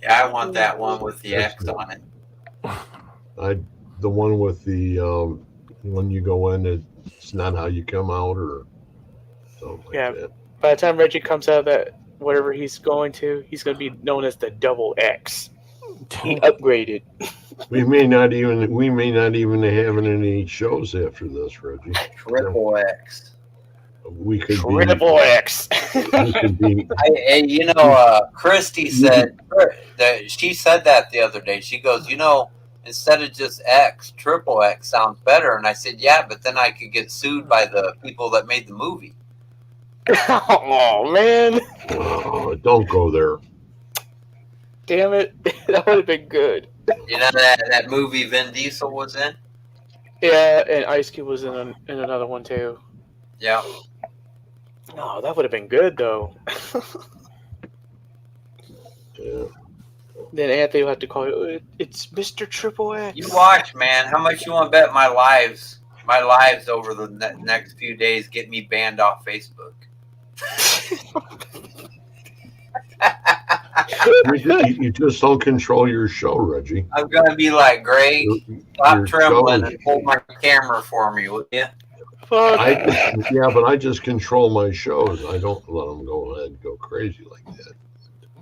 Yeah, I want that one with the X on it. The one with the when you go in, it's not how you come out, or something like that. By the time Reggie comes out of that whatever he's going to, he's going to be known as the Double X. He upgraded. We may not even have any shows after this, Reggie. Triple X. We could Triple X. We could be. Christy said that she said that the other day. She goes, instead of just X, Triple X sounds better. And I said, yeah, but then I could get sued by the people that made the movie. Oh man! Oh, don't go there. Damn it! That would have been good. You know that movie Vin Diesel was in? Yeah, and Ice Cube was in another one too. Yeah. No, that would have been good though. Yeah. Then Anthony will have to call you. It's Mr. Triple X. You watch, man. How much you want to bet my lives over the next few days get me banned off Facebook? You just don't control your show, Reggie. I'm gonna be like, Greg, stop trembling and hold my camera for me, would you? Fuck. But I just control my shows. I don't let them go ahead and go crazy like that.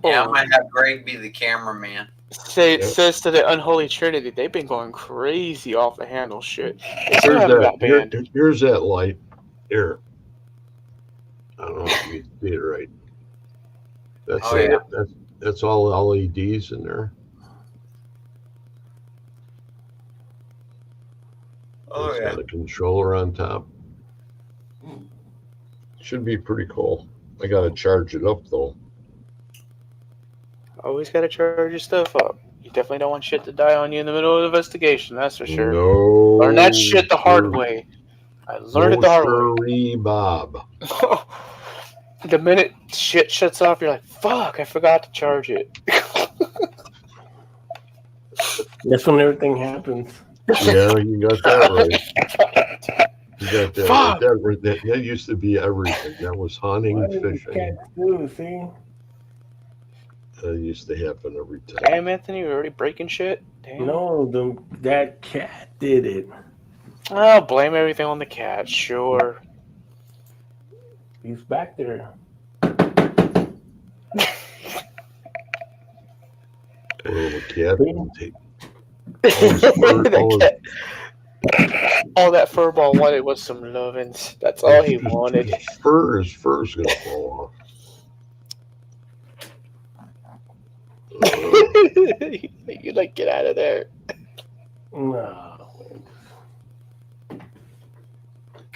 Yeah, I might have Greg be the cameraman. Says to the unholy trinity, they've been going crazy off the handle shit. Here's that light. Here. I don't know if you can see it right. That's all LEDs in there. Oh, it's yeah. got a controller on top. Should be pretty cool. I gotta charge it up though. Always gotta charge your stuff up. You definitely don't want shit to die on you in the middle of the investigation, that's for sure. No. Learn that shit the hard way. I learned it the hard way. Bob. The minute shit shuts off, you're like, fuck, I forgot to charge it. That's when everything happens. Yeah, you got that right. You got that right. That used to be everything. That was hunting, fishing. See? That used to happen every time. Damn, Anthony, you're already breaking shit? Damn. No, that cat did it. Oh, blame everything on the cat, sure. He's back there. Little cat. All that furball wanted was some lovins. That's all he wanted. His fur's gonna fall off. You like get out of there. No.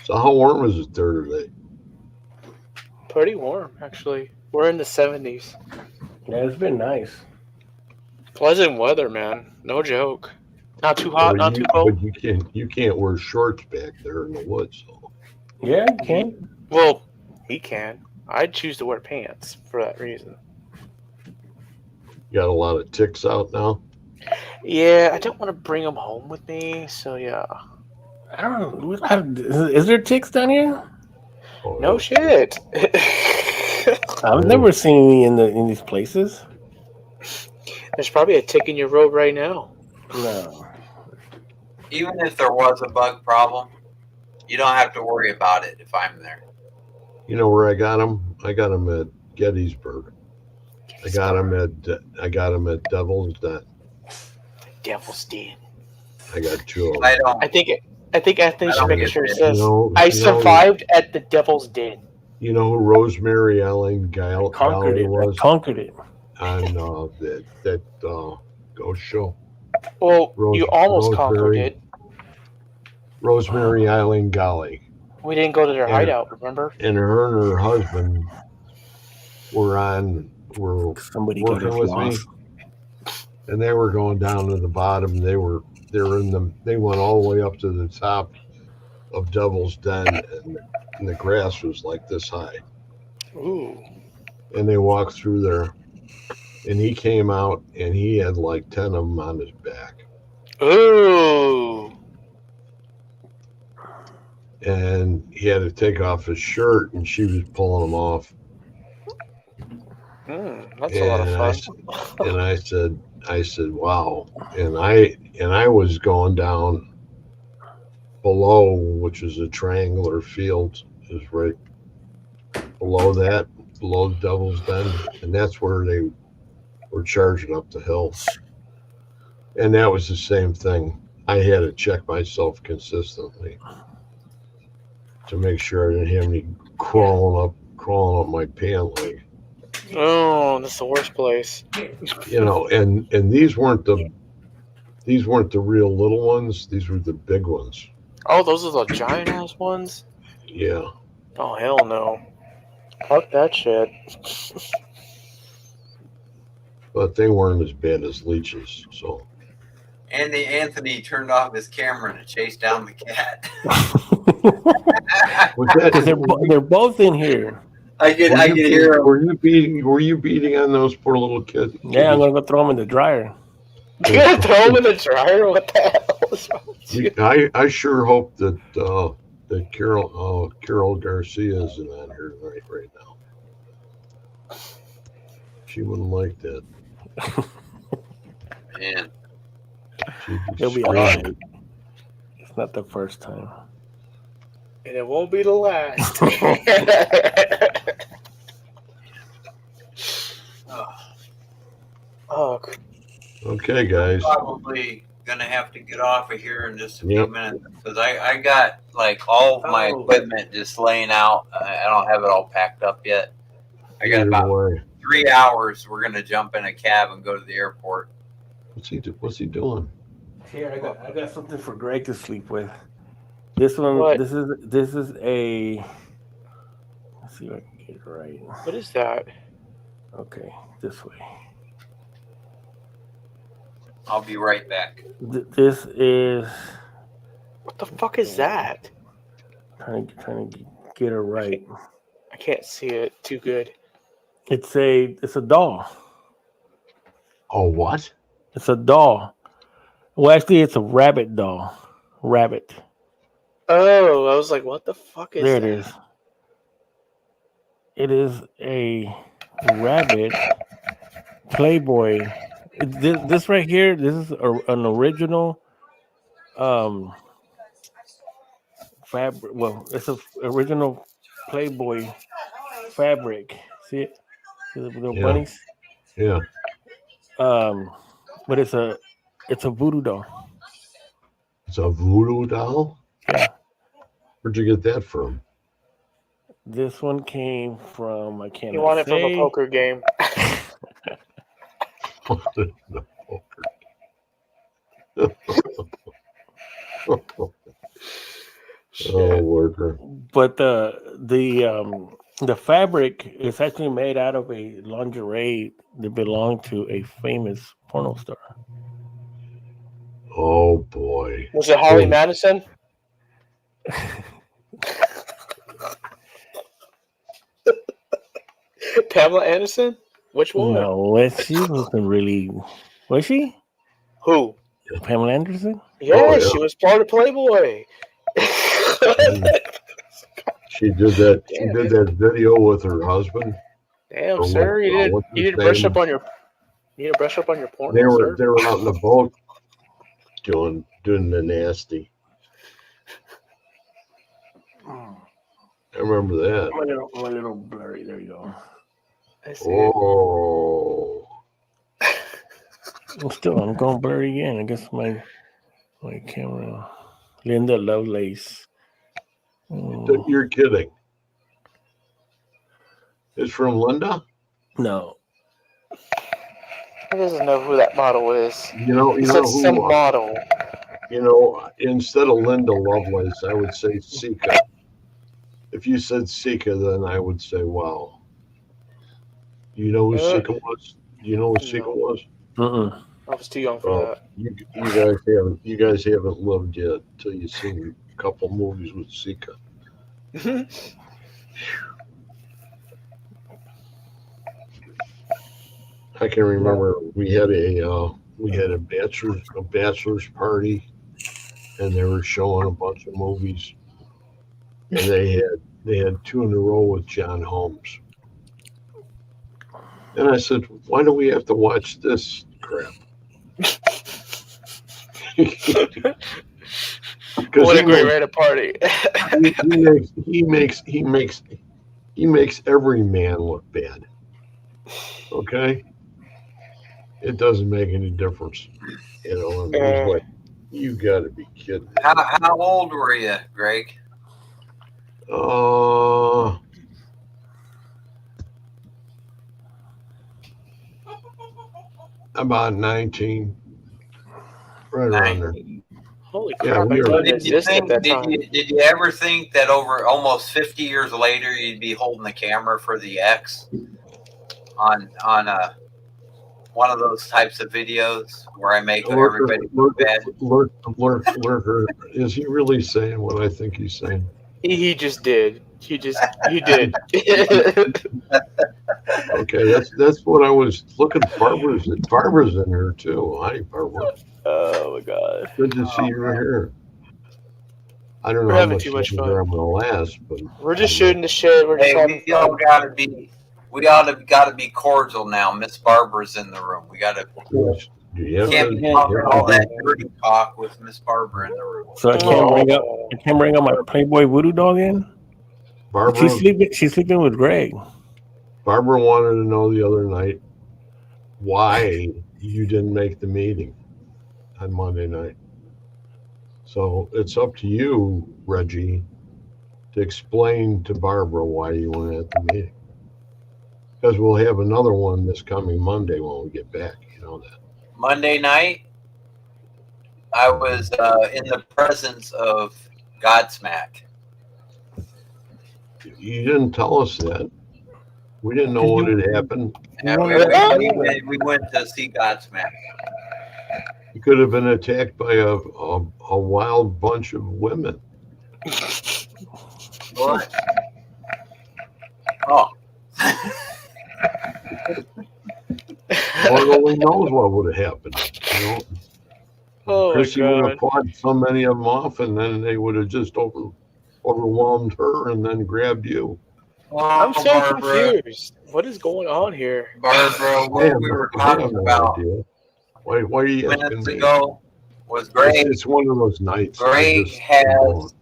So how warm was it there today? Pretty warm, actually. We're in the 70s. Yeah, it's been nice. Pleasant weather, man. No joke. Not too hot, not too cold. But you can't wear shorts back there in the woods. So. Yeah, you can. Well, he can. I'd choose to wear pants for that reason. You got a lot of ticks out now? Yeah, I don't want to bring them home with me, so yeah. I don't know. Is there ticks down here? Oh, No shit. I've never seen any in these places. There's probably a tick in your road right now. No. Even if there was a bug problem, you don't have to worry about it if I'm there. You know where I got them? I got them at Gettysburg. I got them at Devil's Den. Devil's Den. I got 2 of them. I think should make sure it says I survived at the Devil's Den. You know who Rosemary Ellen Galley was? I conquered it. On that ghost show. Well, you almost conquered it. Rosemary Island Golly. We didn't go to their hideout, remember? And her husband were Somebody working with me. And they were going down to the bottom. They went all the way up to the top of Devil's Den, and the grass was like this high. Ooh. And they walked through there, and he came out, and he had like 10 of them on his back. Ooh. And he had to take off his shirt, and she was pulling him off. That's a lot of fun. And I said, wow. And I was going down below, which is a triangular field, is right below the Devil's Den, and that's where they were charging up the hill. And that was the same thing. I had to check myself consistently to make sure I didn't have any crawling up my pant leg. Oh, that's the worst place. You know, and these weren't the real little ones. These were the big ones. Oh, those are the giant ass ones? Yeah. Oh, hell no. Fuck that shit. But they weren't as bad as leeches, so. Anthony turned off his camera to chase down the cat. Because they're both in here. I could hear him. Were you beating on those poor little kids? Yeah, I'm gonna go throw them in the dryer. You gonna throw them in the dryer? What the hell is wrong with you? I sure hope that Carol Garcia isn't on here right now. She wouldn't like that. Man. It'll be all right. It's not the first time. And it won't be the last. Oh. Okay, guys. Probably gonna have to get off of here in just a few minutes because I got like all of my equipment just laying out. I don't have it all packed up yet. I got about 3 hours. We're gonna jump in a cab and go to the airport. What's he doing? Here, I got something for Greg to sleep with. This one, what? this is a. Let's see if I can get it right. What is that? Okay, this way. I'll be right back. This is. What the fuck is that? Trying to get it right. I can't see it too good. It's a doll. Oh, what? It's a doll. Well, actually, it's a rabbit doll. Rabbit. Oh, I was like, what the fuck is that? There it is. It is a rabbit Playboy. This right here, this is an original fabric. Well, it's an original Playboy fabric. See it? See the little bunnies? Yeah. But it's a voodoo doll. It's a voodoo doll? Yeah. Where'd you get that from? This one came from, I can't. You want it from a poker game. Oh, worker. But the fabric is actually made out of a lingerie that belonged to a famous porno star. Oh boy. Was it Holly Madison? Pamela Anderson? Which one? No, she wasn't really. Was she? Who? Pamela Anderson? Yeah, she was part of Playboy. She did that. She did that video with her husband. Damn, sir, you need to brush up on your. You need to brush up on your porn. They were out in the boat doing the nasty. I remember that. My little blurry. There you go. I see Oh. I'm going blurry again. I guess my camera. Linda Lovelace. You're kidding. It's from Linda? No. He doesn't know who that model is. You know He said who, some model. You know, instead of Linda Lovelace, I would say Sika. If you said Sika, then I would say, wow. You know who Sika was? You know who Sika was? I was too young for that. You guys haven't lived yet till you've seen a couple movies with Sika. I can remember we had a bachelor's party, and they were showing a bunch of movies, and they had two in a row with John Holmes. And I said, why do we have to watch this crap? What a great way to party. he makes every man look bad. Okay? It doesn't make any difference. You know, and he's like, you gotta be kidding me. How old were you, Greg? About 19. Right around there. Holy crap, I didn't exist at that time. Did you ever think that over almost 50 years later you'd be holding the camera for the X on one of those types of videos where I make everybody look bad? Lurker, is he really saying what I think he's saying? He just did. You did. Okay, that's what I was looking. Barbara's in here too. Hi, Barbara. Oh my God. Good to see you here. I don't know We're how having much too much longer fun. I'm gonna last, but We're just shooting the shit. We're just having we all gotta be cordial now. Miss Barbara's in the room. We gotta. Can't be talking all that dirty talk with Miss Barbara in the room. So I can't bring up my Playboy voodoo doll in. Barbara, she's sleeping with Greg. Barbara wanted to know the other night why you didn't make the meeting on Monday night. So it's up to you, Reggie, to explain to Barbara why you weren't at the meeting. Because we'll have another one this coming Monday when we get back. You know that. Monday night, I was in the presence of Godsmack. You didn't tell us that. We didn't know what had happened. Yeah, we went to see Godsmack. You could have been attacked by a wild bunch of women. What? Oh. Lord only knows what would have happened. You know? Oh, Chrissy would have fought so many of them off, and then they would have just overwhelmed her and then grabbed you. I'm so confused. What is going on here? Barbara, what we were talking about why are you asking minutes me? ago was Greg. It's one of those nights. Greg has.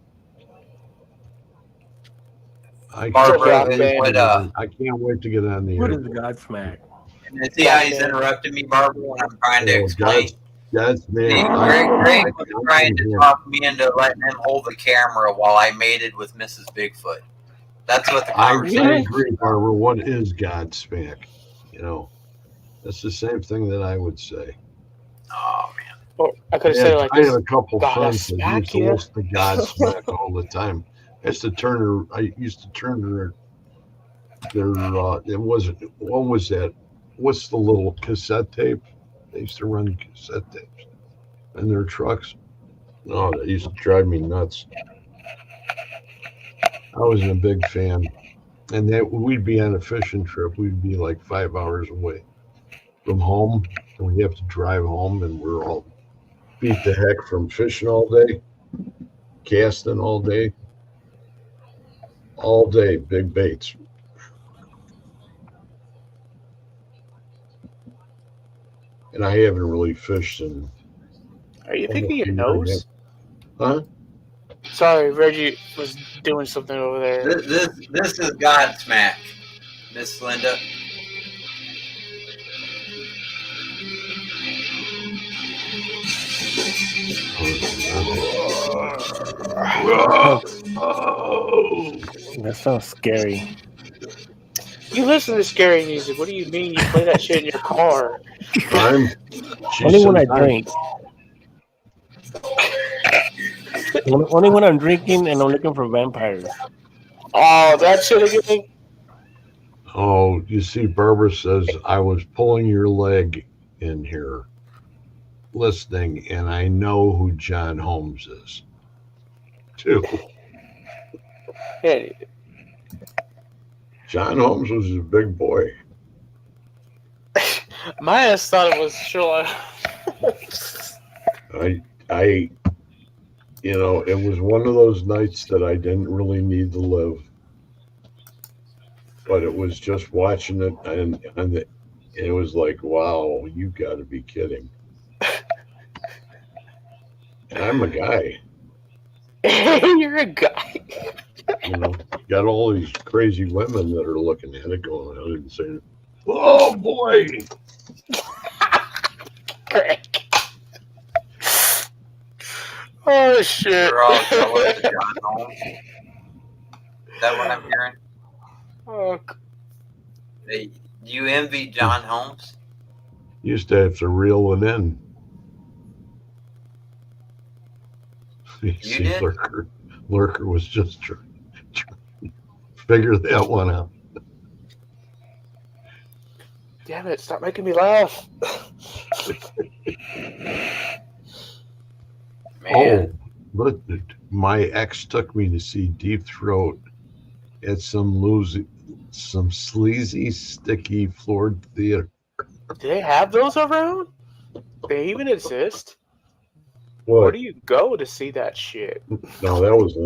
I Barbara can't wait to get on the air. What is Godsmack? And see how he's interrupted me, Barbara, when I'm trying to explain? Greg was trying to talk me into letting him hold the camera while I mated with Mrs. Bigfoot. That's what the conversation I agree, Barbara. What is Godsmack? You know. That's the same thing that I would say. Oh man. Or I could have I said had, it like I had this. a couple God, I friends that smack used to you. listen to Godsmack all the time. I used to turn their it wasn't, what was that? What's the little cassette tape? They used to run cassette tapes in their trucks. No, that used to drive me nuts. I wasn't a big fan. And that we'd be on a fishing trip. We'd be like 5 hours away from home, and we'd have to drive home, and we're all beat the heck from fishing all day, casting all day, big baits. And I haven't really fished in Are you almost picking a your year yet. nose? Huh? Sorry, Reggie was doing something over there. This is Godsmack, Miss Linda. That sounds scary. You listen to scary music. What do you mean you play that shit in your car? Only when I drink. Only when I'm drinking and I'm looking for vampires. Oh, that shit again? Oh, you see, Barbara says, I was pulling your leg in here listening, and I know who John Holmes is, too. Yeah. John Holmes was a big boy. My ass thought it was Sherlock. I, it was one of those nights that I didn't really need to live, but it was just watching it, and it was like, wow, you got to be kidding. And I'm a guy. You're a guy. Got all these crazy women that are looking at it going, I didn't say it. Oh, boy. Oh, shit. You're all jealous of John Holmes. Is that what I'm hearing? Oh, Hey, you envy John Holmes? Used to have to reel it in. You see, did? Lurker was just trying to figure that one out. damn it, stop making me laugh. Oh, look, my ex took me to see Deep Throat at some sleazy, sticky, floored theater. Do they have those around? They even exist? What? Where do you go to see that shit? No, that was a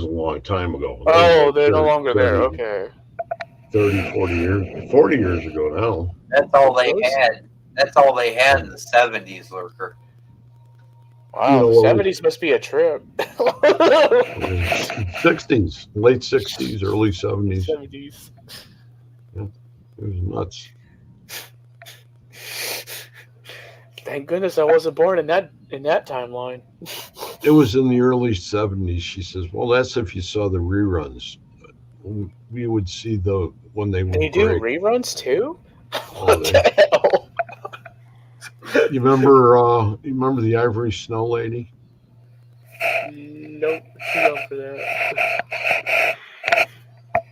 long time ago. Oh, they're no longer there. Okay. 30, 40 years ago now. That's all they had. That's all they had in the 70s, Lurker. Wow, the 70s must be a trip. 60s, late 60s, early 70s. 70s. Yeah, it was nuts. Thank goodness I wasn't born in that timeline. It was in the early 70s. She says, well, that's if you saw the reruns. We would see when they were They do great. reruns too? Oh, what the hell? You remember the Ivory Snow Lady? Nope, too young for that.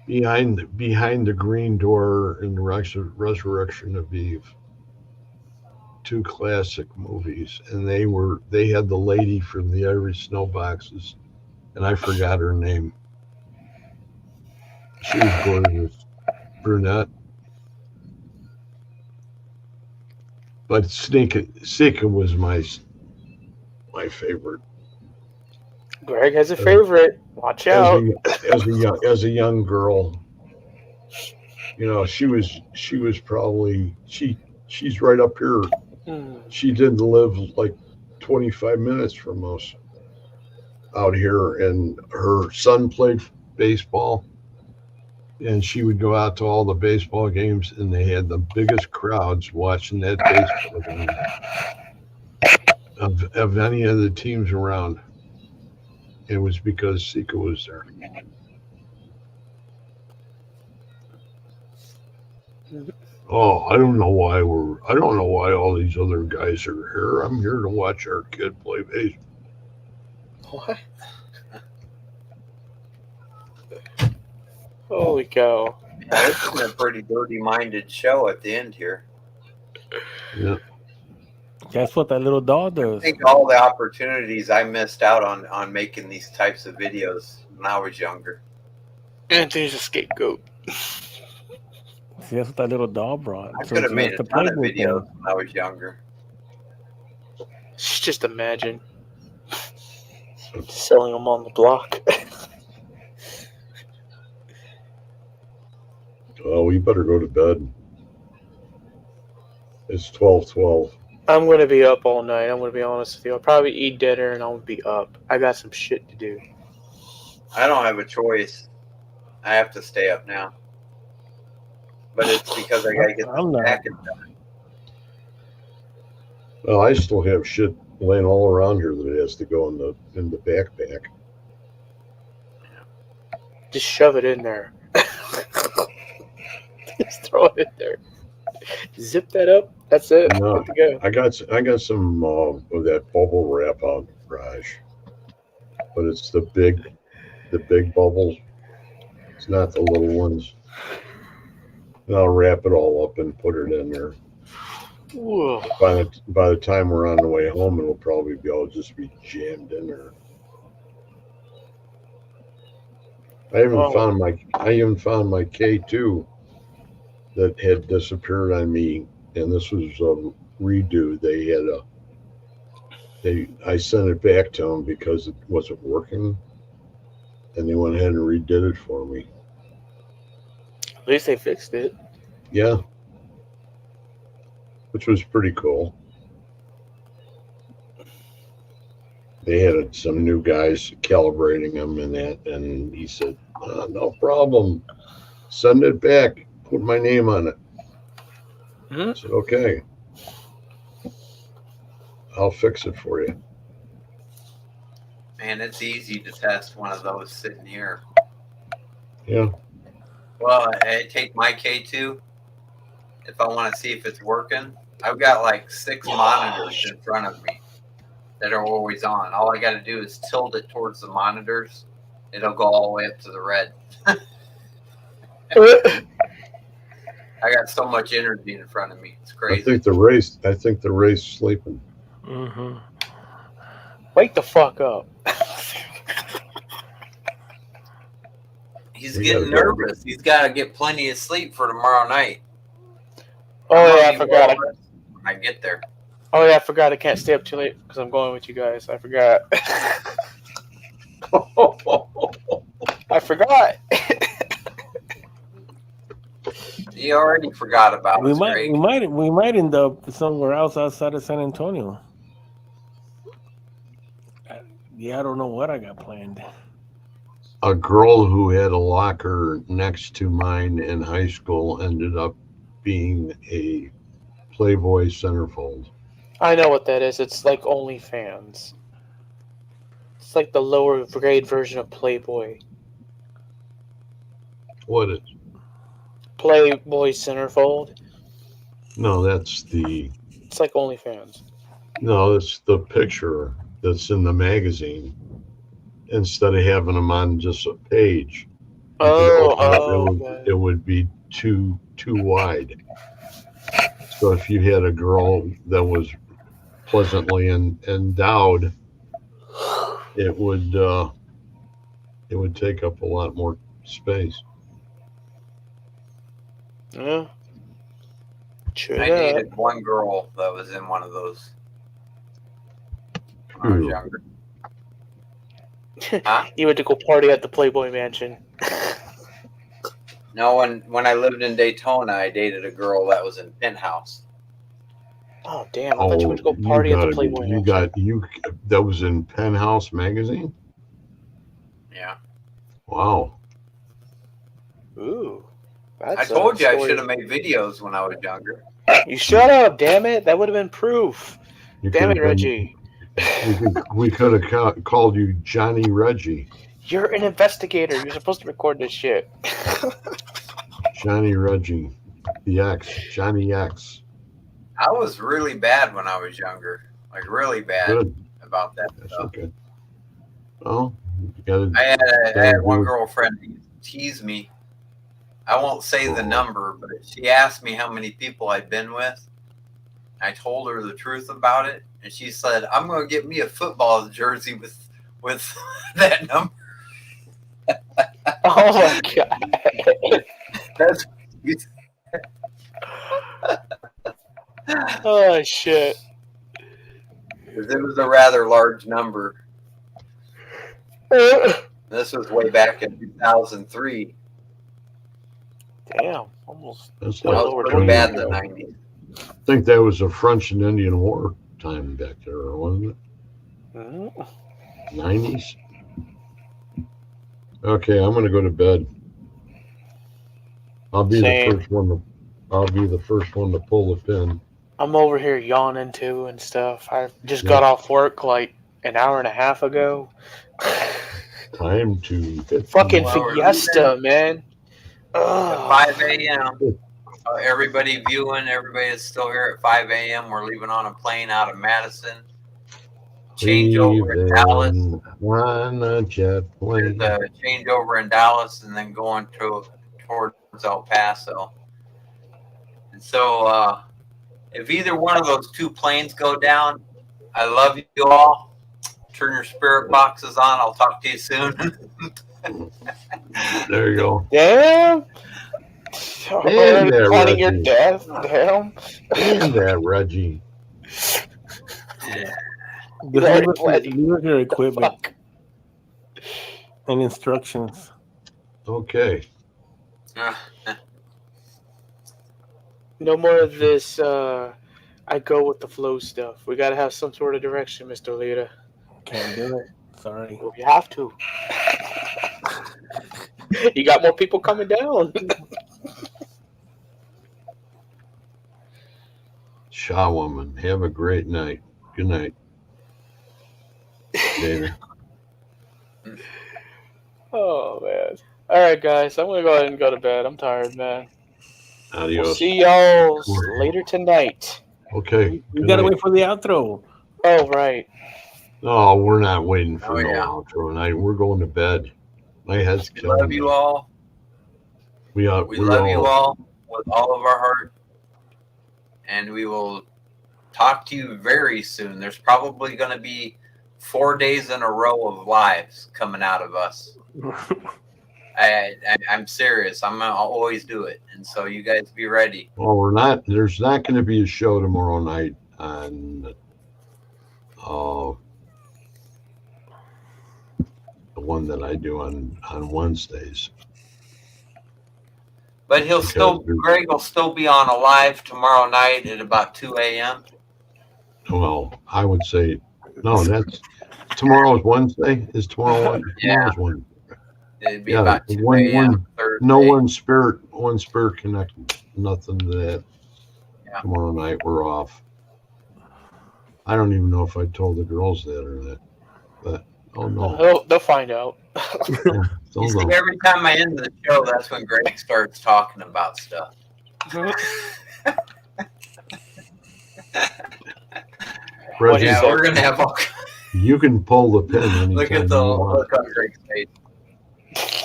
Behind the Green Door in the Resurrection of Eve. 2 classic movies, and they had the lady from the Ivory Snow Boxes, and I forgot her name. She was gorgeous, brunette. But Sika was my favorite. Greg has a favorite. Watch out. As a young girl, she was probably she's right up here. She didn't live like 25 minutes from us out here, and her son played baseball, and she would go out to all the baseball games, and they had the biggest crowds watching that baseball game of any of the teams around. It was because Sika was there. Oh, I don't know why all these other guys are here. I'm here to watch our kid play baseball. What? Holy cow. Yeah, this is a pretty dirty-minded show at the end here. Yeah. That's what that little doll I does. think all the opportunities I missed out on making these types of videos when I was younger. Anthony's a scapegoat. See, that's what that little doll brought. I So could have she made has a to ton play of with videos them. when I was younger. Just imagine selling them on the block. Oh, we better go to bed. It's 12:12. I'm going to be up all night. I'm going to be honest with you. I'll probably eat dinner and I'll be up. I got some shit to do. I don't have a choice. I have to stay up now. But it's because I gotta get this package done. Well, I still have shit laying all around here that has to go in the backpack. Just shove it in there. Just throw it in there. Zip that up. That's it. No, Good to go. I got some of that bubble wrap out in the garage, but it's the big bubbles. It's not the little ones. And I'll wrap it all up and put it in there. Whoa. By the time we're on the way home, it'll probably be all just be jammed in there. I even found my K2 that had disappeared on me, and this was a redo. I sent it back to them because it wasn't working, and they went ahead and redid it for me. At least they fixed it. Yeah, which was pretty cool. They had some new guys calibrating them and that, and he said, "No problem. Send it back. Put my name on it." I said, "Okay. I'll fix it for you." Man, it's easy to test one of those sitting here. Yeah. Well, I take my K2 if I want to see if it's working. I've got like 6 monitors in front of me that are always on. All I got to do is tilt it towards the monitors. It'll go all the way up to the red. I got so much energy in front of me. It's crazy. I think the Wraith's sleeping. Mm-hmm. Wake the fuck up. He's getting nervous. He's got to get plenty of sleep for tomorrow night. Oh, yeah, I forgot. When I get there. Oh, yeah, I forgot. I can't stay up too late because I'm going with you guys. I forgot. I forgot. You already forgot about We it. might end up somewhere else outside of San Antonio. Yeah, I don't know what I got planned. A girl who had a locker next to mine in high school ended up being a Playboy centerfold. I know what that is. It's like OnlyFans. It's like the lower grade version of Playboy. What is? Playboy centerfold. No, that's the. It's like OnlyFans. No, that's the picture that's in the magazine. Instead of having them on just a page, it would be too wide. So if you had a girl that was pleasantly endowed, it would take up a lot more space. Yeah. Sure. I dated one girl that was in one of those when I was younger. Huh? You went to go party at the Playboy Mansion. No, when I lived in Daytona, I dated a girl that was in Penthouse. Oh damn! I thought you went to go party at the Playboy Mansion. That was in Penthouse magazine. Yeah. Wow. Ooh. I told you I should have made videos when I was younger. You shut up! Damn it! That would have been proof. Damn it, Reggie. We could have called you Johnny Reggie. You're an investigator. You're supposed to record this shit. Johnny Reggie. The X, Johnny X. I was really bad when I was younger, like really bad Good. about that That's stuff. okay. Oh, you gotta. I gotta had one do- girlfriend tease me. I won't say the number, but she asked me how many people I'd been with. I told her the truth about it, and she said, "I'm going to get me a football jersey with that number." Oh my god. That's Oh shit. it was a rather large number. This was way back in 2003. Damn, almost. That's I like was pretty 20 bad in the ago. 90s. I think that was a French and Indian War time back there, wasn't it? Mm. 90s. Okay, I'm gonna go to bed. I'll be Same. the first one to. I'll be the first one to pull the pin. I'm over here yawning too and stuff. I just got off work like an hour and a half ago. Time to get Fucking Well, we're fiesta, man. At Ugh. 5 a.m. Everybody viewing, everybody is still here at 5 a.m. We're leaving on a plane out of Madison. Change over in Dallas. On a jet plane. There's a change over in Dallas and then going towards El Paso. And so if either one of those two planes go down, I love you all. Turn your spirit boxes on. I'll talk to you soon. There you go. Damn. And that, Planning your Reggie. death. Damn. And that, Reggie. Leave us your equipment and instructions. Okay. No more of this. I go with the flow stuff. We gotta have some sort of direction, Mr. Lita. Can't do it. Sorry. Well, you have to. You got more people coming down. Shaw woman, have a great night. Good night. Dana. Oh man. All right, guys. I'm gonna go ahead and go to bed. I'm tired, man. Adios. We'll see y'all later tonight. Okay. We good gotta night. wait for the outro. Oh right. No, we're not waiting for Oh, no yeah. outro tonight. We're going to bed. My head's We killing love me. you all. We We love you all with all of our heart. And we will talk to you very soon. There's probably going to be 4 days in a row of lives coming out of us. I'm serious. I'll always do it. And so you guys be ready. Well, we're not. There's not going to be a show tomorrow night on the one that I do on Wednesdays. But Greg will still be on a live tomorrow night at about 2 a.m. Well, I would say no. That's tomorrow's Wednesday. Is tomorrow one? Yeah. Tomorrow's Wednesday. It'd be about 2 a.m. Thursday. No one spirit connected. Nothing to that. Yeah. Tomorrow night we're off. I don't even know if I told the girls that or that, but oh no. They'll find out. Yeah, You see, every time I end the show, that's when Greg starts talking about stuff. Reggie, Yeah, we're gonna have all. you can pull the pin anytime Look at the you want. look on Greg's face.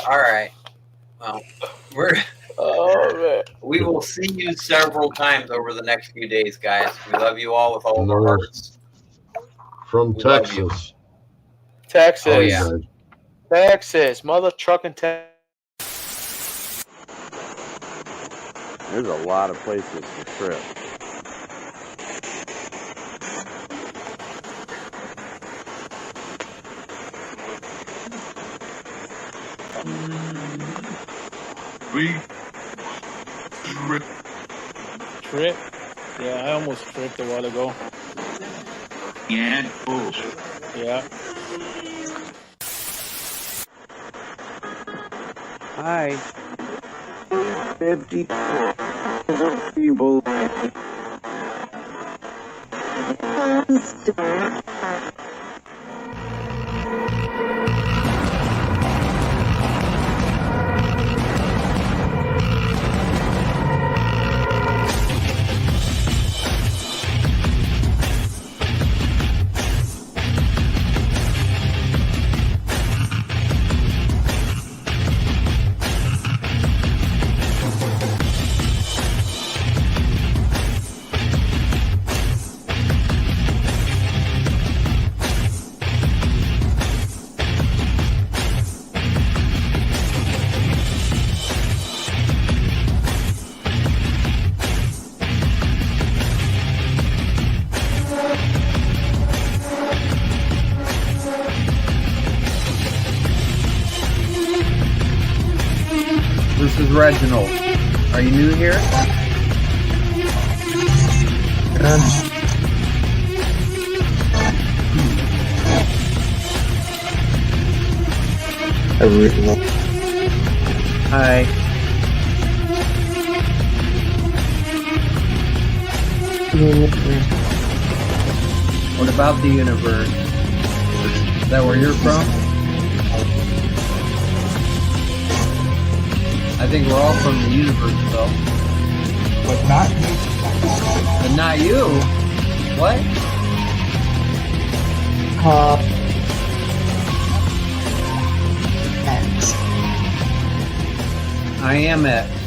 All right. Well, we will see you several times over the next few days, guys. We love you all with all of our hearts. From We love you. Texas. Texas. Oh, yeah. Texas. Mother trucking Texas. There's a lot of places to trip. Trip? Yeah, I almost tripped a while ago. Yeah, cool. Yeah. Hi. 50 people. this is Reginald. Are you new here? Hi. What about the universe? Is that where you're from? I think we're all from the universe, though. But not you. But not you? What? X. I am X.